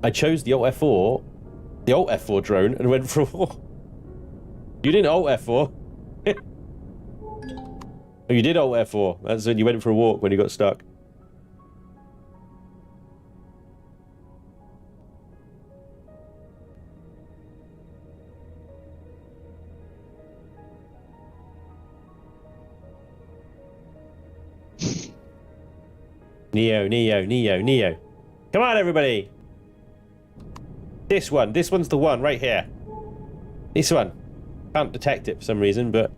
S1: I chose the Alt F4 drone, and went for a war. You didn't Alt F4. Oh, you did Alt F4. That's when you went for a walk when you got stuck. Neo. Come on, everybody. This one's the one right here. This one. Can't detect it for some reason, but...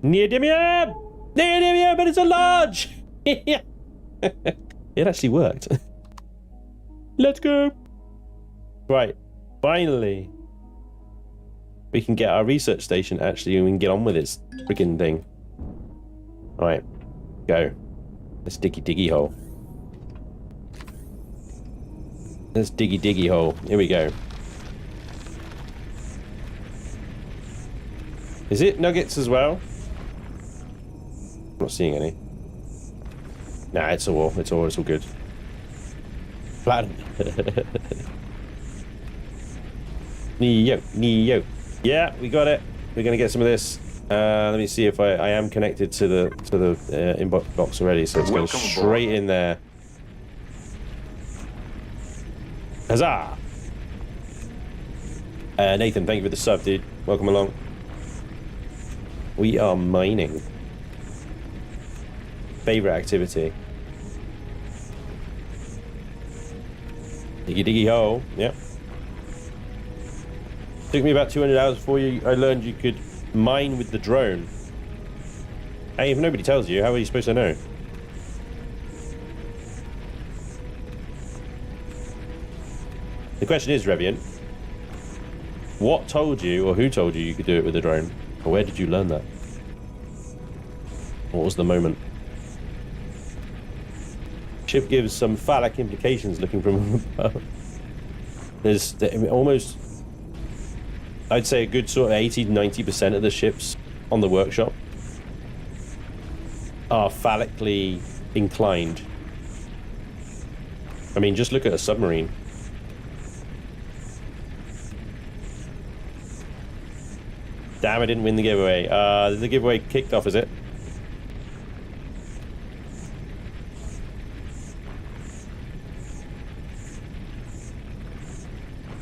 S1: Neodymium, but it's a large! It actually worked. Let's go! Right, finally. We can get our research station, actually, and we can get on with this freaking thing. Alright, go. Let's diggy hole. Let's diggy hole. Here we go. Is it nuggets as well? I'm not seeing any. Nah, it's all good. Platinum. Neo. Yeah, we got it. We're gonna get some of this. Let me see if I am connected to the inbox box already, so it's going straight in there. Huzzah! Nathan, thank you for the sub, dude. Welcome along. We are mining. Favorite activity. Diggy hole. Yep. Took me about 200 hours before I learned you could mine with the drone. Hey, if nobody tells you, how are you supposed to know? The question is, Reviant, what told you, or who told you you could do it with a drone? Or where did you learn that? What was the moment? Ship gives some phallic implications looking from above. There's almost, I'd say a good sort of 80-90% of the ships on the workshop are phallically inclined. I mean, just look at a submarine. Damn, I didn't win the giveaway. The giveaway kicked off, is it?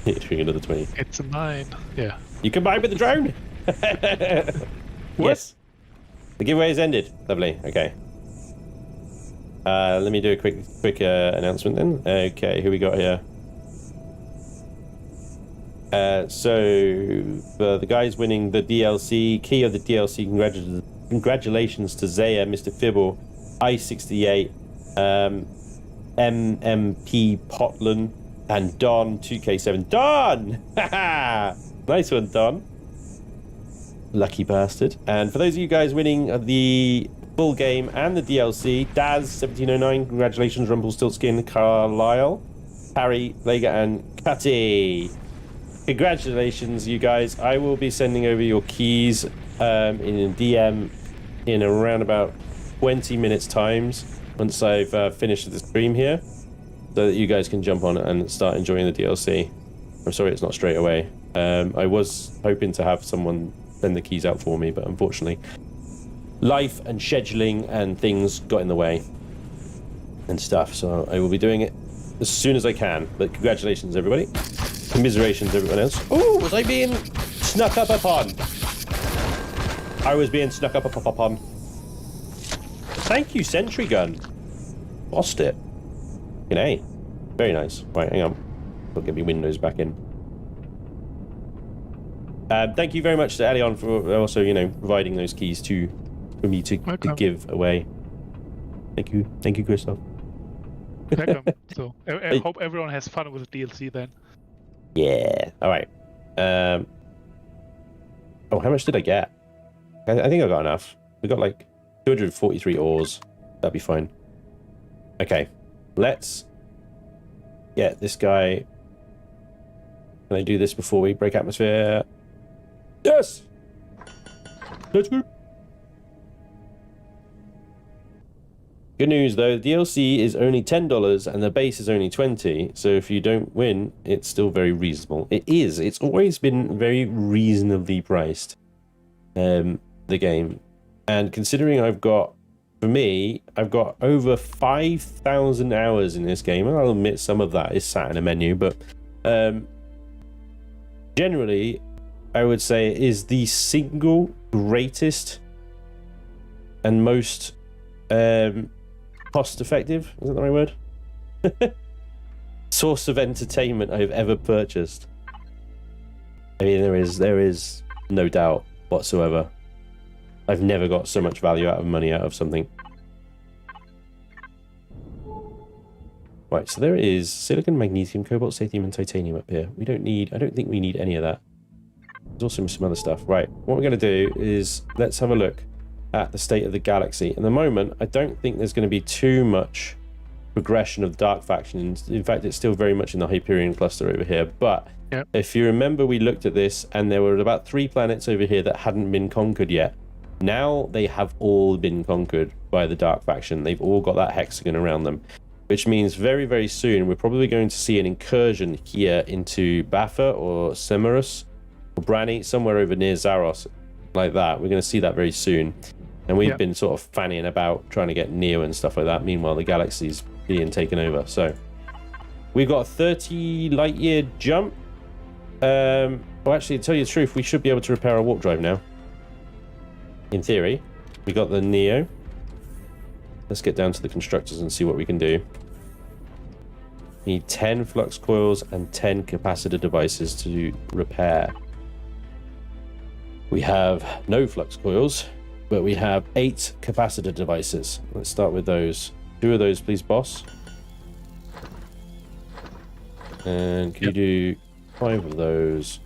S1: Doing another 20.
S2: It's mine. Yeah.
S1: You can buy with the drone. Yes. The giveaway has ended. Lovely. Okay. Let me do a quick announcement then. Okay, who we got here? So for the guys winning the DLC, key of the DLC, congratulations to Zaya, Mr. Fibble, I68, MMP Potlan, and Don 2K7. Don! Nice one, Don. Lucky bastard. And for those of you guys winning the full game and the DLC, Daz1709, congratulations, Rumpelstiltskin, Carlisle, Harry, Lega, and Cutty. Congratulations, you guys. I will be sending over your keys in a DM in around about 20 minutes times once I've finished the stream here, so that you guys can jump on and start enjoying the DLC. I'm sorry it's not straight away. I was hoping to have someone send the keys out for me, but unfortunately life and scheduling and things got in the way and stuff, so I will be doing it as soon as I can. But congratulations, everybody. Commiserations, everyone else. Oh, was I being snuck up upon? I was being snuck up upon. Thank you, Sentry Gun. Lost it. Hey, very nice. Right, hang on. I'll get my windows back in. Thank you very much to Elion for also, providing those keys for me to give away. Thank you, Christoph.
S2: Welcome. So I hope everyone has fun with the DLC then.
S1: Yeah. All right. Oh, how much did I get? I think I got enough. We got like 243 ores. That'd be fine. Okay. Let's get this guy. Can I do this before we break atmosphere? Yes! Let's go. Good news though, the DLC is only $10 and the base is only $20, so if you don't win, it's still very reasonable. It's always been very reasonably priced, the game. And considering I've got over 5,000 hours in this game, and I'll admit some of that is sat in a menu, but generally, I would say it is the single greatest and most cost-effective, is that the right word? Source of entertainment I've ever purchased. I mean, there is no doubt whatsoever. I've never got so much value out of something. Right, so there is silicon, magnesium, cobalt, lithium, and titanium up here. I don't think we need any of that. There's also some other stuff. Right, what we're going to do is let's have a look at the state of the galaxy. At the moment, I don't think there's going to be too much progression of the dark factions. In fact, it's still very much in the Hyperion cluster over here. But if you remember, we looked at this, and there were about 3 planets over here that hadn't been conquered yet. Now they have all been conquered by the dark faction. They've all got that hexagon around them, which means very, very soon we're probably going to see an incursion here into Baffa or Semerus or Branny, somewhere over near Zaros, like that. We're going to see that very soon. And we've been sort of fanning about trying to get Neo and stuff like that. Meanwhile, the galaxy's being taken over. So we've got a 30 light year jump. Well, actually, to tell you the truth, we should be able to repair our warp drive now. In theory, we got the Neo. Let's get down to the constructors and see what we can do. We need 10 flux coils and 10 capacitor devices to repair. We have no flux coils, but we have 8 capacitor devices. Let's start with those. 2 of those, please, boss. And can you do 5 of those?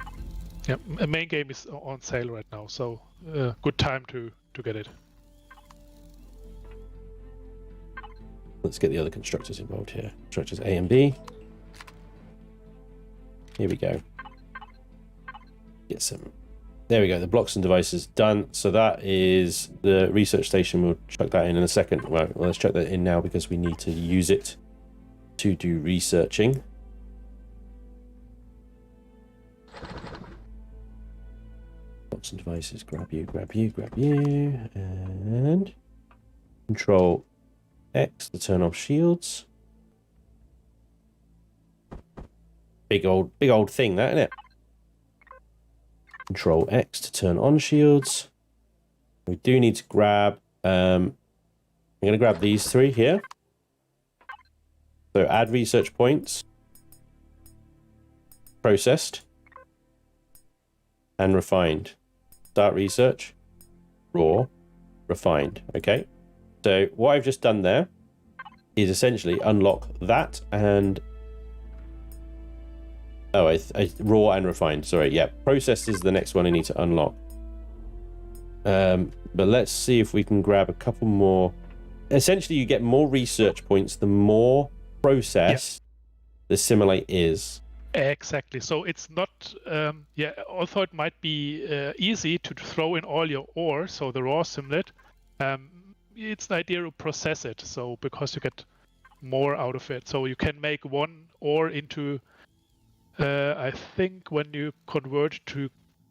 S2: Yeah, the main game is on sale right now, so good time to get it.
S1: Let's get the other constructors involved here. Constructors AMD. Here we go. Get some. There we go. The blocks and devices done. So that is the research station. We'll chuck that in a second. Well, let's chuck that in now because we need to use it to do researching. Blocks and devices. Grab you, grab you, grab you. And Control X to turn off shields. Big old thing, that, isn't it? Control X to turn on shields. We do need to grab. I'm going to grab these 3 here. So add research points, processed, and refined. Start research, raw, refined. Okay. So what I've just done there is essentially unlock that and raw and refined. Sorry, yeah. Processed is the next one I need to unlock. But let's see if we can grab a couple more. Essentially, you get more research points the more processed the simulate is.
S2: Exactly. So it's not, although it might be easy to throw in all your ore, so the raw simulate, it's the idea to process it. So because you get more out of it. So you can make 1 ore into, I think when you convert to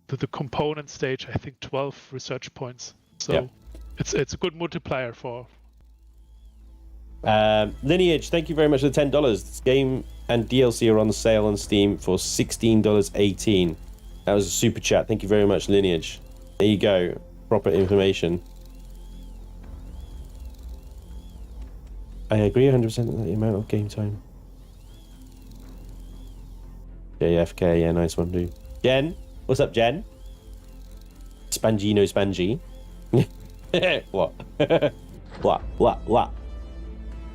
S2: the component stage, I think 12 research points. So it's a good multiplier for.
S1: Lineage, thank you very much for the $10. This game and DLC are on sale on Steam for $16.18. That was a super chat. Thank you very much, Lineage. There you go. Proper information. I agree 100% with the amount of game time. JFK, yeah, nice one, dude. Jen, what's up, Jen? Spangino Spangy. What? What?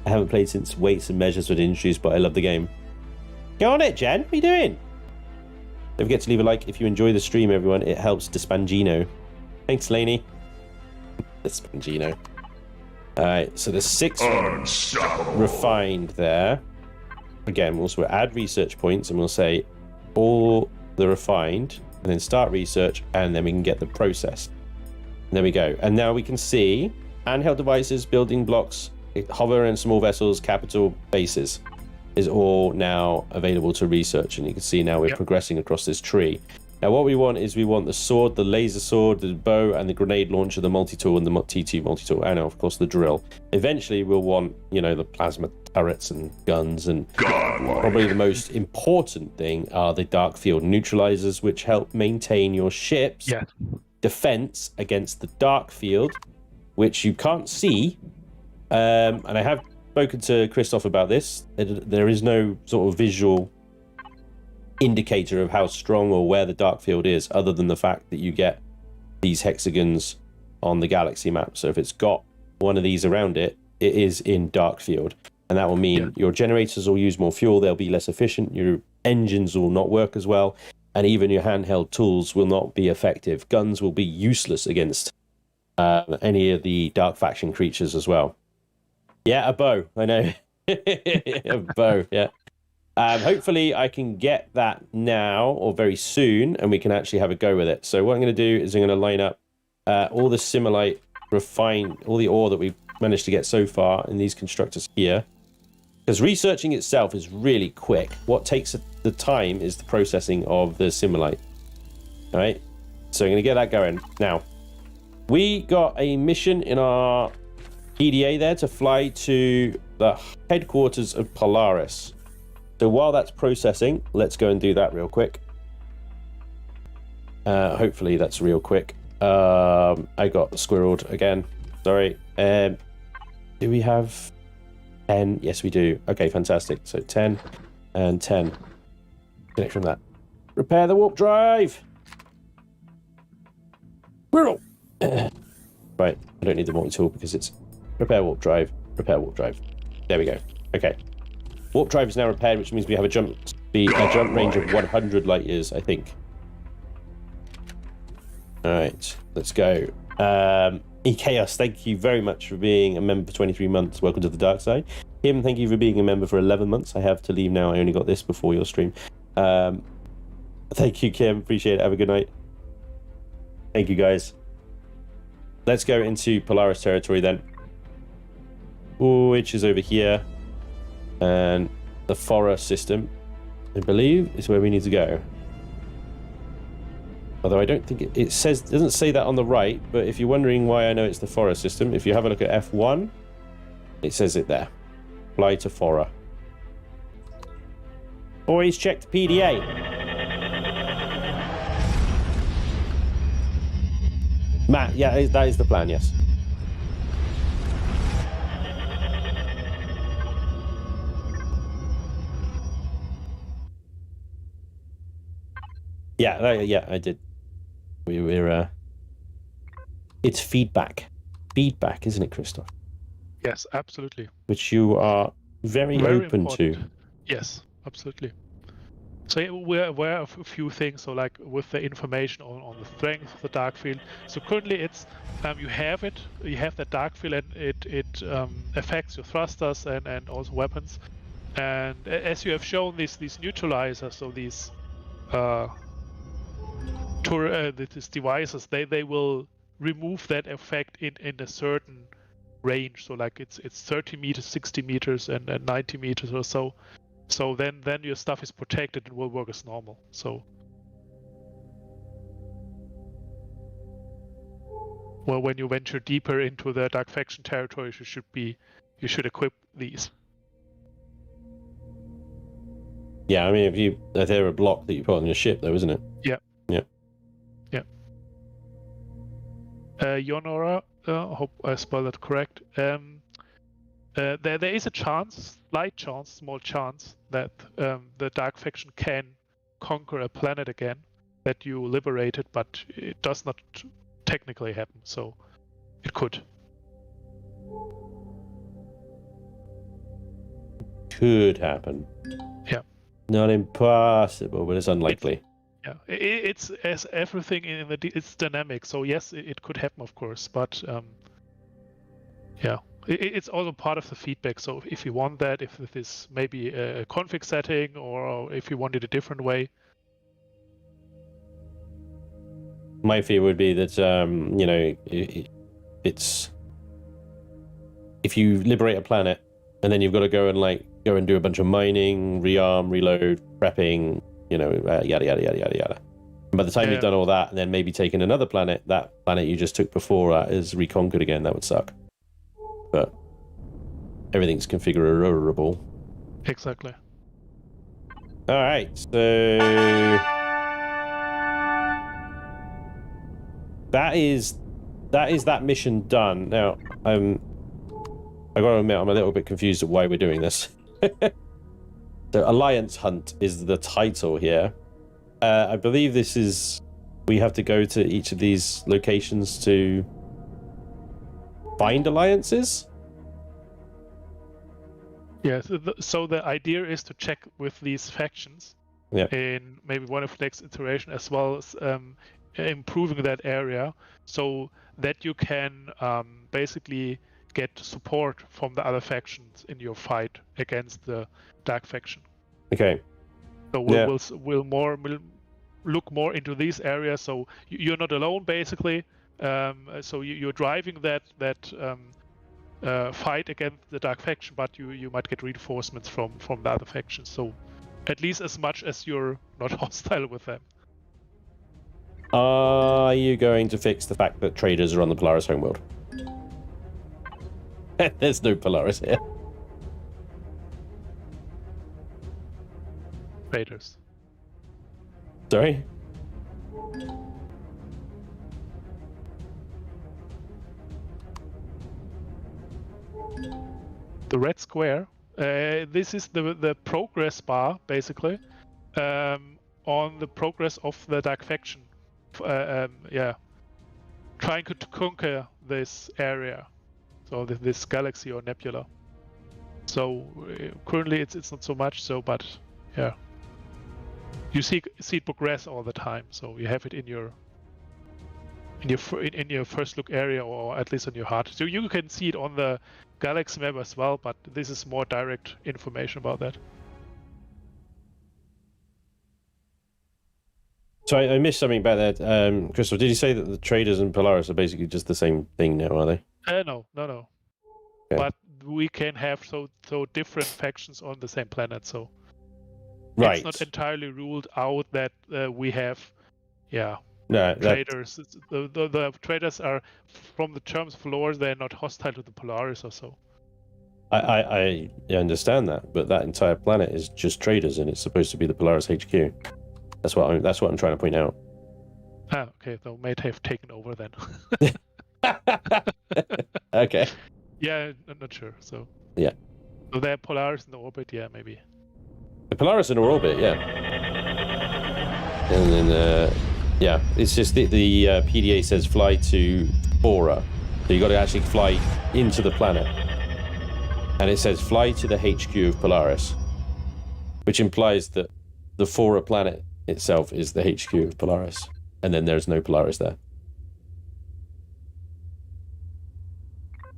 S1: I haven't played since Weights and Measures were introduced, but I love the game. Get on it, Jen. What are you doing? Don't forget to leave a like if you enjoy the stream, everyone. It helps Spangino. Thanks, Laney. Spangino. Alright, so there's 6 refined there. Again, we'll also add research points and we'll say all the refined and then start research and then we can get the process. There we go. And now we can see handheld devices, building blocks, hover and small vessels, capital bases is all now available to research. And you can see now we're progressing across this tree. Now, what we want is we want the sword, the laser sword, the bow, and the grenade launcher, the multi-tool, and the T2 multi-tool, and of course the drill. Eventually, we'll want, you know, the plasma turrets and guns, and probably the most important thing are the dark field neutralizers, which help maintain your ship's defense against the dark field, which you can't see. And I have spoken to Christoph about this. There is no sort of visual indicator of how strong or where the dark field is, other than the fact that you get these hexagons on the galaxy map. So if it's got one of these around it, it is in dark field, and that will mean your generators will use more fuel, they'll be less efficient, your engines will not work as well, and even your handheld tools will not be effective. Guns will be useless against any of the dark faction creatures as well. Yeah, a bow, I know. A bow, yeah. Hopefully I can get that now or very soon, and we can actually have a go with it. So what I'm going to do is I'm going to line up all the simulite, refine all the ore that we've managed to get so far in these constructors here. Because researching itself is really quick. What takes the time is the processing of the simulite. All right, so I'm going to get that going. Now, we got a mission in our PDA there to fly to the headquarters of Polaris. So while that's processing, let's go and do that real quick. Hopefully that's real quick. I got squirreled again. Sorry. Do we have 10? Yes, we do. Okay, fantastic. So 10 and 10. Connect from that. Repair the warp drive. Squirrel. Right. I don't need the multi-tool because it's repair warp drive. Repair warp drive. There we go. Okay. Warp drive is now repaired, which means we have a jump range of 100 light years, I think. All right, let's go. Chaos, thank you very much for being a member for 23 months. Welcome to the dark side. Kim, thank you for being a member for 11 months. I have to leave now. I only got this before your stream. Thank you, Kim. Appreciate it. Have a good night. Thank you, guys. Let's go into Polaris territory then, which is over here. And the Fora system, I believe, is where we need to go. Although I don't think it says, doesn't say that on the right, but if you're wondering why I know it's the Fora system, if you have a look at F1, it says it there. Fly to Fora. Always check the PDA. Matt, yeah, that is the plan, yes. Yeah, I did. We're it's feedback. Feedback, isn't it, Christoph?
S2: Yes, absolutely.
S1: Which you are very open important to.
S2: Yes, absolutely. So yeah, we're aware of a few things. So like with the information on the strength of the dark field. So currently it's you have that dark field, and it affects your thrusters and also weapons. And as you have shown, these neutralizers, so these these devices, they will remove that effect in a certain range. So like it's 30 meters, 60 meters, and 90 meters or so. So then your stuff is protected and will work as normal. So well, when you venture deeper into the dark faction territories, you should equip these.
S1: Yeah, I mean, if they're a block that you put on your ship, though, isn't it?
S2: Yeah.
S1: Yeah.
S2: Yeah. Yonora, I hope I spelled that correct. There is a chance, slight chance, small chance, that the dark faction can conquer a planet again that you liberated, but it does not technically happen. So it could.
S1: Could happen.
S2: Yeah.
S1: Not impossible, but it's unlikely.
S2: It's as everything in it's dynamic. So yes, it could happen, of course, but yeah, it's also part of the feedback. So if you want that, if this is maybe a config setting, or if you want it a different way.
S1: My fear would be that it's if you liberate a planet and then you've got to go and do a bunch of mining, rearm, reload, prepping, yada yada yada yada yada. And by the time you've done all that, and then maybe taken another planet, that planet you just took before that is reconquered again. That would suck. But everything's configurable.
S2: Exactly.
S1: All right, so that is that mission done. Now, I gotta admit, I'm a little bit confused at why we're doing this. So, Alliance Hunt is the title here. I believe this is we have to go to each of these locations to find alliances.
S2: Yeah, so the idea is to check with these factions in maybe one of the next iteration, as well as improving that area so that you can basically get support from the other factions in your fight against the dark faction.
S1: Okay.
S2: So we'll look more into these areas. So you're not alone, basically. So you're driving that fight against the dark faction, but you might get reinforcements from the other factions. So at least as much as you're not hostile with them.
S1: Are you going to fix the fact that traders are on the Polaris homeworld? There's no Polaris here.
S2: Traders.
S1: Sorry?
S2: The red square. This is the progress bar, basically, on the progress of the dark faction. Trying to conquer this area, so this galaxy or nebula. So currently it's not so much so, but yeah, you see it progress all the time. So you have it in your first look area, or at least on your HUD. So you can see it on the galaxy map as well, but this is more direct information about that.
S1: So I missed something about that. Crystal, did you say that the traders and Polaris are basically just the same thing now, are they?
S2: No.
S1: Okay.
S2: But we can have so different factions on the same planet, so
S1: right.
S2: It's not entirely ruled out that we have,
S1: traders.
S2: The traders are, from the terms of lore, they're not hostile to the Polaris or so.
S1: I understand that, but that entire planet is just traders, and it's supposed to be the Polaris HQ. That's what I'm trying to point out.
S2: Ah, okay. So might have taken over then.
S1: Okay.
S2: Yeah, I'm not sure. So
S1: yeah.
S2: So they're Polaris in the orbit, yeah, maybe.
S1: The Polaris in orbit, yeah. And then it's just the PDA says fly to Fora, so you got to actually fly into the planet, and it says fly to the HQ of Polaris, which implies that the Fora planet itself is the HQ of Polaris, and then there's no Polaris there.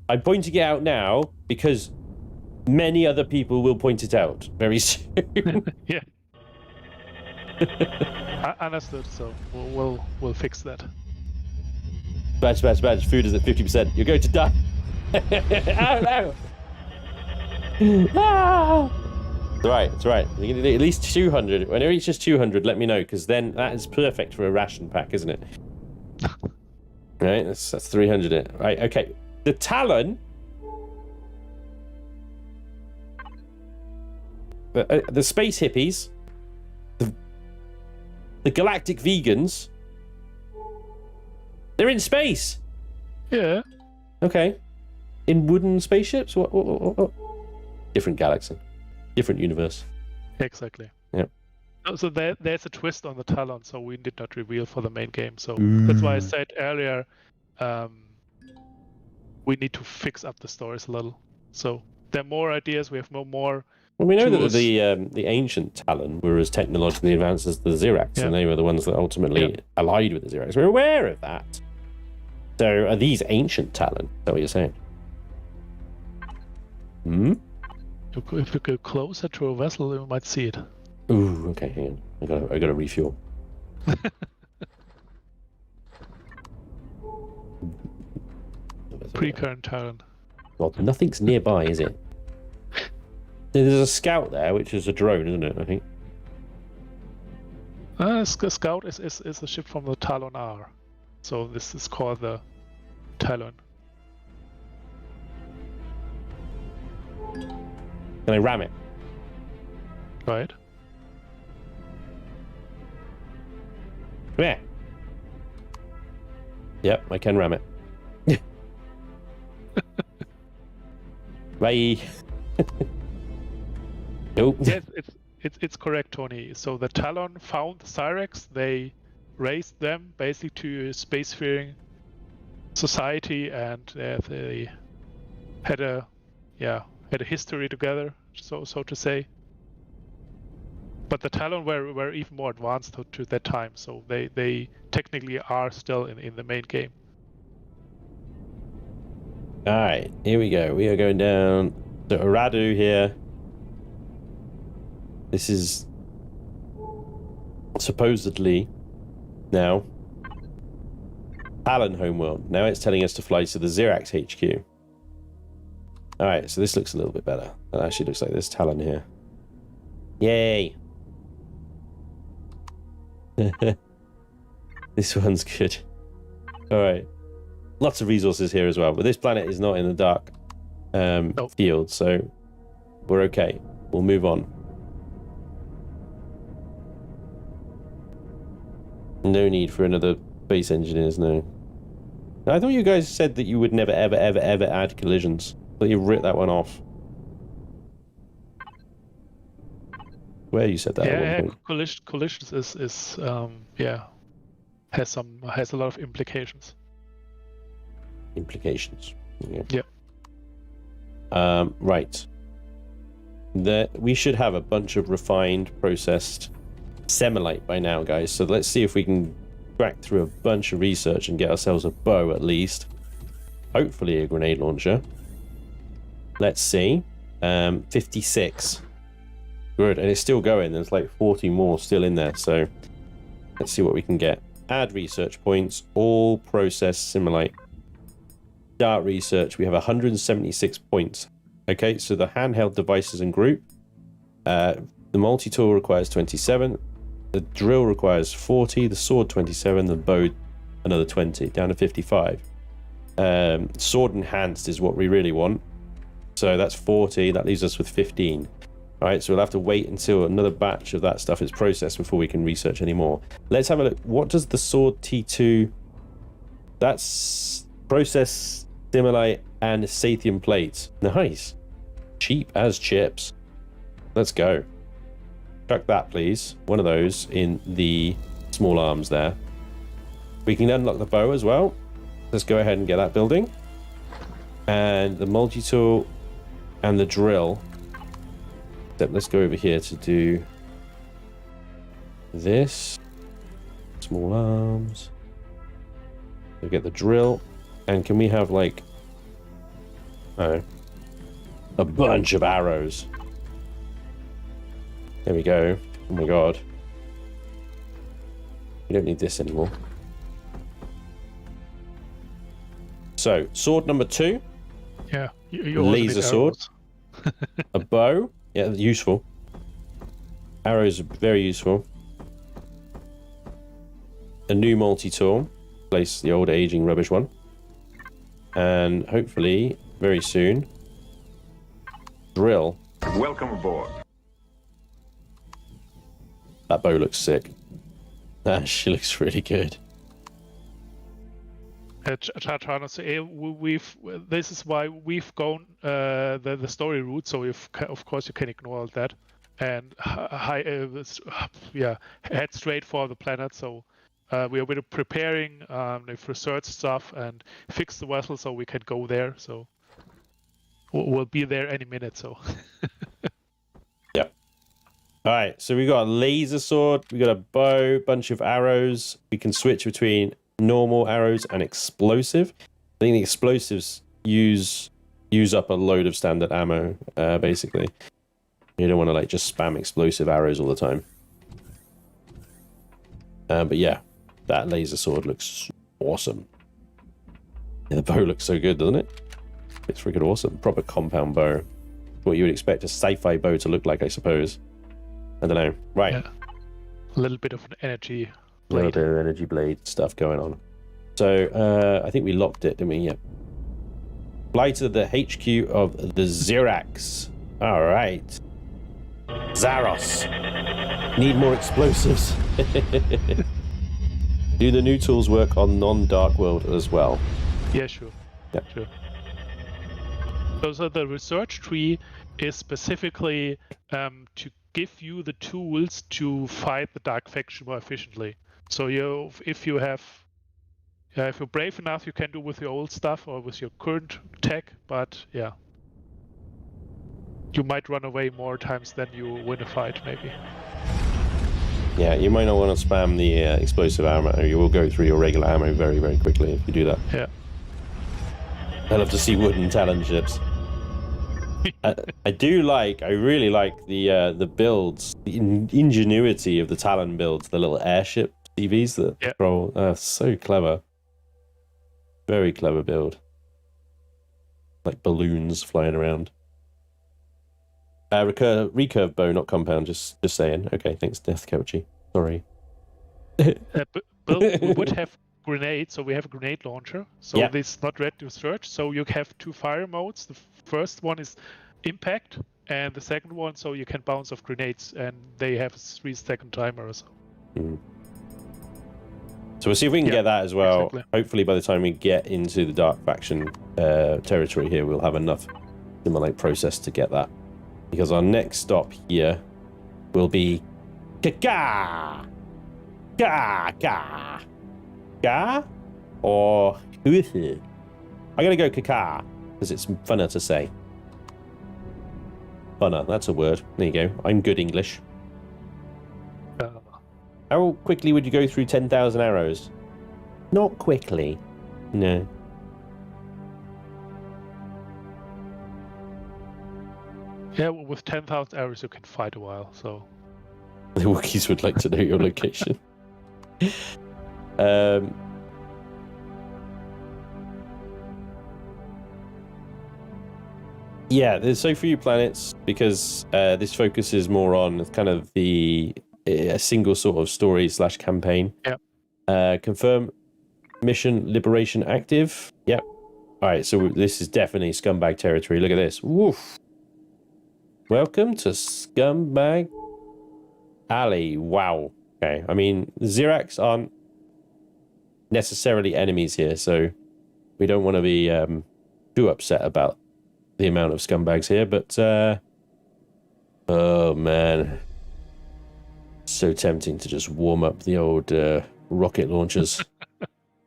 S1: I'm pointing it out now because many other people will point it out very soon.
S2: Yeah. Understood. So we'll fix that.
S1: Badge. Food is at 50%. You're going to die. Oh no! Ah! It's right. You're going to do at least 200. When it reaches 200, let me know, because then that is perfect for a ration pack, isn't it? Right, that's 300. Right, okay. The Talon. The space hippies. The galactic vegans. They're in space.
S2: Yeah.
S1: Okay. In wooden spaceships? What? Different galaxy. Different universe.
S2: Exactly.
S1: Yeah.
S2: So there's a twist on the Talon, so we did not reveal for the main game. So that's why I said earlier, we need to fix up the stories a little. So there are more ideas. We have more.
S1: Well, we know that the ancient Talon were as technologically advanced as the Xerax, and they were the ones that ultimately allied with the Xerax. We're aware of that. So are these ancient Talon? Is that what you're saying? Hmm?
S2: If you go closer to a vessel, you might see it.
S1: Ooh, okay, hang on. I gotta refuel.
S2: Pre-current Talon.
S1: Well, nothing's nearby, is it? There's a scout there, which is a drone, isn't it? I think.
S2: Scout is a ship from the Talon R. So this is called the Talon.
S1: Can I ram it?
S2: Right?
S1: Come here. Yep, I can ram it. Bye. Nope.
S2: Yes, it's correct, Tony. So the Talon found the Cyrex. They raised them basically to a spacefaring society, and they had a history together, so to say. But the Talon were even more advanced to that time, so they technically are still in the main game.
S1: All right, here we go. We are going down to Aradu here. This is supposedly now Talon homeworld. Now it's telling us to fly to the Xerax HQ. All right, so this looks a little bit better. It actually looks like there's Talon here. Yay! This one's good. All right. Lots of resources here as well, but this planet is not in the dark field, so we're okay. We'll move on. No need for another base engineers, no. I thought you guys said that you would never, ever, ever, ever add collisions. But you ripped that one off. Where you said that?
S2: Yeah, collisions is has a lot of implications.
S1: Implications.
S2: Yeah.
S1: Right. We should have a bunch of refined, processed semilite by now, guys. So let's see if we can crack through a bunch of research and get ourselves a bow at least. Hopefully a grenade launcher. Let's see. 56. Good, and it's still going. There's like 40 more still in there. So let's see what we can get. Add research points. All processed similite. Start research. We have 176 points. Okay, so the handheld devices and group. The multi-tool requires 27. The drill requires 40. The sword 27. The bow another 20. Down to 55. Sword enhanced is what we really want. So that's 40. That leaves us with 15. All right, so we'll have to wait until another batch of that stuff is processed before we can research any more. Let's have a look. What does the sword T2... That's process similite and Sathium plates. Nice. Cheap as chips. Let's go. Chuck that, please. One of those in the small arms there. We can unlock the bow as well. Let's go ahead and get that building. And the multi-tool and the drill. Let's go over here to do this. Small arms. We'll get the drill. And can we have like a bunch of arrows? There we go. Oh my god. We don't need this anymore. So, sword number 2.
S2: Yeah. You also
S1: laser
S2: need
S1: sword.
S2: arrows.
S1: A bow. Yeah, useful. Arrows are very useful. A new multi-tool. Replace the old aging rubbish one. And hopefully, very soon, drill.
S4: Welcome aboard.
S1: That bow looks sick. She looks really good.
S2: Trying to say, this is why we've gone the story route. So of course you can ignore all that and head straight for the planet. So we are preparing the research stuff and fix the vessel so we can go there. So we'll be there any minute. So
S1: yeah. All right. So we got a laser sword. We got a bow, bunch of arrows. We can switch between normal arrows and explosive. I think the explosives use up a load of standard ammo, basically. You don't want to like just spam explosive arrows all the time. But yeah, that laser sword looks awesome. Yeah, the bow looks so good, doesn't it? It's freaking awesome. Proper compound bow. What you would expect a sci-fi bow to look like, I suppose. I don't know. Right.
S2: yeah. a little bit of an energy
S1: A little
S2: blade.
S1: bit of energy blade stuff going on. So I think we locked it, didn't we? Yeah. Fly to the HQ of the Xerax. All right. Zaros. Need more explosives. Do the new tools work on non-Dark World as well?
S2: Yeah, sure.
S1: Yeah.
S2: Sure. So the research tree is specifically to give you the tools to fight the Dark Faction more efficiently. So if you're brave enough, you can do with your old stuff or with your current tech, but yeah. You might run away more times than you win a fight, maybe.
S1: Yeah, you might not want to spam the explosive ammo. You will go through your regular ammo very, very quickly if you do that.
S2: Yeah.
S1: I love to see wooden Talon ships. I really like the builds, the ingenuity of the Talon builds, the little airship CVs that control. So clever. Very clever build. Like balloons flying around. Recurve bow, not compound, just saying. Okay, thanks, Death Coachy. Sorry.
S2: But we would have grenades, so we have a grenade launcher. So this is not ready to search. So you have two fire modes. The first one is impact, and the second one, so you can bounce off grenades, and they have a 3-second timer or so.
S1: So we'll see if we can get that as well.
S2: Exactly.
S1: Hopefully by the time we get into the Dark Faction territory here, we'll have enough simulate process to get that. Because our next stop here will be Kaka! Kaka! Ka? Or Huithi? I'm going to go Kaka, because it's funner to say. Funner, that's a word. There you go. I'm good English. How quickly would you go through 10,000 arrows? Not quickly. No.
S2: Yeah, with 10,000 arrows you can fight a while, so...
S1: The Wookiees would like to know your location. Yeah, there's so few planets because this focuses more on kind of a single sort of story / campaign.
S2: Yeah.
S1: Confirm mission liberation active. Yep. All right, so this is definitely scumbag territory. Look at this. Woof. Welcome to Scumbag Alley. Wow. Okay. I mean, the Xerax aren't necessarily enemies here, so we don't want to be too upset about the amount of scumbags here, but oh man, so tempting to just warm up the old rocket launchers.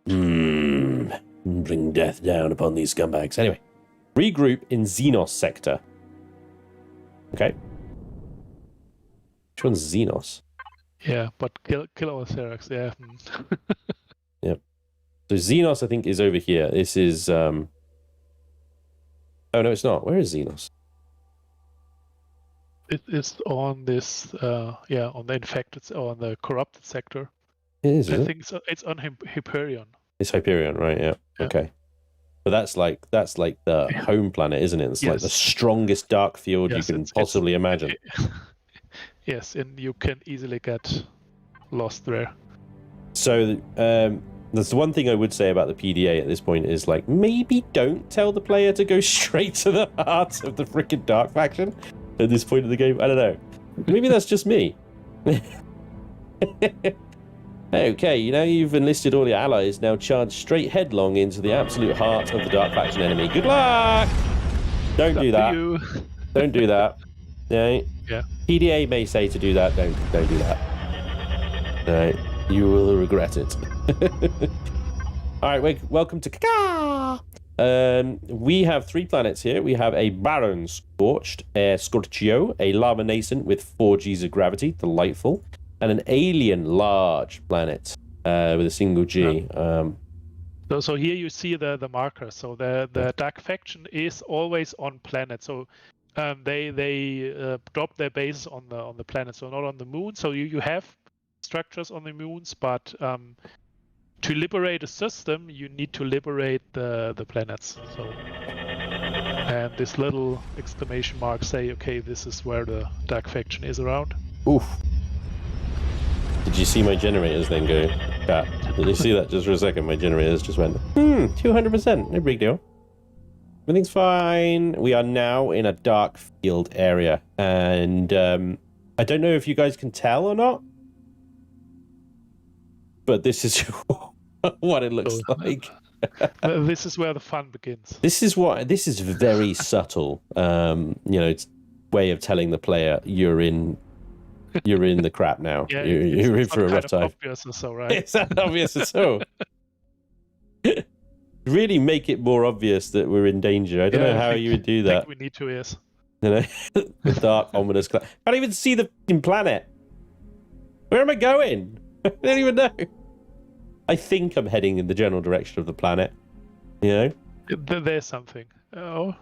S1: Bring death down upon these scumbags. Anyway, regroup in Xenos sector. Okay. Which one's Xenos?
S2: Yeah, but kill our Xerax, yeah.
S1: Yep. So Xenos, I think, is over here. This is... Oh, no, it's not. Where is Xenos?
S2: It is on this, on the infected, or on the corrupted sector.
S1: It is,
S2: I think it's on Empyrion.
S1: It's Hyperion, right? Yeah. Okay. But that's like the home planet, isn't it? It's like the strongest dark field you can possibly imagine.
S2: Yes, and you can easily get lost there.
S1: So that's the one thing I would say about the PDA at this point is like maybe don't tell the player to go straight to the heart of the freaking Dark Faction at this point of the game. I don't know. Maybe that's just me. Okay, you've enlisted all your allies. Now charge straight headlong into the absolute heart of the Dark Faction enemy. Good luck! Don't do that. Don't do that. Yeah. PDA may say to do that. Don't do that. No, you will regret it. All right, welcome to Kaka. We have 3 planets here. We have a barren scorched, Scorchio, a lava nascent with 4 Gs of gravity, delightful, and an alien large planet with a single G.
S2: So here you see the marker. So the Dark Faction is always on planet. So they drop their bases on the planet, so not on the moon. So you have structures on the moons, but to liberate a system, you need to liberate the planets. So, and this little exclamation mark say, okay, this is where the Dark Faction is around.
S1: Oof. Did you see my generators then go? Chat. Did you see that just for a second? My generators just went, 200%. No big deal. Everything's fine. We are now in a dark field area. And I don't know if you guys can tell or not. But this is what it looks like.
S2: This is where the fun begins.
S1: This is very subtle. It's way of telling the player you're in the crap now.
S2: Yeah,
S1: you're in for a rough time.
S2: Obvious or so, right?
S1: It's not obvious at all. Really make it more obvious that we're in danger. I don't know how you would do that.
S2: I think we need to, yes.
S1: You know, the dark, ominous cloud. I can't even see the fucking planet. Where am I going? I don't even know. I think I'm heading in the general direction of the planet. You know?
S2: There's something. Oh.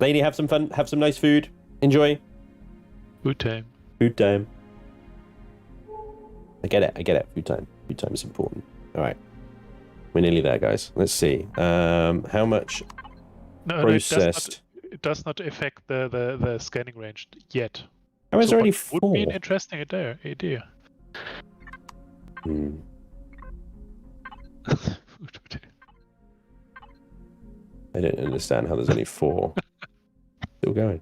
S1: Lady, have some fun. Have some nice food. Enjoy.
S2: Food time.
S1: Food time. I get it. Food time. Food time is important. All right. We're nearly there, guys. Let's see. How much processed...
S2: It does not affect the scanning range yet.
S1: How is there only 4?
S2: Would be an interesting idea.
S1: I don't understand how there's only 4. Still going.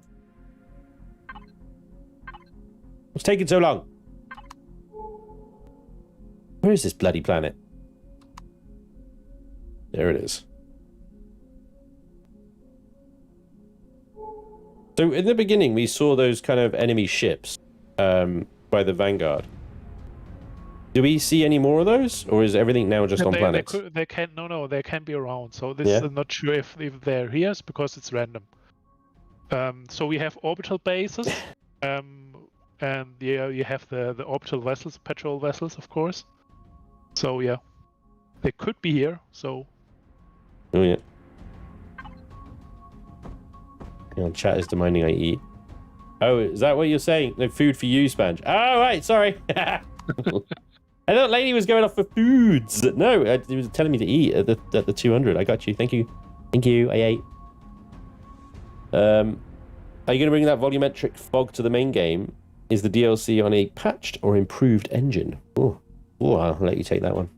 S1: What's taking so long? Where is this bloody planet? There it is. So in the beginning, we saw those kind of enemy ships by the Vanguard. Do we see any more of those, or is everything now just on planets?
S2: They can be around. So this is not sure if they're here because it's random. So we have orbital bases, and you have the orbital vessels, patrol vessels, of course. So yeah, they could be here. So.
S1: Oh yeah. Hang on, chat is demanding I eat. Oh, is that what you're saying? No food for you, Spange. Oh, right, sorry. I thought Lady was going off for foods. No, he was telling me to eat at the 200. I got you. Thank you. Thank you. I ate. Are you going to bring that volumetric fog to the main game? Is the DLC on a patched or improved engine? Oh, I'll let you take that one.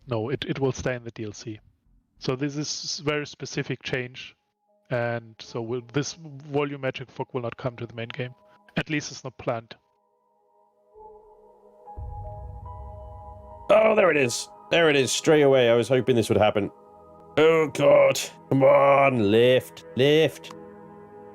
S2: No, it will stay in the DLC. So this is a very specific change, and so this volumetric fog will not come to the main game. At least it's not planned.
S1: Oh, there it is. There it is, straight away. I was hoping this would happen. Oh, God. Come on, lift.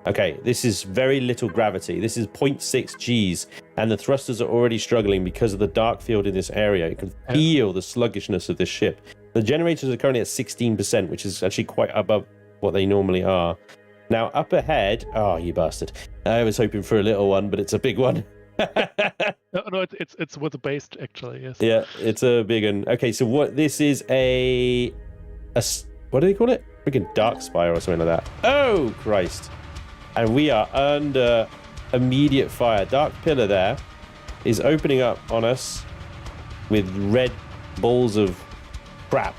S1: Okay, this is very little gravity. This is 0.6 Gs, and the thrusters are already struggling because of the dark field in this area. You can feel the sluggishness of this ship. The generators are currently at 16%, which is actually quite above what they normally are. Now, up ahead... Oh, you bastard. I was hoping for a little one, but it's a big one.
S2: No, it's with the base, actually, yes.
S1: Yeah, it's a big one. Okay, so what... This is a what do they call it? Freaking dark spire or something like that. Oh, Christ. And we are under immediate fire. Dark pillar there is opening up on us with red balls of crap,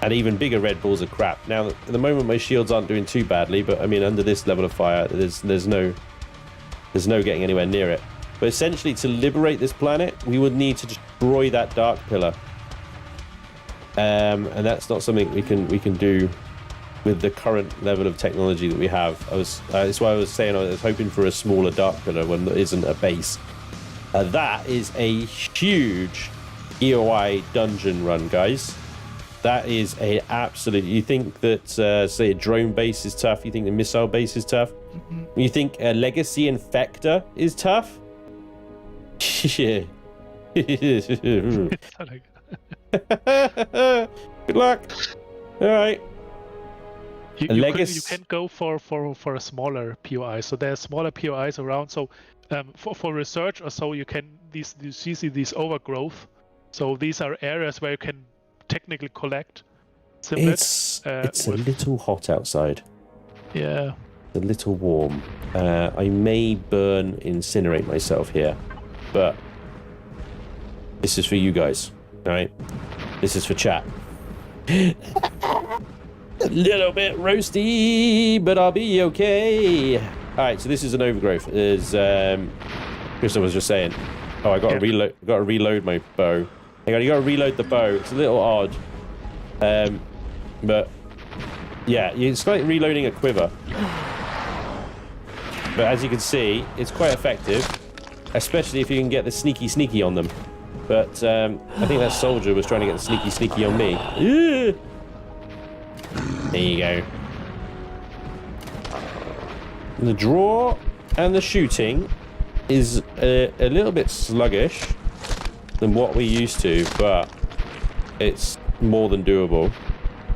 S1: and even bigger red balls of crap. Now, at the moment, my shields aren't doing too badly, but I mean, under this level of fire, there's no getting anywhere near it. But essentially, to liberate this planet, we would need to destroy that dark pillar, and that's not something we can do with the current level of technology that we have. That's why I was saying I was hoping for a smaller dark pillar when there isn't a base. That is a huge EOI dungeon run, guys. That is a absolute... You think that, say, a drone base is tough? You think the missile base is tough? Mm-hmm. You think a legacy infector is tough? Yeah. Good luck. All right.
S2: You can go for a smaller POI. So there are smaller POIs around. So for research or so, you see these overgrowth. So these are areas where you can technically collect
S1: It's a little hot outside.
S2: Yeah.
S1: It's a little warm. I may incinerate myself here, but this is for you guys, all right? This is for chat. A little bit roasty, but I'll be okay. All right, so this is an overgrowth. As Christopher was just saying. Oh, I got to reload. Got to reload my bow. Hang on, you got to reload the bow. It's a little odd, but yeah, it's like reloading a quiver. But as you can see, it's quite effective, especially if you can get the sneaky on them. But I think that soldier was trying to get the sneaky on me. There you go. The draw and the shooting is a little bit sluggish than what we used to, but it's more than doable.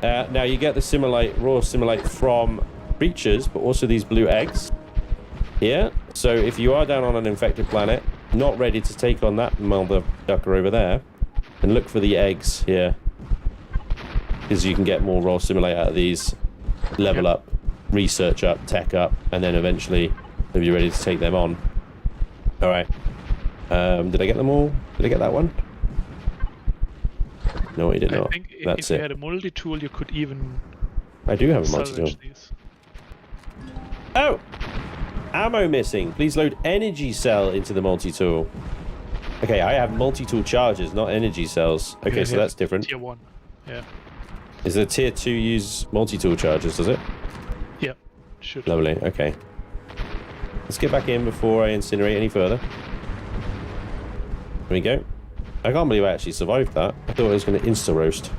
S1: Now you get the raw simulate from creatures, but also these blue eggs here. So if you are down on an infected planet, not ready to take on that mother ducker over there, and look for the eggs here, because you can get more raw simulate out of these, level up, research up, tech up, and then eventually you'll be ready to take them on. All right. Did I get them all? Did I get that one? No, I did not.
S2: I think
S1: That's
S2: if you had a multi-tool, you could even...
S1: I do have a multi-tool.
S2: These.
S1: Oh! Ammo missing. Please load energy cell into the multi-tool. Okay, I have multi-tool charges, not energy cells. Okay, so that's different.
S2: Tier 1. Yeah.
S1: Is the tier 2 use multi-tool charges, does it?
S2: Yeah, should.
S1: Lovely, okay. Let's get back in before I incinerate any further. There we go. I can't believe I actually survived that. I thought I was going to insta-roast.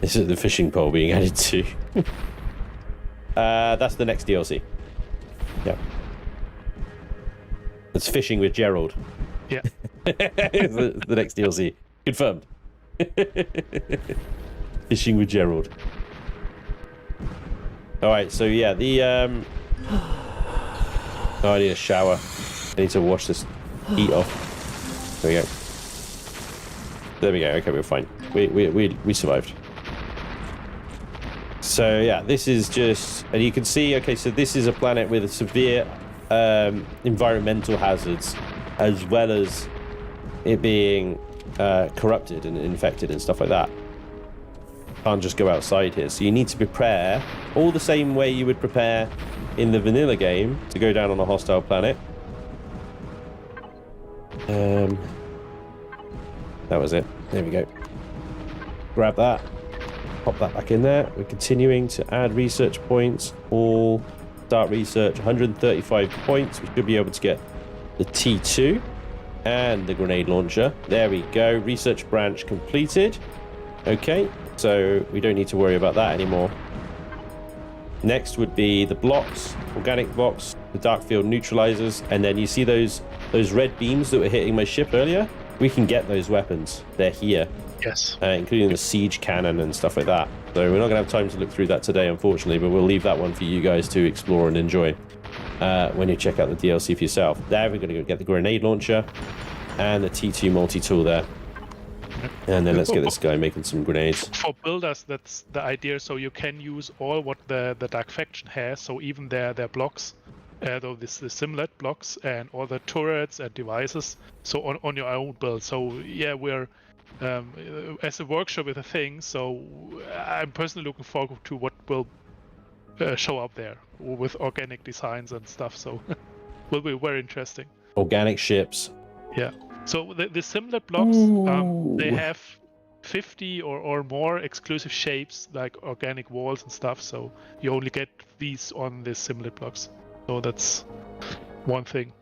S1: This is the fishing pole being added to. That's the next DLC. Yeah. It's fishing with Gerald.
S2: Yeah.
S1: the next DLC. Confirmed. Fishing with Gerald. Alright, so yeah, the oh, I need a shower. I need to wash this heat off. There we go. There we go. Okay, we're fine. We survived. So yeah, this is just, and you can see, okay, so this is a planet with severe environmental hazards, as well as it being corrupted and infected and stuff like that. Can't just go outside here, so you need to prepare all the same way you would prepare in the vanilla game to go down on a hostile planet. That was it. There we go. Grab that. Pop that back in there. We're continuing to add research points. All start research. 135 points. We should be able to get the T2 and the grenade launcher. There we go. Research branch completed. Okay, so we don't need to worry about that anymore. Next would be the blocks, organic blocks, the dark field neutralizers, and then you see those red beams that were hitting my ship earlier? We can get those weapons. They're here.
S2: Yes.
S1: Including the siege cannon and stuff like that. So we're not going to have time to look through that today, unfortunately, but we'll leave that one for you guys to explore and enjoy when you check out the DLC for yourself. There, we're going to go get the grenade launcher and the T2 multi-tool there. And then let's get this guy making some grenades.
S2: For builders, that's the idea. So you can use all what the Dark Faction has. So even their blocks, though the simlet blocks and all the turrets and devices. So on your own build. So yeah, we're as a workshop with a thing. So I'm personally looking forward to what will show up there with organic designs and stuff. So will be very interesting.
S1: Organic ships.
S2: Yeah. So the simlet blocks, they have 50 or more exclusive shapes, like organic walls and stuff. So you only get these on the simlet blocks. So that's one thing.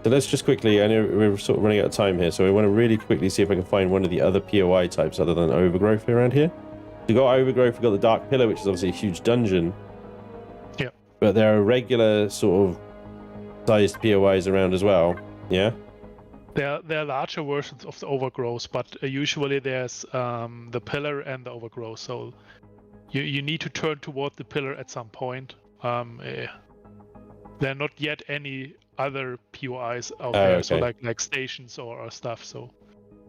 S1: So let's just quickly, I know we're sort of running out of time here, so I want to really quickly see if I can find one of the other POI types other than overgrowth around here. We've got overgrowth, we've got the dark pillar, which is obviously a huge dungeon.
S2: Yeah.
S1: But there are regular sort of sized POIs around as well. Yeah.
S2: There are larger versions of the overgrowth, but usually there's the pillar and the overgrowth. So you need to turn toward the pillar at some point. There are not yet any other POIs out there,
S1: okay.
S2: so like stations or stuff. So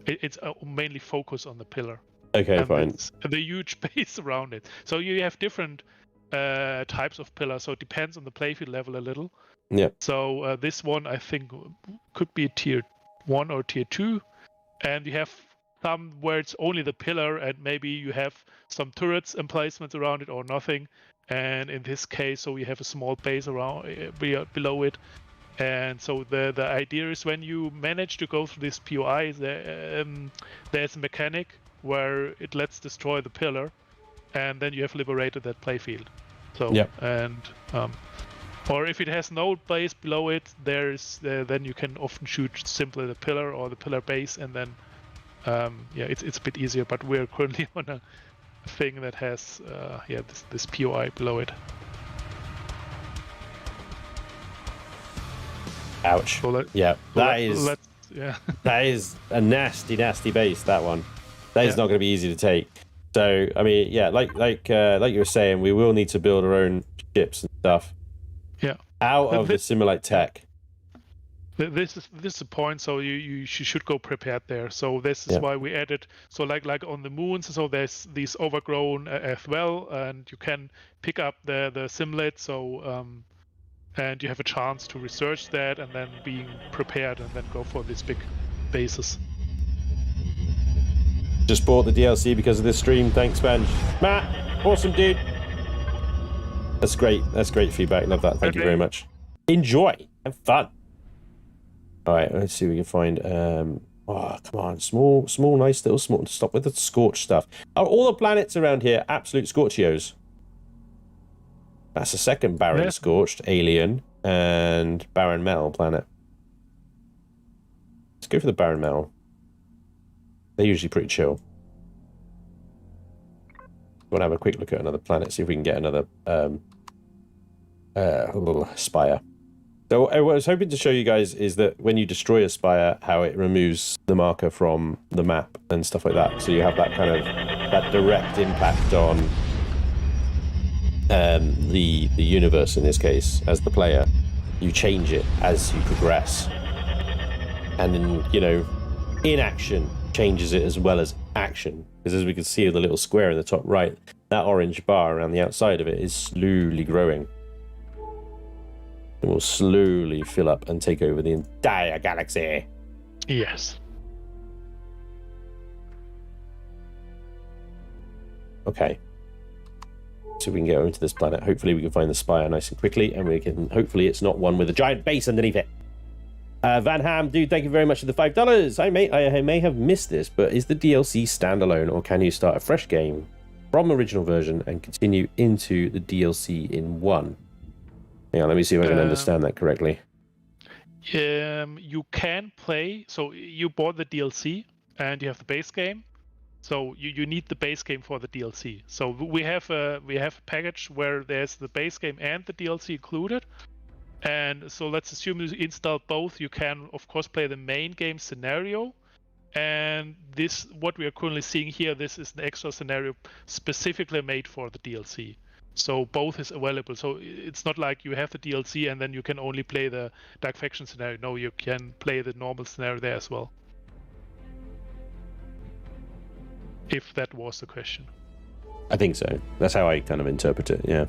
S2: it's mainly focused on the pillar.
S1: Okay,
S2: and
S1: fine.
S2: The huge base around it. So you have different types of pillars. So it depends on the playfield level a little.
S1: Yeah.
S2: So this one I think could be tier 1 or tier 2, and you have some where it's only the pillar and maybe you have some turrets emplacements around it or nothing. And in this case, so we have a small base around below it. And so the idea is when you manage to go through this POI, there's a mechanic where it lets destroy the pillar, and then you have liberated that playfield. So and or if it has no base below it, there's then you can often shoot simply the pillar or the pillar base, and then it's a bit easier. But we're currently on a thing that has this POI below it.
S1: Ouch.
S2: So
S1: that is a nasty base, that one. That is not going to be easy to take. So I mean, like you were saying, we will need to build our own ships and stuff. Out of the Simulate tech.
S2: This is the point. So you should go prepared there. So this is why we added. So like on the moons. So there's these overgrown as well, and you can pick up the Simulate. So and you have a chance to research that and then being prepared and then go for these big bases.
S1: Just bought the DLC because of this stream. Thanks, Benj. Matt, awesome dude. That's great. That's great feedback. Love that. Thank you very much. Enjoy. Have fun. All right, let's see if we can find. Oh, come on, small, nice little small. Stop with the scorched stuff. Are all the planets around here absolute scorchios? That's the second barren scorched alien and barren metal planet. Let's go for the barren metal. They're usually pretty chill. Want to have a quick look at another planet, see if we can get another little spire. So what I was hoping to show you guys is that when you destroy a spire, how it removes the marker from the map and stuff like that. So you have that kind of that direct impact on the universe in this case. As the player, you change it as you progress, and then inaction changes it as well as action. Because as we can see with the little square in the top right, that orange bar around the outside of it is slowly growing. It will slowly fill up and take over the entire galaxy.
S2: Yes.
S1: Okay. So we can get over to this planet. Hopefully we can find the spire nice and quickly, and we can. Hopefully it's not one with a giant base underneath it. Van Ham, dude, thank you very much for the $5. I may have missed this, but is the DLC standalone, or can you start a fresh game from original version and continue into the DLC in one? Yeah, let me see if I can understand that correctly.
S2: You can play. So you bought the DLC and you have the base game. So you need the base game for the DLC. So we have a package where there's the base game and the DLC included. And so let's assume you install both. You can of course play the main game scenario. And this, what we are currently seeing here, this is an extra scenario specifically made for the DLC. So both is available. So it's not like you have the DLC and then you can only play the Dark Faction scenario. No, you can play the normal scenario there as well. If that was the question.
S1: I think so. That's how I kind of interpret it, yeah.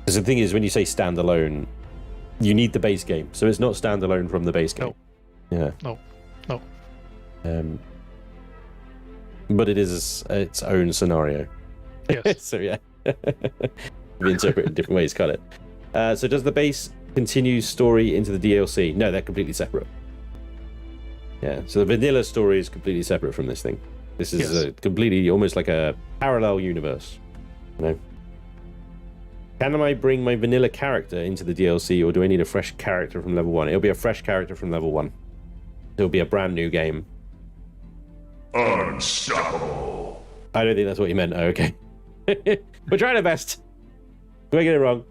S1: Because the thing is, when you say standalone, you need the base game. So it's not standalone from the base game.
S2: No.
S1: Yeah.
S2: No.
S1: But it is its own scenario.
S2: Yes.
S1: So yeah. We interpret it in different ways, can't it? So does the base continue story into the DLC? No, they're completely separate. Yeah, so the vanilla story is completely separate from this thing. This is a completely, almost like a parallel universe. Can I bring my vanilla character into the DLC, or do I need a fresh character from level 1? It'll be a fresh character from level 1. It'll be a brand new game.
S4: Unstoppable.
S1: I don't think that's what you meant. Oh, okay. We're trying our best. Do I get it wrong?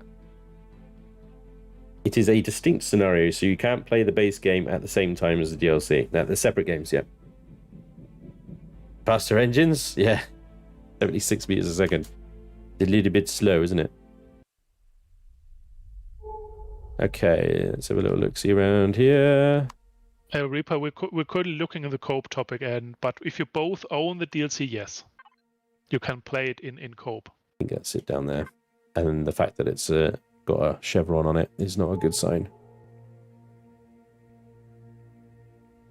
S1: It is a distinct scenario, so you can't play the base game at the same time as the DLC. Now, they're separate games, yeah. Faster engines? Yeah. 76 meters a second. It's a little bit slow, isn't it? Okay, let's have a little look-see around here.
S2: Reaper, we're currently looking at the co-op topic, but if you both own the DLC, yes. You can play it in co-op.
S1: I think that's it down there. And the fact that it's got a chevron on it is not a good sign.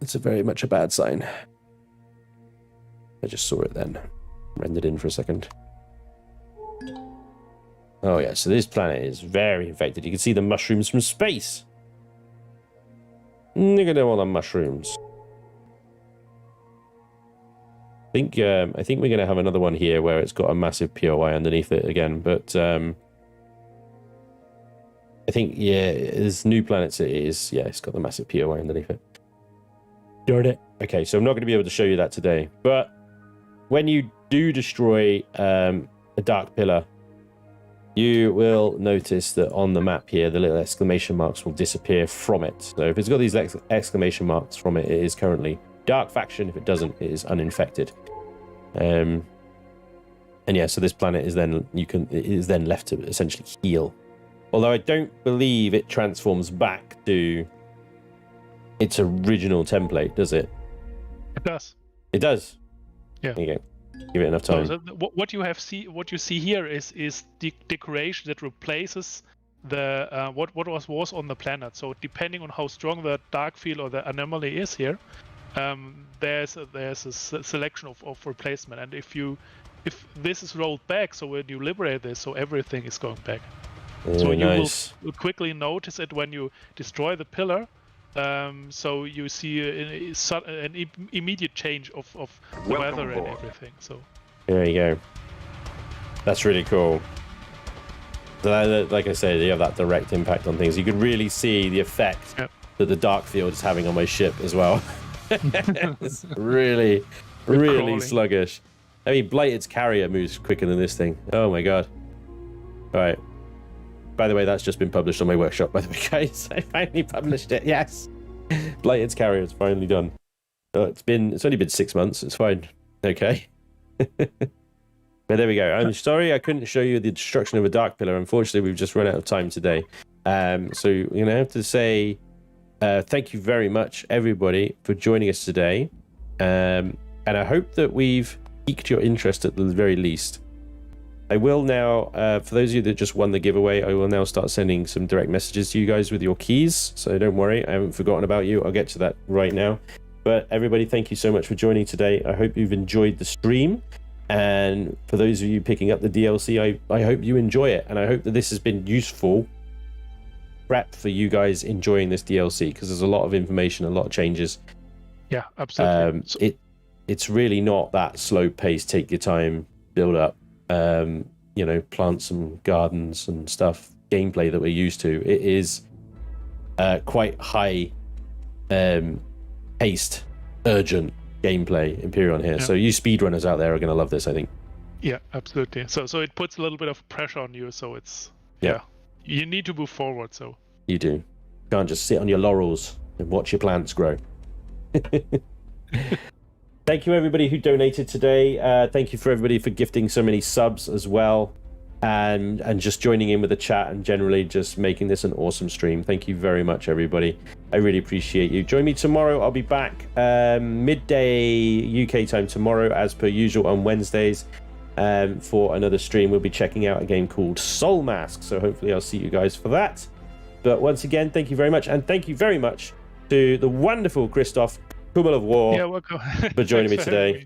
S1: It's a very much a bad sign. I just saw it then. Rendered in for a second. Oh yeah, so this planet is very infected. You can see the mushrooms from space. Look at all the mushrooms. I think we're going to have another one here where it's got a massive POI underneath it again, but I think, yeah, there's new planets it is. Yeah, it's got the massive POI underneath it. Darn it. Okay, so I'm not going to be able to show you that today, but when you do destroy a dark pillar, you will notice that on the map here, the little exclamation marks will disappear from it. So if it's got these exclamation marks from it, it is currently dark faction. If it doesn't, it is uninfected. And yeah, so this planet is then left to essentially heal. Although I don't believe it transforms back to its original template, does it?
S2: It does.
S1: It does.
S2: Yeah.
S1: There you go. Give it enough time.
S2: So what you see here is the decoration that replaces the what was on the planet. So depending on how strong the dark field or the anomaly is here, there's a selection of replacement. And if this is rolled back, so when you liberate this, so everything is going back. So you will quickly notice it when you destroy the pillar. So you see an immediate change of the weather and everything. So
S1: there you go. That's really cool. Like I said, you have that direct impact on things. You can really see the effect that the dark field is having on my ship as well. It's really sluggish. I mean, Blighted's carrier moves quicker than this thing. Oh my god. All right. By the way, that's just been published on my workshop, by the way, guys. I finally published it, yes. Blighted's carrier is finally done. It's only been 6 months, it's fine. Okay. But there we go. I'm sorry I couldn't show you the destruction of a dark pillar. Unfortunately, we've just run out of time today. So you're going to have to say thank you very much, everybody, for joining us today. And I hope that we've piqued your interest at the very least. I will now, for those of you that just won the giveaway, I will now start sending some direct messages to you guys with your keys. So don't worry, I haven't forgotten about you. I'll get to that right now. But everybody, thank you so much for joining today. I hope you've enjoyed the stream. And for those of you picking up the DLC, I hope you enjoy it. And I hope that this has been useful prep for you guys enjoying this DLC, because there's a lot of information, a lot of changes.
S2: Yeah, absolutely.
S1: It's really not that slow pace, take your time, build up. Plant some gardens and stuff, gameplay that we're used to. It is quite high paced, urgent gameplay Empyrion here. Yeah. So you speedrunners out there are going to love this, I think.
S2: Yeah, absolutely. So it puts a little bit of pressure on you. So it's you need to move forward. So
S1: you do. You can't just sit on your laurels and watch your plants grow. Thank you, everybody who donated today. Thank you for everybody for gifting so many subs as well, and just joining in with the chat and generally just making this an awesome stream. Thank you very much, everybody. I really appreciate you. Join me tomorrow. I'll be back midday UK time tomorrow, as per usual on Wednesdays, for another stream. We'll be checking out a game called Soul Mask, so hopefully I'll see you guys for that. But once again, thank you very much, and thank you very much to the wonderful Christoph Kummel of War,
S2: welcome.
S1: For joining me today.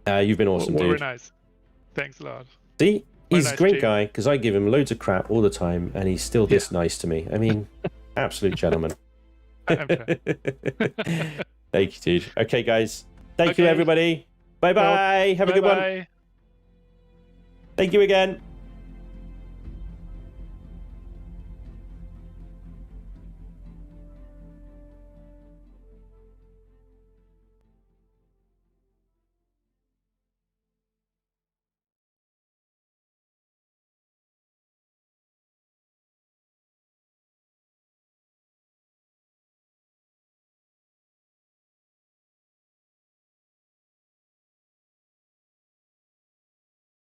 S1: You've been awesome, dude.
S2: Very nice. Thanks a lot.
S1: See, he's a great guy, because I give him loads of crap all the time, and he's still this nice to me. I mean, absolute gentleman. Thank you, dude. Okay, guys. Thank you, everybody. Bye-bye. Have a good one. Thank you again.